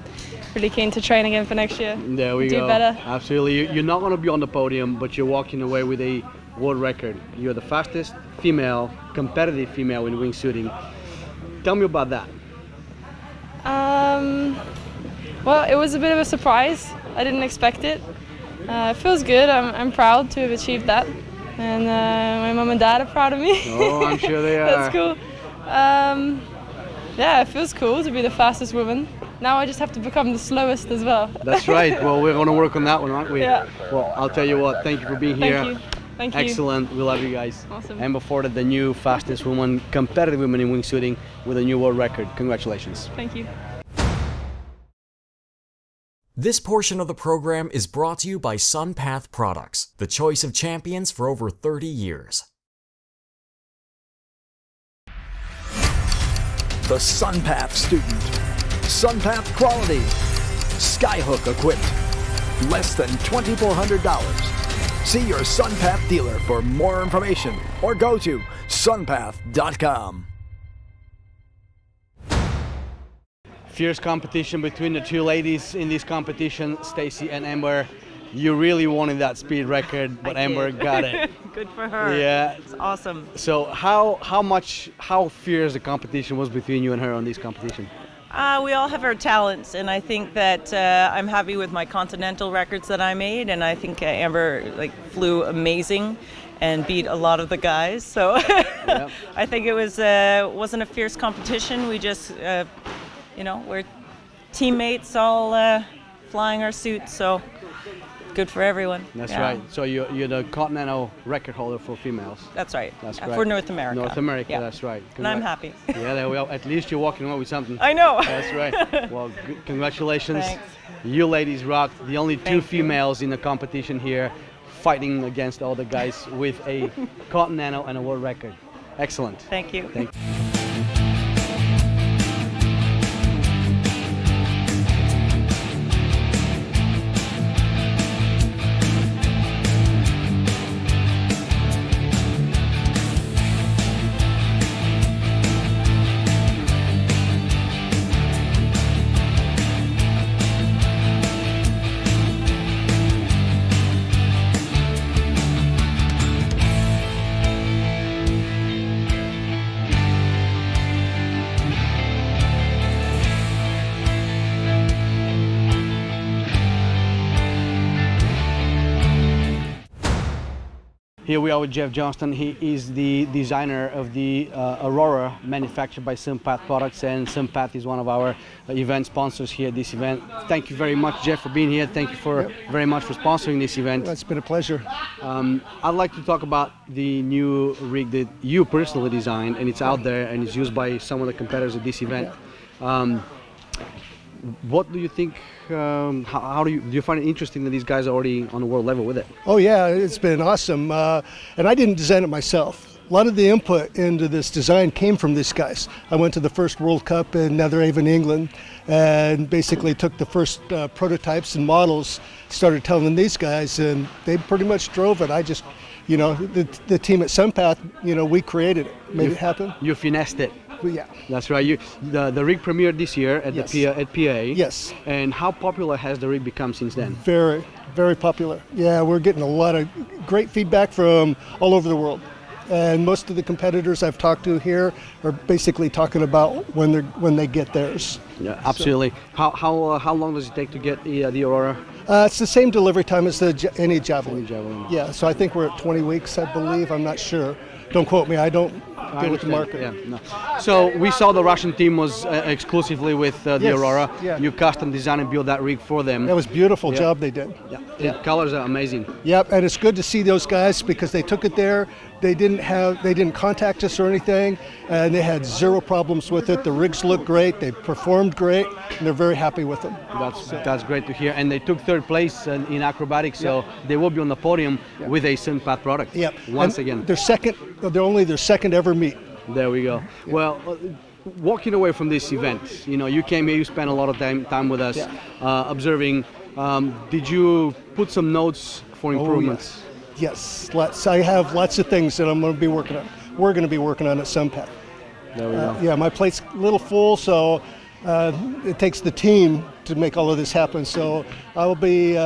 really keen to train again for next year. There we do go. better. Absolutely. You're not going to be on the podium, but you're walking away with a world record. You're the fastest female, competitive female in wingsuiting. Tell me about that. Well, it was a bit of a surprise. I didn't expect it. It feels good. I'm proud to have achieved that. And my mum and dad are proud of me. Oh, I'm sure they are. That's cool. Yeah, it feels cool to be the fastest woman. Now I just have to become the slowest as well. That's right. Well, we're going to work on that one, aren't we? Yeah. Well, I'll tell you what. Thank you for being here. Thank you. Thank you. Excellent. We love you guys. Awesome. Amber Forte, the new fastest woman, competitive woman in wingsuiting with a new world record. Congratulations. Thank you. This portion of the program is brought to you by SunPath Products, the choice of champions for over 30 years. The SunPath student. SunPath quality. Skyhook equipped. Less than $2,400. See your SunPath dealer for more information or go to sunpath.com. Fierce competition between the two ladies in this competition, Stacy and Amber. You really wanted that speed record, but Amber got it. Good for her. Yeah, it's awesome. So how fierce the competition was between you and her on this competition? We all have our talents, and I think that I'm happy with my continental records that I made, and I think Amber flew amazing and beat a lot of the guys. So yep. I think it wasn't a fierce competition. We just we're teammates, all flying our suits, so good for everyone. That's right. So you're the continental record holder for females. That's right. That's right. For North America. North America, yeah. That's right. And I'm happy. Yeah, there we are. At least you're walking away with something. I know. That's right. Well, congratulations. Thanks. You ladies rocked. The only two females in the competition here, fighting against all the guys with a continental and a world record. Excellent. Thank you. Thank you. Here we are with Jeff Johnston. He is the designer of the Aurora manufactured by SunPath Products, and SunPath is one of our event sponsors here at this event. Thank you very much, Jeff, for being here. Thank you very much for sponsoring this event. It's been a pleasure. I'd like to talk about the new rig that you personally designed, and it's out there and it's used by some of the competitors at this event. What do you think? How do you find it interesting that these guys are already on the world level with it? Oh yeah, it's been awesome. And I didn't design it myself. A lot of the input into this design came from these guys. I went to the first World Cup in Netherhaven, England, and basically took the first prototypes and models, started telling these guys, and they pretty much drove it. I just, the team at SunPath, we created it, made it happen. You finessed it. Yeah, that's right. The rig premiered this year at at PA. Yes. And how popular has the rig become since then? Very, very popular. Yeah, we're getting a lot of great feedback from all over the world, and most of the competitors I've talked to here are basically talking about when they get theirs. Yeah, absolutely. So, how long does it take to get the Aurora? It's the same delivery time as any Javelin. Javelin. Yeah, so I think we're at 20 weeks, I believe. I'm not sure. Don't quote me. I don't deal with the market. Yeah, no. So we saw the Russian team was exclusively with the Aurora. Yeah. You custom designed and built that rig for them. That was a beautiful job they did. Yeah. The colors are amazing. Yep, and it's good to see those guys because they took it there. They didn't contact us or anything, and they had zero problems with it. The rigs look great. They performed great, and they're very happy with them. That's great to hear. And they took third place in acrobatics, so they will be on the podium with a SunPath product. Yep. Once again. They're only their second ever meet. There we go. Yeah. Well, walking away from this event, you came here, you spent a lot of time with us, observing. Did you put some notes for improvements? Yes, I have lots of things that I'm going to be working on. We're going to be working on at SunPath. There we go. Yeah, my plate's a little full, so it takes the team to make all of this happen. So I will be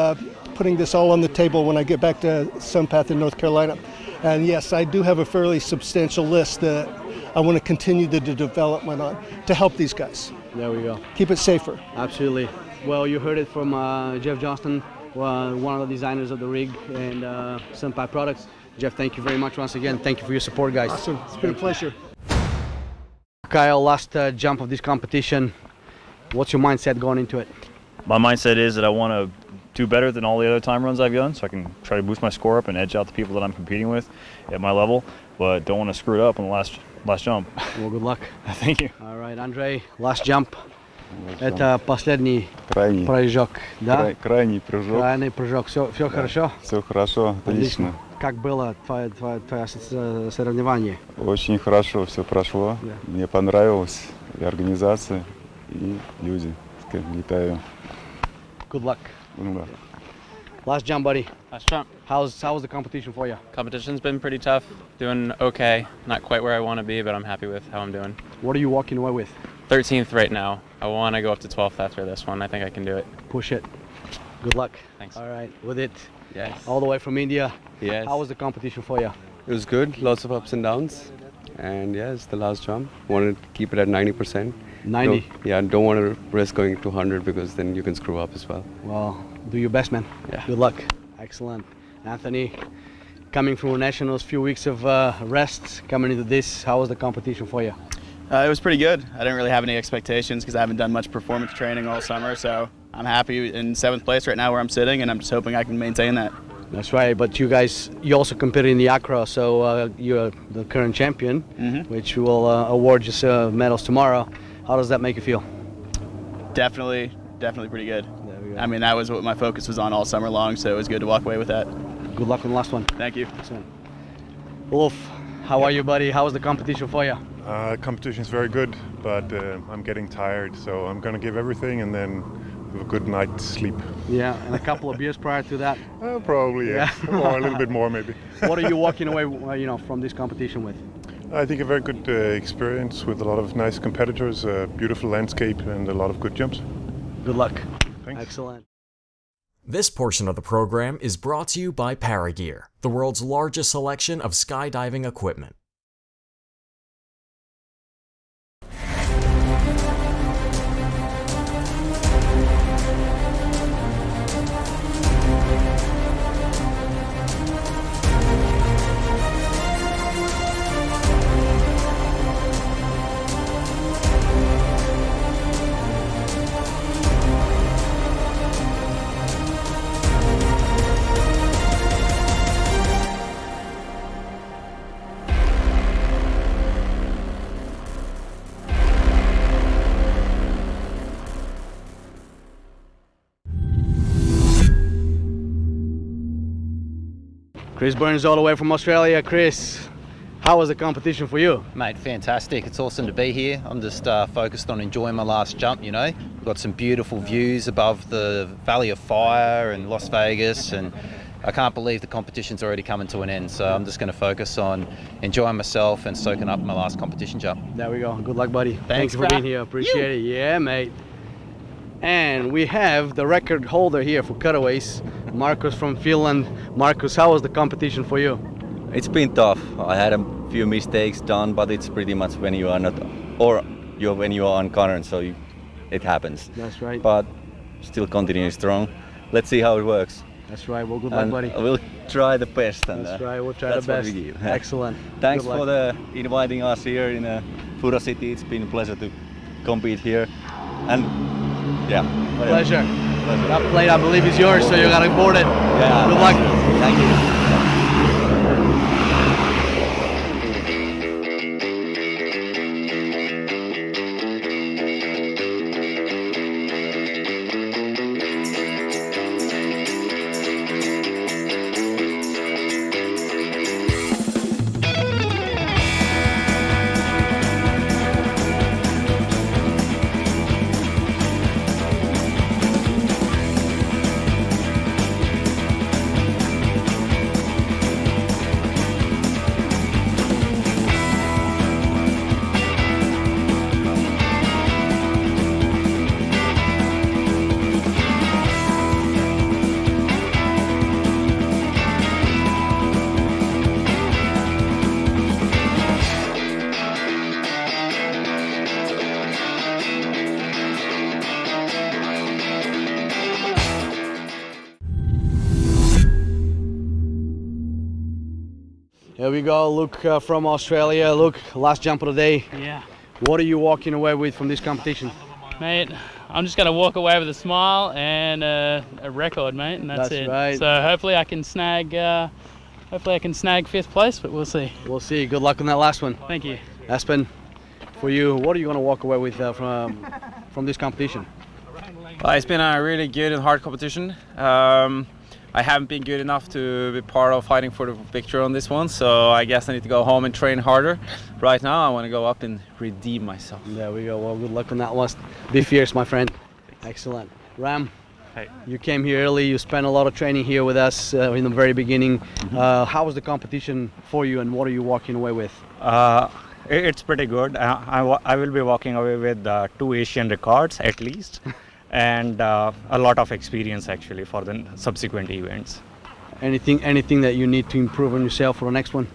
putting this all on the table when I get back to SunPath in North Carolina. And yes, I do have a fairly substantial list that I want to continue the development on to help these guys. There we go. Keep it safer. Absolutely. Well, you heard it from Jeff Johnston, one of the designers of the rig and SunPath Products. Jeff, thank you very much once again. Thank you for your support, guys. Awesome. It's been a pleasure. Kyle, last jump of this competition. What's your mindset going into it? My mindset is that I want to do better than all the other time runs I've done, so I can try to boost my score up and edge out the people that I'm competing with at my level, but don't want to screw it up on the last jump. Well, good luck. Thank you. All right, Andrei, last jump. Это последний прыжок, да? Крайний прыжок. Крайний прыжок. Все хорошо? Все хорошо, отлично. Как было твое соревнование? Очень хорошо все прошло. Мне понравилось и организация, и люди, с кем летаю. Good luck. Last jump, buddy. Last jump. How was the competition for you? Competition's been pretty tough. Doing okay. Not quite where I want to be, but I'm happy with how I'm doing. What are you walking away with? 13th right now. I want to go up to 12th after this one. I think I can do it. Push it. Good luck. Thanks. All right, with it. Yes. All the way from India. Yes. How was the competition for you? It was good. Lots of ups and downs. And yeah, it's the last jump. Wanted to keep it at 90%. 90? Don't want to risk going to 100 because then you can screw up as well. Well, do your best, man. Yeah. Good luck. Excellent. Anthony, coming from nationals, few weeks of rest, coming into this, how was the competition for you? It was pretty good. I didn't really have any expectations because I haven't done much performance training all summer, so I'm happy in 7th place right now where I'm sitting, and I'm just hoping I can maintain that. That's right, but you also competed in the Accra, so you're the current champion, which will award you medals tomorrow. How does that make you feel? Definitely pretty good. I mean, that was what my focus was on all summer long, so it was good to walk away with that. Good luck on the last one. Thank you. Excellent. Wolf, how are you, buddy? How was the competition for you? Competition is very good, but I'm getting tired, so I'm going to give everything and then have a good night's sleep. Yeah, and a couple of beers prior to that? Probably, yeah. Or a little bit more, maybe. What are you walking away, from this competition with? I think a very good experience with a lot of nice competitors, a beautiful landscape, and a lot of good jumps. Good luck. Thanks. Excellent. This portion of the program is brought to you by Paragear, the world's largest selection of skydiving equipment. Chris Burns all the way from Australia. Chris, how was the competition for you? Mate, fantastic. It's awesome to be here. I'm just focused on enjoying my last jump, you know. We've got some beautiful views above the Valley of Fire and Las Vegas, and I can't believe the competition's already coming to an end. So I'm just going to focus on enjoying myself and soaking up my last competition jump. There we go. Good luck, buddy. Thanks, for being here. Appreciate it. Yeah, mate. And we have the record holder here for cutaways, Marcus from Finland. Marcus, how was the competition for you? It's been tough. I had a few mistakes done, but it's pretty much when you are not, or when you are on current, so it happens. That's right. But still continuing strong. Let's see how it works. That's right. Well, good luck, buddy. We'll try the best. And, that's right. We'll try the best. What we give. Excellent. Thanks for inviting us here in Fura City. It's been a pleasure to compete here. And yeah. Pleasure. That plate, I believe, is yours, so you gotta board it. Yeah. Good luck. Thank you. Here we go, Luke from Australia. Luke, last jump of the day. Yeah. What are you walking away with from this competition? Mate, I'm just going to walk away with a smile and a record, mate, and that's it. Right. So hopefully I can snag 5th place, but we'll see. We'll see. Good luck on that last one. Thank you. Aspen, for you, what are you going to walk away with from this competition? It's been a really good and hard competition. I haven't been good enough to be part of fighting for the victory on this one, so I guess I need to go home and train harder. Right now I want to go up and redeem myself. There we go. Well, good luck on that one. Be fierce, my friend. Excellent. Ram, Hey. You came here early. You spent a lot of training here with us in the very beginning. How was the competition for you, and what are you walking away with? It's pretty good. I will be walking away with 2 Asian records at least, and a lot of experience actually for the subsequent events. Anything that you need to improve on yourself for the next one?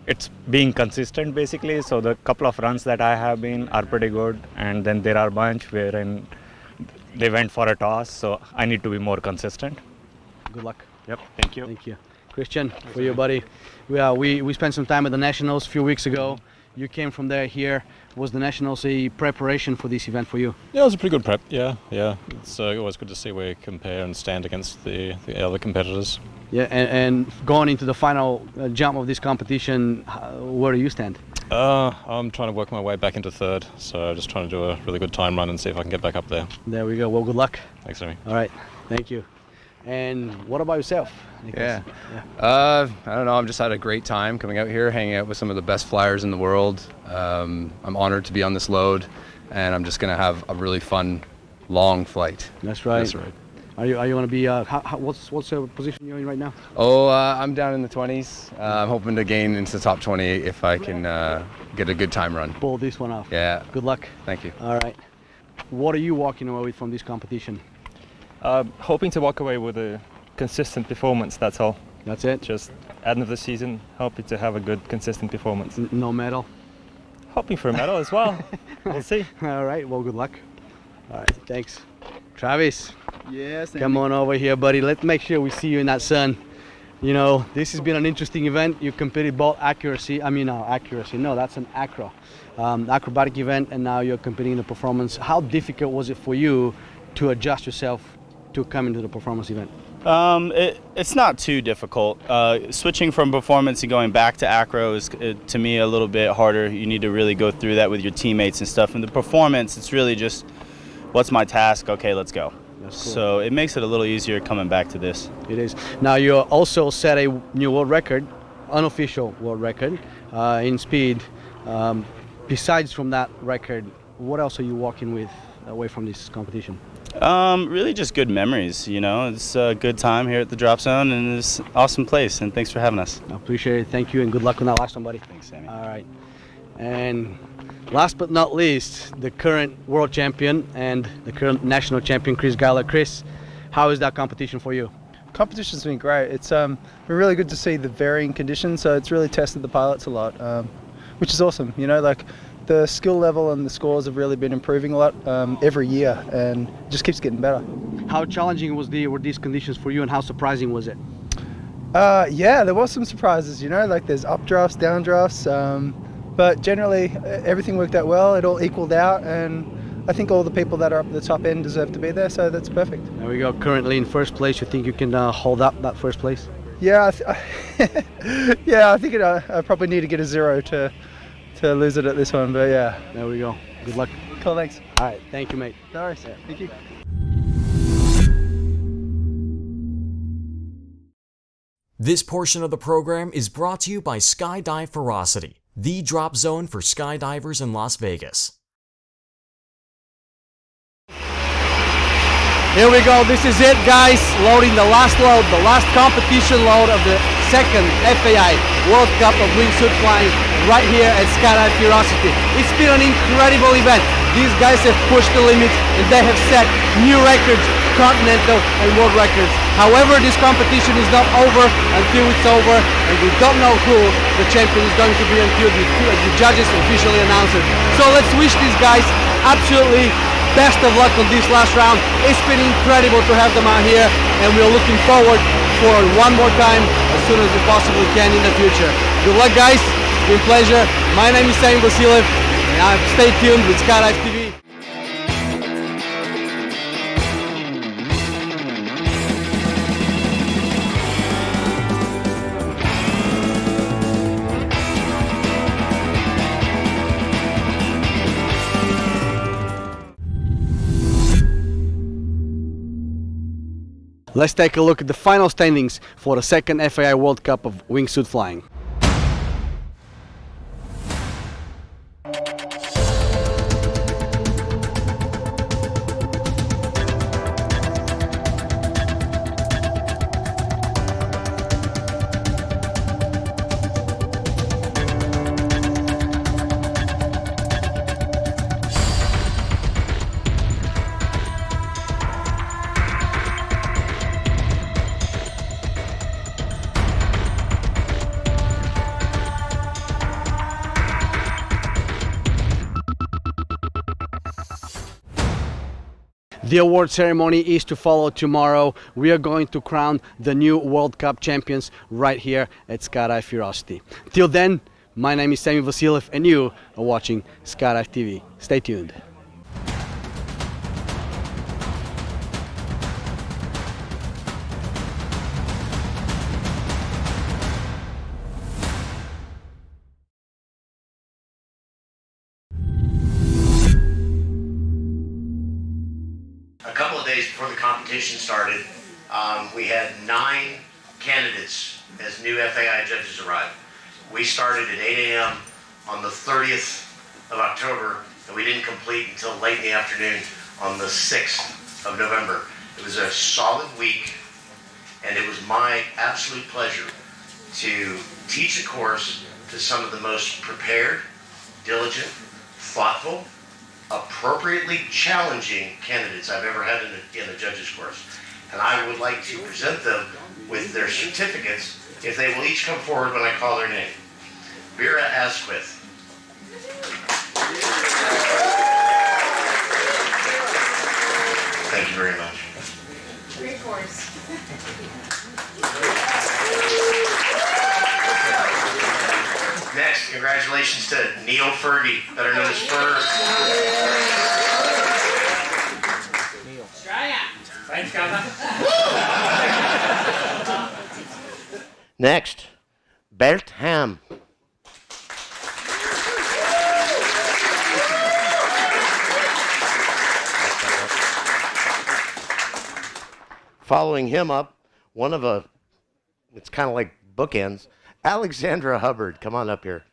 It's being consistent basically. So the couple of runs that I have been are pretty good, and then there are a bunch wherein they went for a toss. So I need to be more consistent. Good luck. Yep. Thank you. Thank you. Christian, for you, buddy. We spent some time at the Nationals a few weeks ago. You came from there here. Was the Nationals a preparation for this event for you? Yeah, it was a pretty good prep. Yeah. It's always good to see where you compare and stand against the other competitors. Yeah, and going into the final jump of this competition, where do you stand? I'm trying to work my way back into third, so just trying to do a really good time run and see if I can get back up there. There we go. Well, good luck. Thanks, Amy. All right, thank you. And what about yourself, Nicholas? I don't know. I've just had a great time coming out here, hanging out with some of the best flyers in the world. I'm honored to be on this load, and I'm just going to have a really fun, long flight. That's right. That's right. Are you going to be? What's the position you're in right now? I'm down in the 20s. I'm hoping to gain into the top 20 if I can get a good time run. Pull this one off. Yeah. Good luck. Thank you. All right. What are you walking away with from this competition? Hoping to walk away with a consistent performance, that's all. That's it? Just end of the season, hoping to have a good, consistent performance. No medal? Hoping for a medal as well. We'll see. All right, well, good luck. All right, thanks. Travis. Yes. Come on over here, buddy. Let's make sure we see you in that sun. You know, this has been an interesting event. You competed both accuracy. No, that's an acro. Acrobatic event, and now you're competing in the performance. How difficult was it for you to adjust yourself to come into the performance event? It's not too difficult. Switching from performance and going back to acro is, to me, a little bit harder. You need to really go through that with your teammates and stuff. And the performance, it's really just, what's my task? Okay, let's go. That's cool. So it makes it a little easier coming back to this. It is. Now you also set a new world record, unofficial world record, in speed. Besides from that record, what else are you walking with away from this competition? Really just good memories, you know. It's a good time here at the drop zone, and it's an awesome place, and thanks for having us. I appreciate it. Thank you, and good luck on that last one, buddy. Thanks, Sammy. All right. And last but not least, the current world champion and the current national champion, Chris Geiler. Chris, how is that competition for you? Competition's been great. It's been really good to see the varying conditions, so it's really tested the pilots a lot, which is awesome. You know, like, the skill level and the scores have really been improving a lot every year, and it just keeps getting better. How challenging were these conditions for you, and how surprising was it? Yeah, there was some surprises, you know, like there's updrafts, downdrafts, but generally everything worked out well. It all equaled out, and I think all the people that are up at the top end deserve to be there, so that's perfect. There we go. Currently in first place. You think you can hold up that first place? Yeah, I think I probably need to get a 0 to lose it at this one, but yeah. There we go. Good luck. Cool, thanks. All right, thank you, mate. No worries. Thank you. This portion of the program is brought to you by Skydive Ferocity, the drop zone for skydivers in Las Vegas. Here we go. This is it, guys. Loading the last load, the last competition load of the second FAI World Cup of Wingsuit Flying right here at Skydive Ferocity. It's been an incredible event. These guys have pushed the limits, and they have set new records, continental and world records. However, this competition is not over until it's over, and we don't know who the champion is going to be until the judges officially announce it. So let's wish these guys absolutely best of luck on this last round. It's been incredible to have them out here, and we're looking forward for one more time as soon as we possibly can in the future. Good luck, guys. It's been a pleasure. My name is Sammy Vasilev, and stay tuned with Skydive TV. Let's take a look at the final standings for the second FAI World Cup of Wingsuit Flying. The award ceremony is to follow tomorrow. We are going to crown the new World Cup champions right here at Skydive Curiosity. Till then, my name is Sammy Vasiliev and you are watching Skydive TV. Stay tuned. A couple of days before the competition started, we had 9 candidates as new FAI judges arrived. We started at 8 a.m. on the 30th of October, and we didn't complete until late in the afternoon on the 6th of November. It was a solid week, and it was my absolute pleasure to teach a course to some of the most prepared, diligent, thoughtful, appropriately challenging candidates I've ever had in a judges course. And I would like to present them with their certificates if they will each come forward when I call their name. Vera Asquith. Thank you very much. Great course. Next, congratulations to Neil Fergie, better known as Ferg. Australia. Thanks, guys. Next, Bert Ham. Following him up, it's kind of like bookends, Alexandra Hubbard. Come on up here.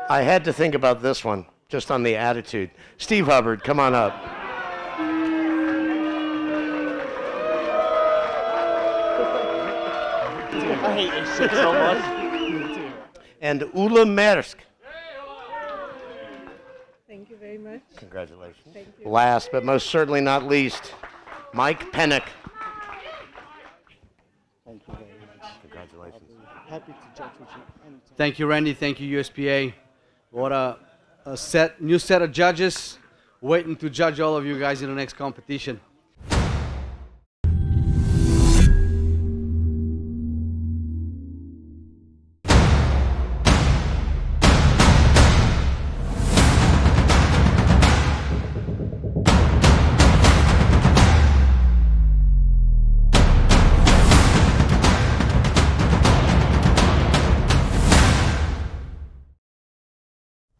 I had to think about this one, just on the attitude. Steve Hubbard, come on up. I hate this shit so much. And Ula Mersk. Thank you very much. Congratulations. Thank you. Last but most certainly not least, Mike Pennick. Thank you very much. Congratulations. Happy to judge with you anytime. Thank you, Randy. Thank you, USPA. What a new set of judges waiting to judge all of you guys in the next competition.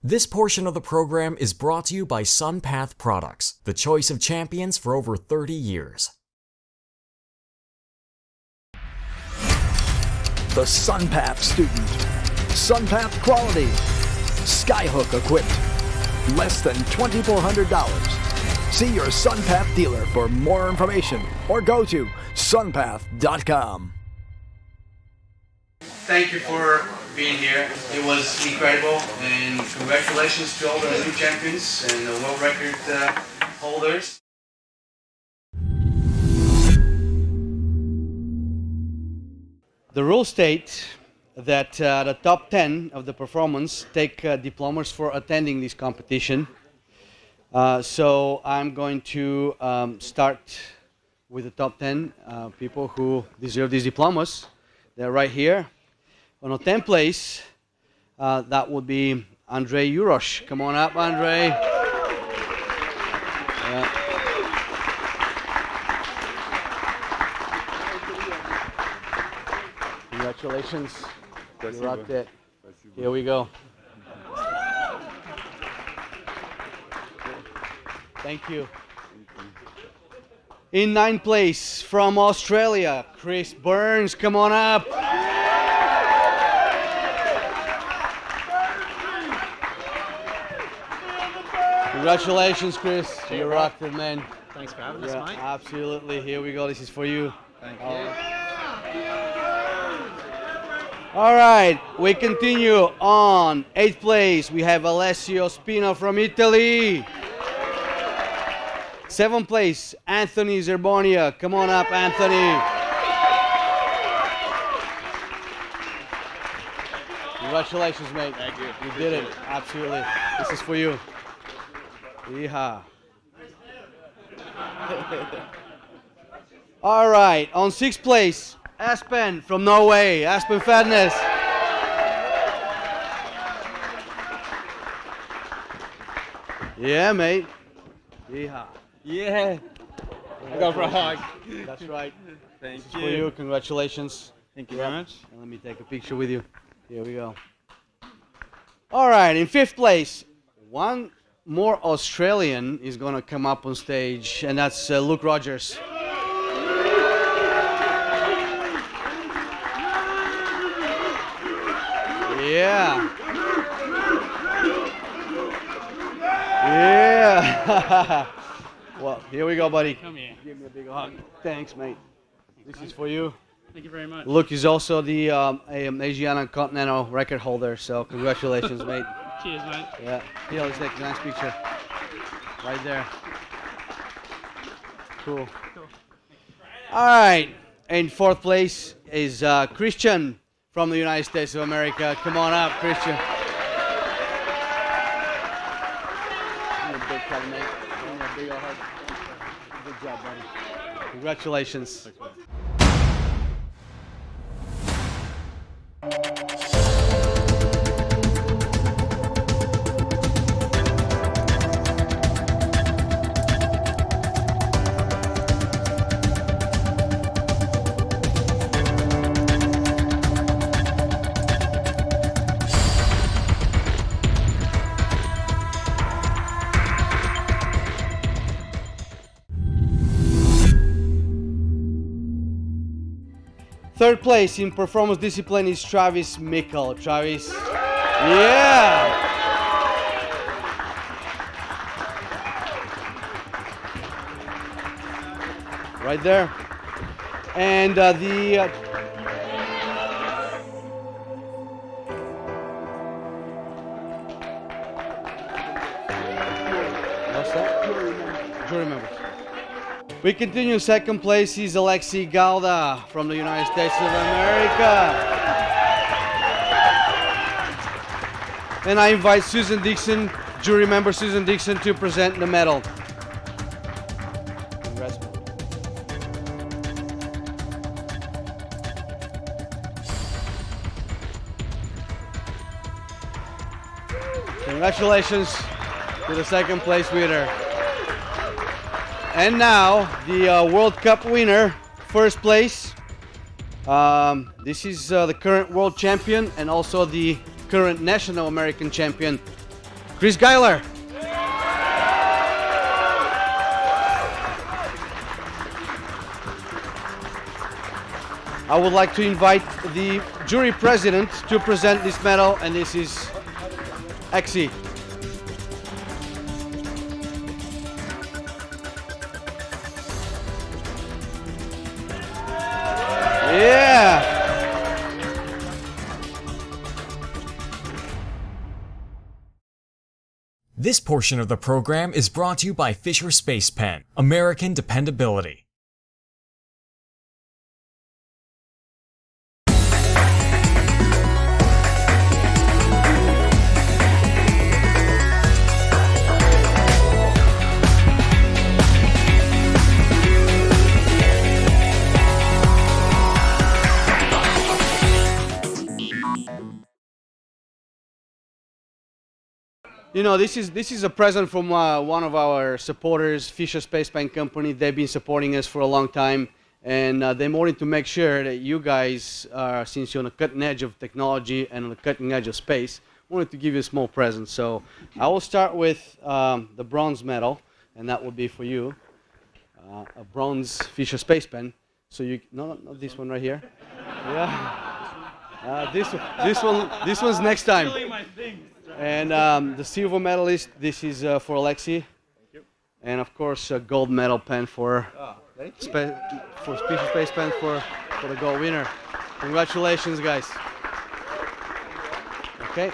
This portion of the program is brought to you by SunPath Products, the choice of champions for over 30 years. The SunPath student. SunPath quality. Skyhook equipped. Less than $2,400. See your SunPath dealer for more information or go to sunpath.com. Thank you for being here. It was incredible, and congratulations to all the new champions and the world record holders. The rules state that the top 10 of the performance take diplomas for attending this competition. So I'm going to start with the top 10 people who deserve these diplomas. They're right here. On a 10th place, that would be Andrei Urosh. Come on up, Andrei. Congratulations. You rocked it. Here we go. Thank you. In 9th place, from Australia, Chris Burns. Come on up. Congratulations, Chris. You rocked it, man. Thanks for having us, mate. Absolutely. Here we go. This is for you. Thank you. All right. We continue on 8th place. We have Alessio Spino from Italy. 7th place, Anthony Zerbonia. Come on up, Anthony. Congratulations, mate. Thank you. You did it. Absolutely. This is for you. Yeehaw. All right, on 6th place, Aspen from Norway. Aspen Fatness. Yeah, mate. Yeehaw. Yeah. I go for a hug. That's right. Thank This is for you. Congratulations. Thank you very much. And let me take a picture with you. Here we go. All right, in 5th place, one more Australian is going to come up on stage, and that's Luke Rogers. Yeah. Yeah. Well, here we go, buddy. Come here. Give me a big hug. Thanks, mate. This is for you. Thank you very much. Luke is also the Asian and Continental record holder, so congratulations, mate. Cheers, mate. Yeah. Here, let's take a nice picture. Right there. Cool. All right. In 4th place is Christian from the United States of America. Come on up, Christian. Give me a big hug, mate. Give me a big hug. Good job, buddy. Congratulations. Third place in performance discipline is Travis Mickle. Travis, yeah! Right there. And what's that? Jury members. We continue. 2nd place is Alexi Galda from the United States of America. And I invite Susan Dixon, jury member Susan Dixon, to present the medal. Congrats. Congratulations to the 2nd place winner. And now the World Cup winner, 1st place. This is the current world champion and also the current national American champion, Chris Geiler. I would like to invite the jury president to present this medal, and this is Exi. Yeah! This portion of the program is brought to you by Fisher Space Pen, American dependability. You know, this is a present from one of our supporters, Fisher Space Pen Company. They've been supporting us for a long time, and they wanted to make sure that you guys, since you're on the cutting edge of technology and on the cutting edge of space, wanted to give you a small present. So I will start with the bronze medal, and that will be for you, a bronze Fisher Space Pen. So you, no, not this one right here. Yeah. This one's next time. And the silver medalist, this is for Alexi. Thank you. And of course, a gold medal pen for Fisher Space Pen for the gold winner. Congratulations, guys. Okay.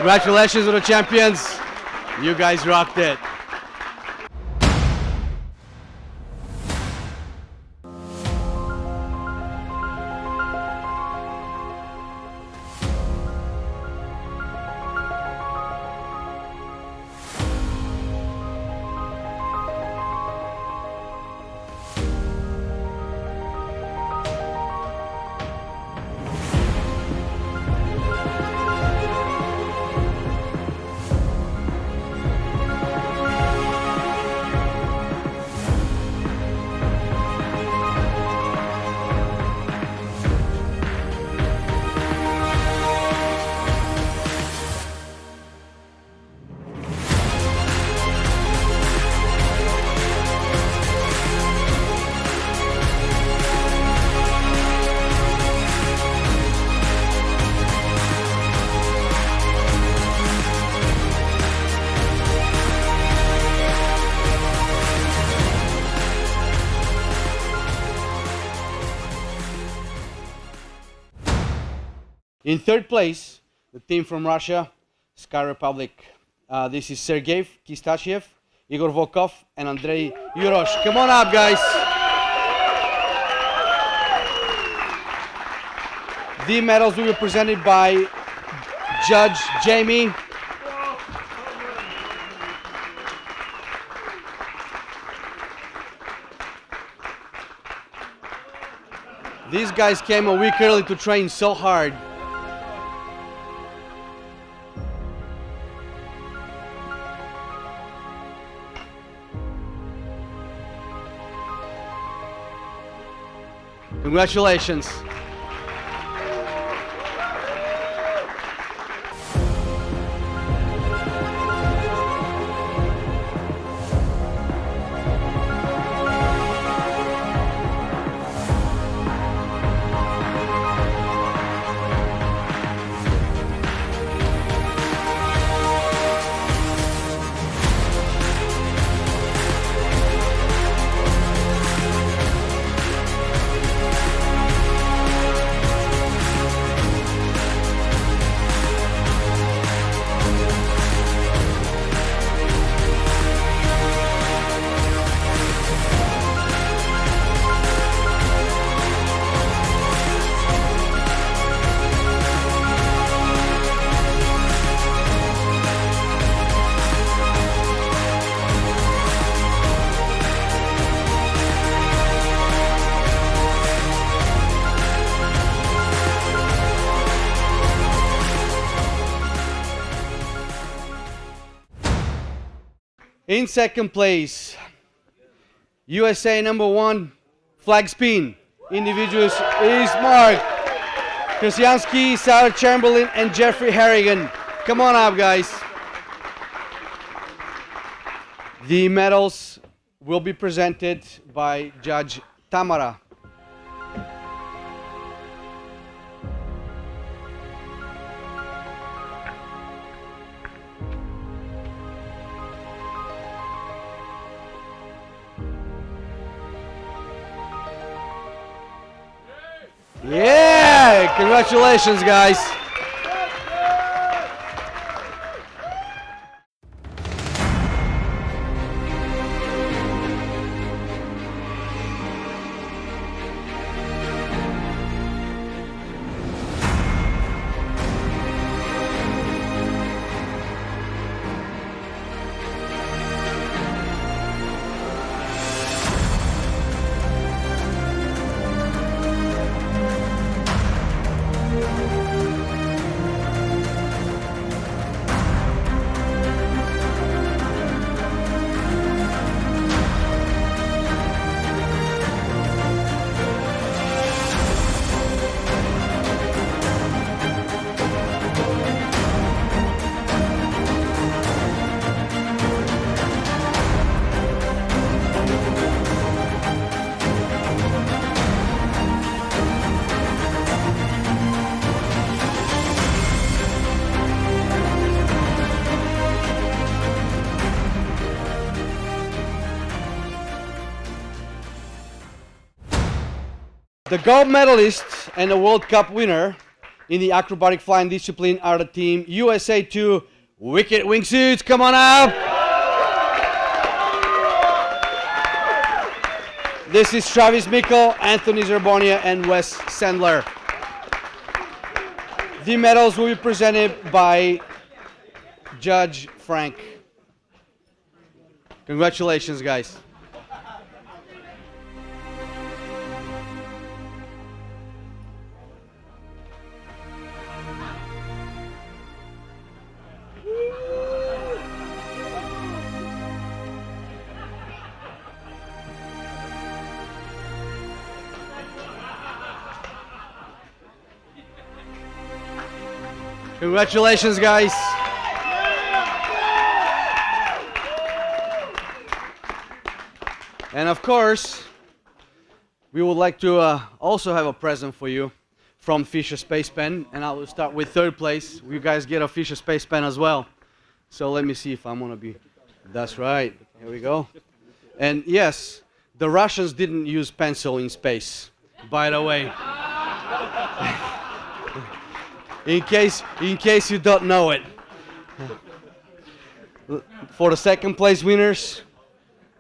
Congratulations to the champions. You guys rocked it. In third place, the team from Russia, Sky Republic. This is Sergey Kistachiev, Igor Volkov, and Andrei Yurosh. Come on up, guys. The medals will be presented by Judge Jamie. These guys came a week early to train so hard. Congratulations. In second place, USA #1 flag spin. Individuals is Mark Krasiansky, Sarah Chamberlain, and Jeffrey Harrigan. Come on up, guys. The medals will be presented by Judge Tamara. Yeah, congratulations, guys. The gold medalist and the World Cup winner in the acrobatic flying discipline are the team USA 2 Wicked Wingsuits. Come on up. This is Travis Mickle, Anthony Zerbonia, and Wes Sandler. The medals will be presented by Judge Frank. Congratulations, guys. Congratulations, guys. And of course, we would like to also have a present for you from Fisher Space Pen. And I will start with third place. You guys get a Fisher Space Pen as well. So let me see if I'm going to be... That's right. Here we go. And yes, the Russians didn't use pencil in space, by the way. In case you don't know it. For the second place winners,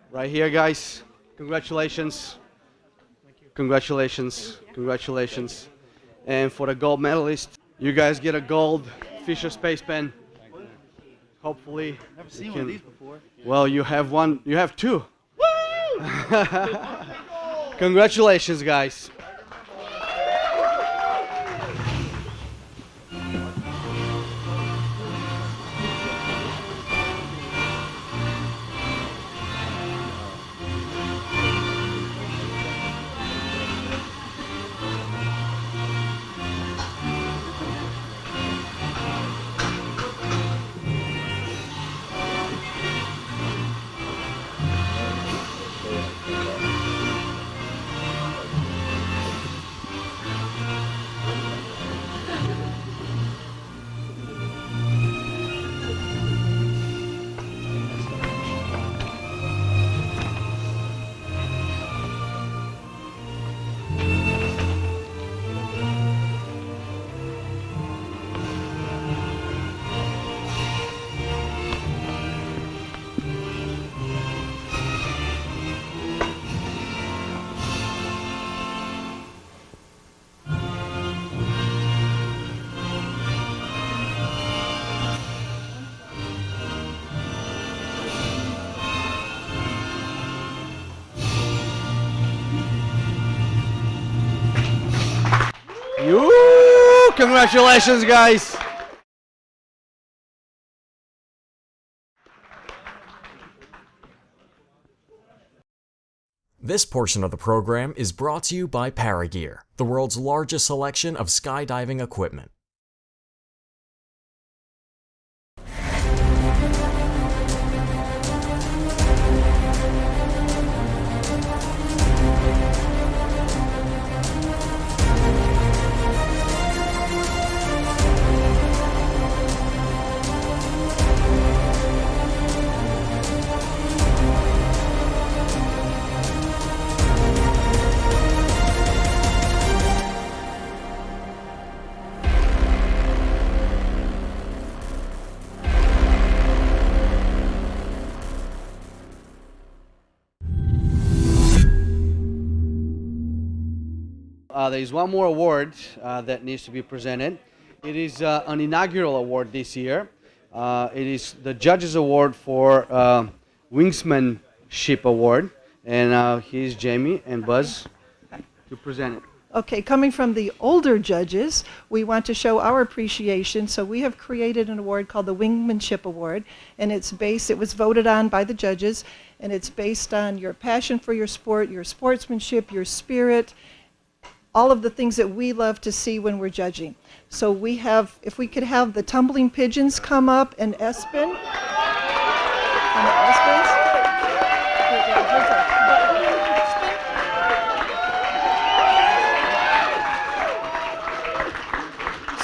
right here, guys. Congratulations. Congratulations. Congratulations. And for the gold medalist, you guys get a gold Fisher Space Pen. Hopefully. Never seen one of these before. Well, you have one. You have two. Woo! Congratulations, guys. Congratulations, guys. This portion of the program is brought to you by Paragear, the world's largest selection of skydiving equipment. There is one more award that needs to be presented. It is an inaugural award this year. It is the Judges Award for Wingsmanship Award. And here's Jamie and Buzz to present it. Okay, coming from the older judges, we want to show our appreciation, so we have created an award called the Wingmanship Award, and it was voted on by the judges, and it's based on your passion for your sport, your sportsmanship, your spirit, all of the things that we love to see when we're judging. So we have, if we could have the tumbling pigeons come up and Espen. And the Espens.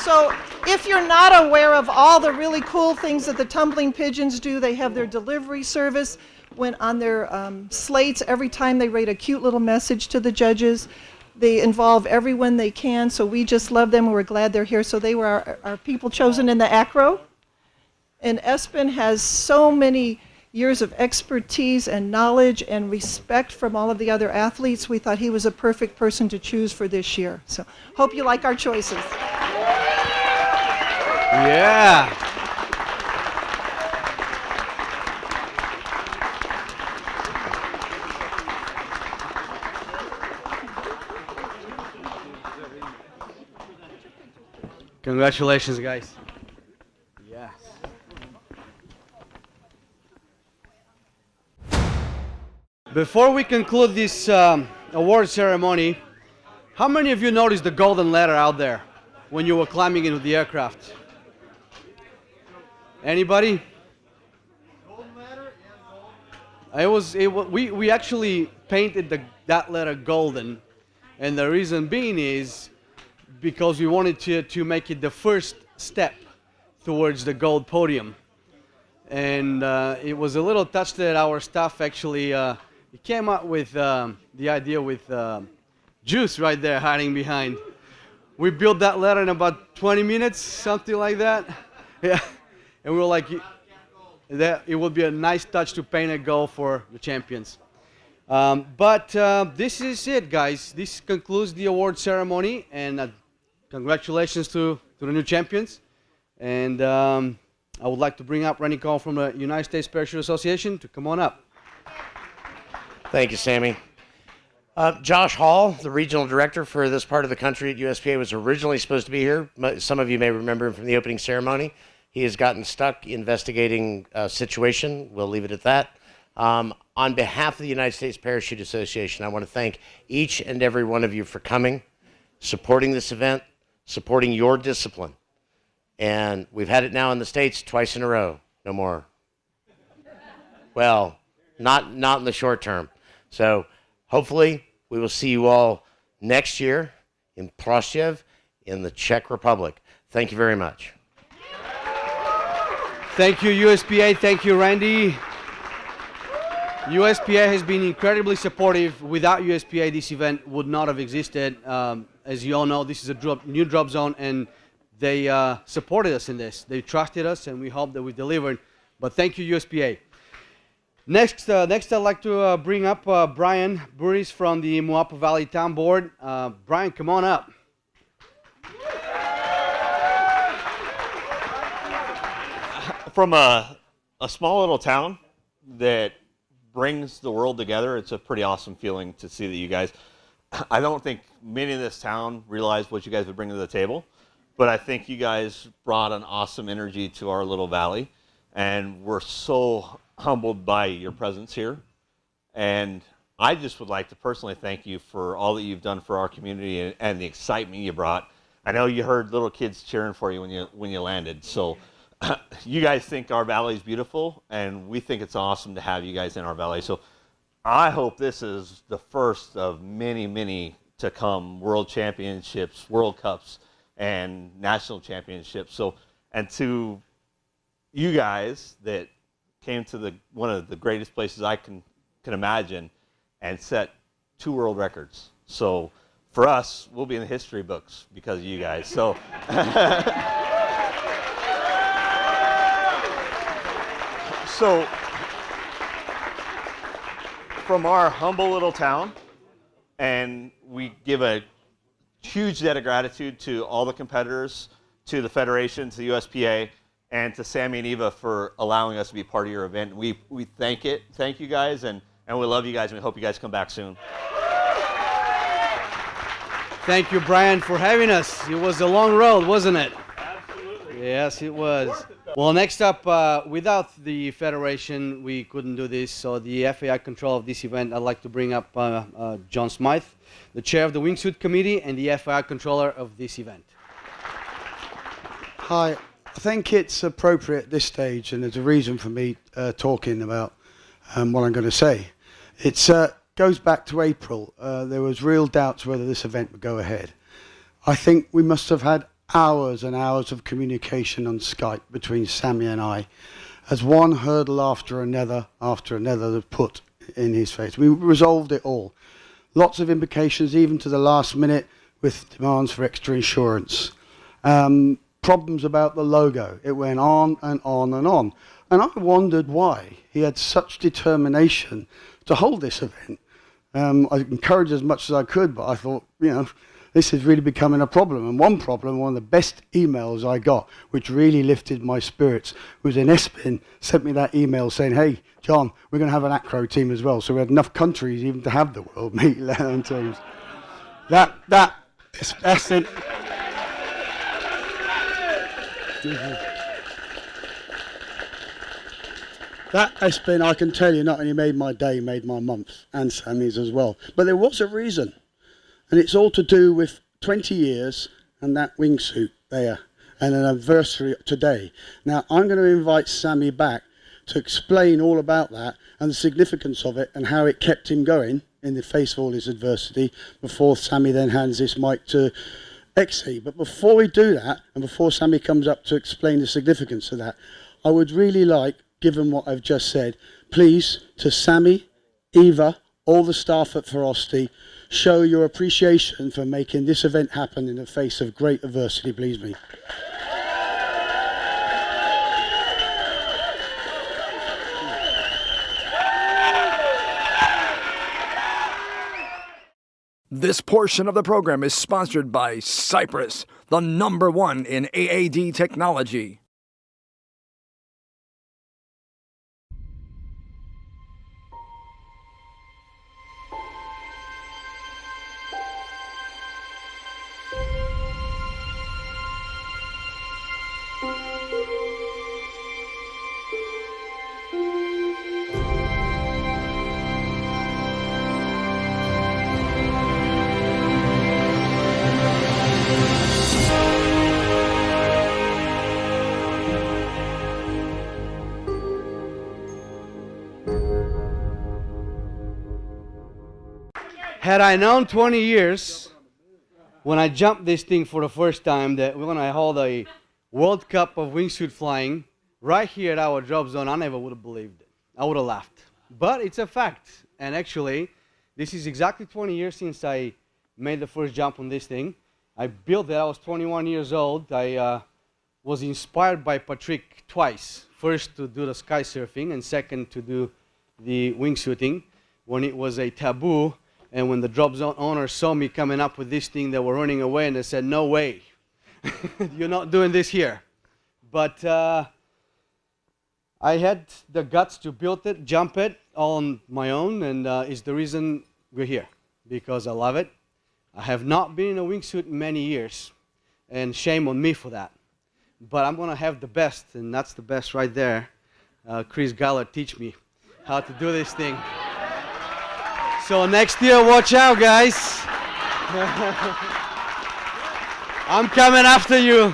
So if you're not aware of all the really cool things that the tumbling pigeons do, they have their delivery service when on their slates every time they write a cute little message to the judges. They involve everyone they can, so we just love them and we're glad they're here. So they were our people chosen in the acro. And Espen has so many years of expertise and knowledge and respect from all of the other athletes. We thought he was a perfect person to choose for this year. So hope you like our choices. Yeah. Congratulations, guys. Yes. Before we conclude this award ceremony, how many of you noticed the golden ladder out there when you were climbing into the aircraft? Anybody? We actually painted that letter golden, and the reason being is because we wanted to make it the first step towards the gold podium. And it was a little touch that our staff actually came up with the idea with Juice right there hiding behind. We built that letter in about 20 minutes, something like that. Yeah, and we were like, that it would be a nice touch to paint a goal for the champions. But this is it, guys. This concludes the award ceremony, and congratulations to the new champions. And I would like to bring up Randy Cole from the United States Parachute Association to come on up. Thank you, Sammy. Josh Hall, the regional director for this part of the country at USPA, was originally supposed to be here. Some of you may remember him from the opening ceremony. He has gotten stuck investigating a situation. We'll leave it at that. On behalf of the United States Parachute Association, I want to thank each and every one of you for coming, supporting this event, supporting your discipline. And we've had it now in the States twice in a row. No more. Well, not in the short term. So hopefully we will see you all next year in Prostějov in the Czech Republic. Thank you very much. Thank you, USPA. Thank you, Randy. USPA has been incredibly supportive. Without USPA, this event would not have existed. As you all know, this is a new drop zone, and they supported us in this. They trusted us, and we hope that we delivered. But thank you, USPA. Next, I'd like to bring up Brian Burris from the Moapa Valley Town Board. Brian, come on up. From a small little town that brings the world together, it's a pretty awesome feeling to see that you guys, I don't think many in this town realize what you guys would bring to the table, but I think you guys brought an awesome energy to our little valley, and we're so humbled by your presence here. And I just would like to personally thank you for all that you've done for our community and the excitement you brought. I know you heard little kids cheering for you when you landed, so you guys think our valley is beautiful, and we think it's awesome to have you guys in our valley. So I hope this is the first of many, many to come world championships, World Cups, and national championships. So, and to you guys that came to one of the greatest places I can imagine and set 2 world records. So for us, we'll be in the history books because of you guys. So. So, from our humble little town, and we give a huge debt of gratitude to all the competitors, to the Federation, to the USPA, and to Sammy and Eva for allowing us to be part of your event. We thank you guys, and we love you guys, and we hope you guys come back soon. Thank you, Brian, for having us. It was a long road, wasn't it? Absolutely. Yes, it was. Well, next up, without the Federation, we couldn't do this. So the FAI control of this event, I'd like to bring up John Smythe, the chair of the Wingsuit Committee and the FAI controller of this event. Hi. I think it's appropriate at this stage, and there's a reason for me talking about what I'm going to say. It goes back to April. There was real doubts whether this event would go ahead. I think we must have had hours and hours of communication on Skype between Sammy and I, as one hurdle after another was put in his face. We resolved it all. Lots of implications, even to the last minute, with demands for extra insurance. Problems about the logo. It went on and on and on. And I wondered why he had such determination to hold this event. I encouraged as much as I could, but I thought, this is really becoming a problem. And one of the best emails I got, which really lifted my spirits, was an Espin sent me that email saying, hey, John, we're going to have an acro team as well. So we had enough countries even to have the world meet, let alone teams. That's it. That Espin, I can tell you, not only made my day, made my month, and Sammy's as well. But there was a reason. And it's all to do with 20 years and that wingsuit there, and an anniversary today. Now, I'm going to invite Sammy back to explain all about that and the significance of it and how it kept him going in the face of all his adversity before Sammy then hands this mic to XC. But before we do that, and before Sammy comes up to explain the significance of that, I would really like, given what I've just said, please, to Sammy, Eva, all the staff at Ferocity, show your appreciation for making this event happen in the face of great adversity, please me. This portion of the program is sponsored by Cypress, the #1 in AAD technology. Had I known 20 years, when I jumped this thing for the first time, that we're going to hold a World Cup of wingsuit flying right here at our drop zone, I never would have believed it. I would have laughed. But it's a fact. And actually, this is exactly 20 years since I made the first jump on this thing. I built it. I was 21 years old. I was inspired by Patrick twice. First to do the sky surfing, and second to do the wingsuiting when it was a taboo. And when the drop zone owners saw me coming up with this thing, they were running away, and they said, no way, you're not doing this here. But I had the guts to build it, jump it on my own, and is the reason we're here, because I love it. I have not been in a wingsuit in many years, and shame on me for that. But I'm going to have the best, and that's the best right there. Chris Gallard teach me how to do this thing. So next year, watch out, guys. I'm coming after you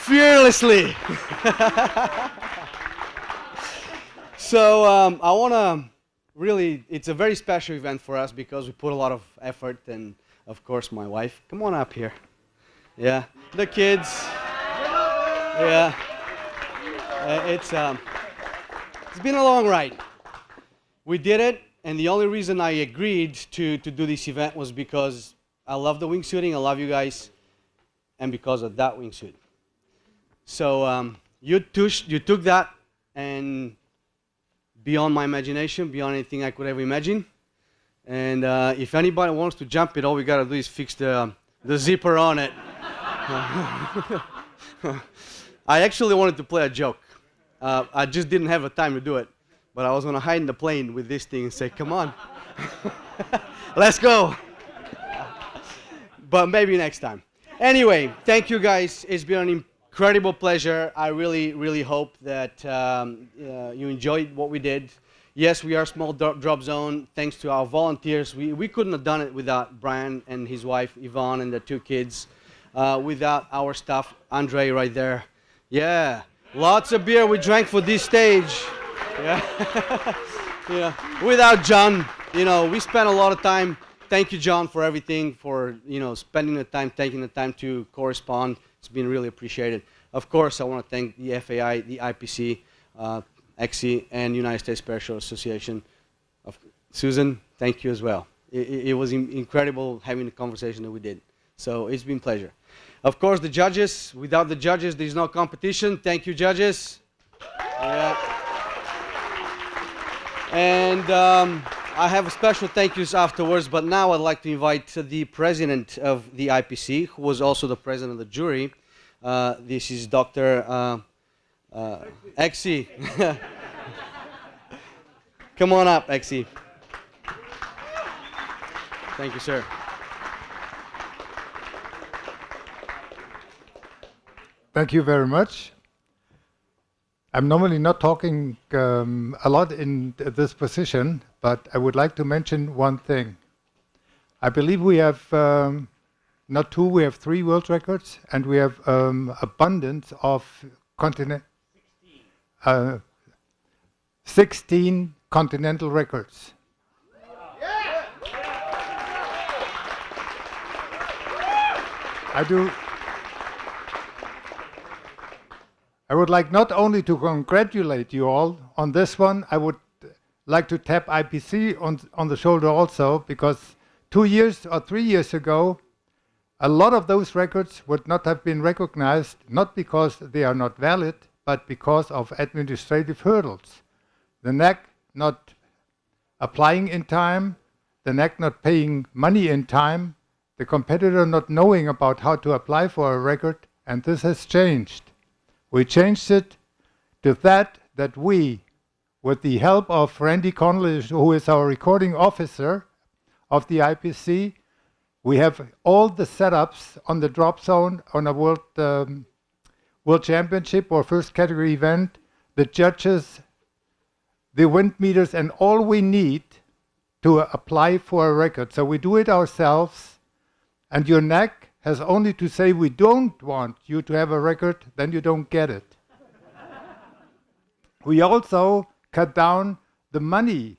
fearlessly. So I want to really, it's a very special event for us because we put a lot of effort, and of course my wife. Come on up here. Yeah, the kids. Yeah, it's been a long ride. We did it. And the only reason I agreed to do this event was because I love the wingsuiting, I love you guys, and because of that wingsuit. So you took that and beyond my imagination, beyond anything I could ever imagine. And if anybody wants to jump it, all we got to do is fix the zipper on it. I actually wanted to play a joke. I just didn't have the time to do it. But I was going to hide in the plane with this thing and say, come on, let's go. But maybe next time. Anyway, thank you guys. It's been an incredible pleasure. I really, really hope that you enjoyed what we did. Yes, we are a small drop zone. Thanks to our volunteers. We couldn't have done it without Brian and his wife, Yvonne, and the 2 kids. Without our staff, Andre right there. Yeah, lots of beer we drank for this stage. Yeah. Yeah. Without John, we spent a lot of time. Thank you, John, for everything, for spending the time, taking the time to correspond. It's been really appreciated. Of course, I want to thank the FAI, the IPC, XC, and United States Parachute Association. Susan, thank you as well. it was incredible having the conversation that we did. So it's been a pleasure. Of course, the judges. Without the judges, there's no competition. Thank you, judges. Yeah. And I have a special thank yous afterwards, but now I'd like to invite the president of the IPC, who was also the president of the jury. This is Dr. Exi. Come on up, Exi. Thank you, sir. Thank you very much. I'm normally not talking a lot in this position, but I would like to mention one thing. I believe we have not two, we have 3 world records, and we have abundance of 16 continental records. I would like not only to congratulate you all on this one, I would like to tap IPC on the shoulder also, because 2 years or 3 years ago, a lot of those records would not have been recognized, not because they are not valid, but because of administrative hurdles. The NAC not applying in time, the NAC not paying money in time, the competitor not knowing about how to apply for a record, and this has changed. We changed it to that we, with the help of Randy Connolly, who is our recording officer of the IPC, we have all the setups on the drop zone on a world championship or first category event, the judges, the wind meters, and all we need to apply for a record. So we do it ourselves, and your NAC has only to say we don't want you to have a record, then you don't get it. We also cut down the money,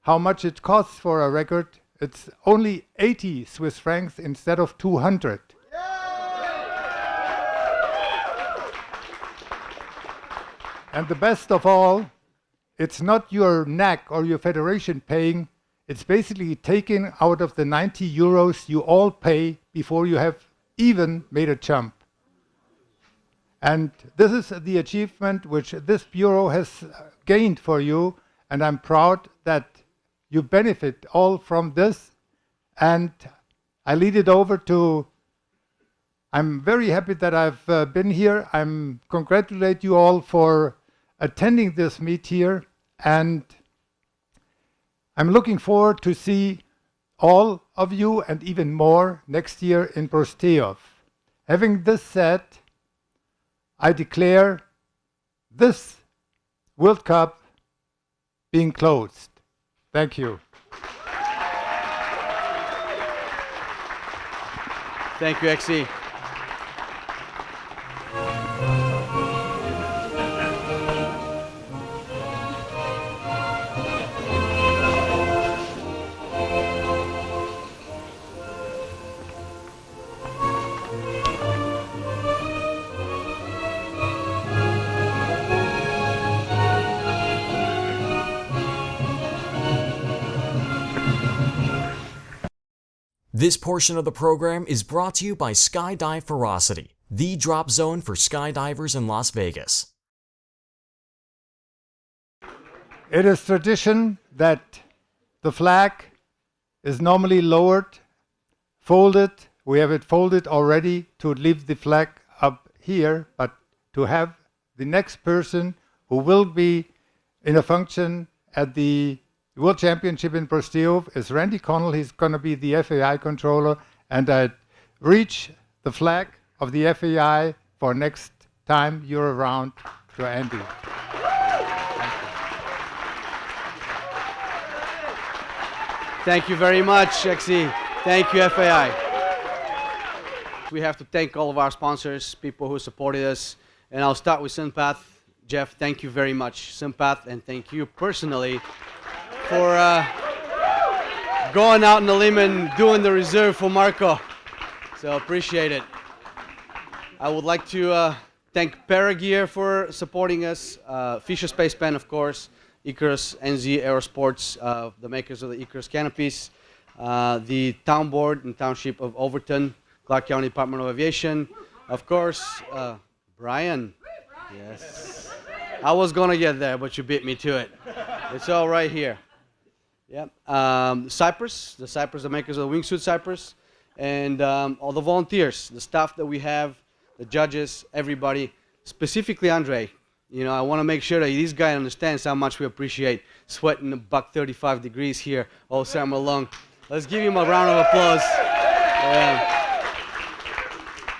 how much it costs for a record. It's only 80 Swiss francs instead of 200. And the best of all, it's not your NAC or your federation paying, it's basically taken out of the 90 euros you all pay before you have even made a jump. And this is the achievement which this bureau has gained for you, and I'm proud that you benefit all from this. And I lead it over to, I'm very happy that I've been here. I'm congratulate you all for attending this meet here, and I'm looking forward to see all of you and even more next year in Prostejov. Having this said, I declare this World Cup being closed. Thank you. Thank you, Exi. This portion of the program is brought to you by Skydive Ferocity, the drop zone for skydivers in Las Vegas. It is tradition that the flag is normally lowered, folded. We have it folded already to leave the flag up here, but to have the next person who will be in a function at the World Championship in Prostejov is Randy Connell. He's going to be the FAI controller, and I reach the flag of the FAI for next time you're around to Andy. Thank you very much, Exi. Thank you, FAI. We have to thank all of our sponsors, people who supported us, and I'll start with SunPath. Jeff, thank you very much, SunPath, and thank you personally for going out on the limb and doing the reserve for Marco. So appreciate it. I would like to thank Paragear for supporting us, Fisher Space Pen, of course, Icarus, NZ Aerosports, the makers of the Icarus canopies, the town board and township of Overton, Clark County Department of Aviation, of course, Brian. Yes. I was gonna get there, but you beat me to it. It's all right here. Yep. Cypress, the makers of the Wingsuit Cypress, and all the volunteers, the staff that we have, the judges, everybody, specifically Andre. You know, I want to make sure that this guy understands how much we appreciate sweating about 35 degrees here all summer long. Let's give him a round of applause.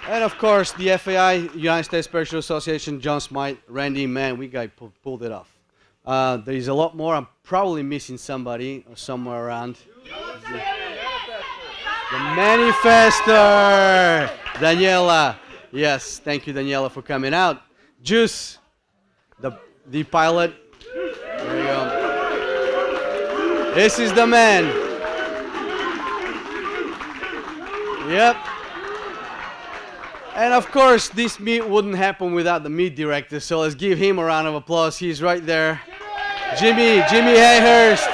And of course, the FAI, United States Parachute Association, John Smythe, Randy, man, we guys pulled it off. There is a lot more. I'm probably missing somebody or somewhere around. The manifester, Daniela. Yes, thank you, Daniela, for coming out. Juice, the pilot. There you go. This is the man. Yep. And of course, this meet wouldn't happen without the meet director, so let's give him a round of applause. He's right there. Jimmy Hayhurst.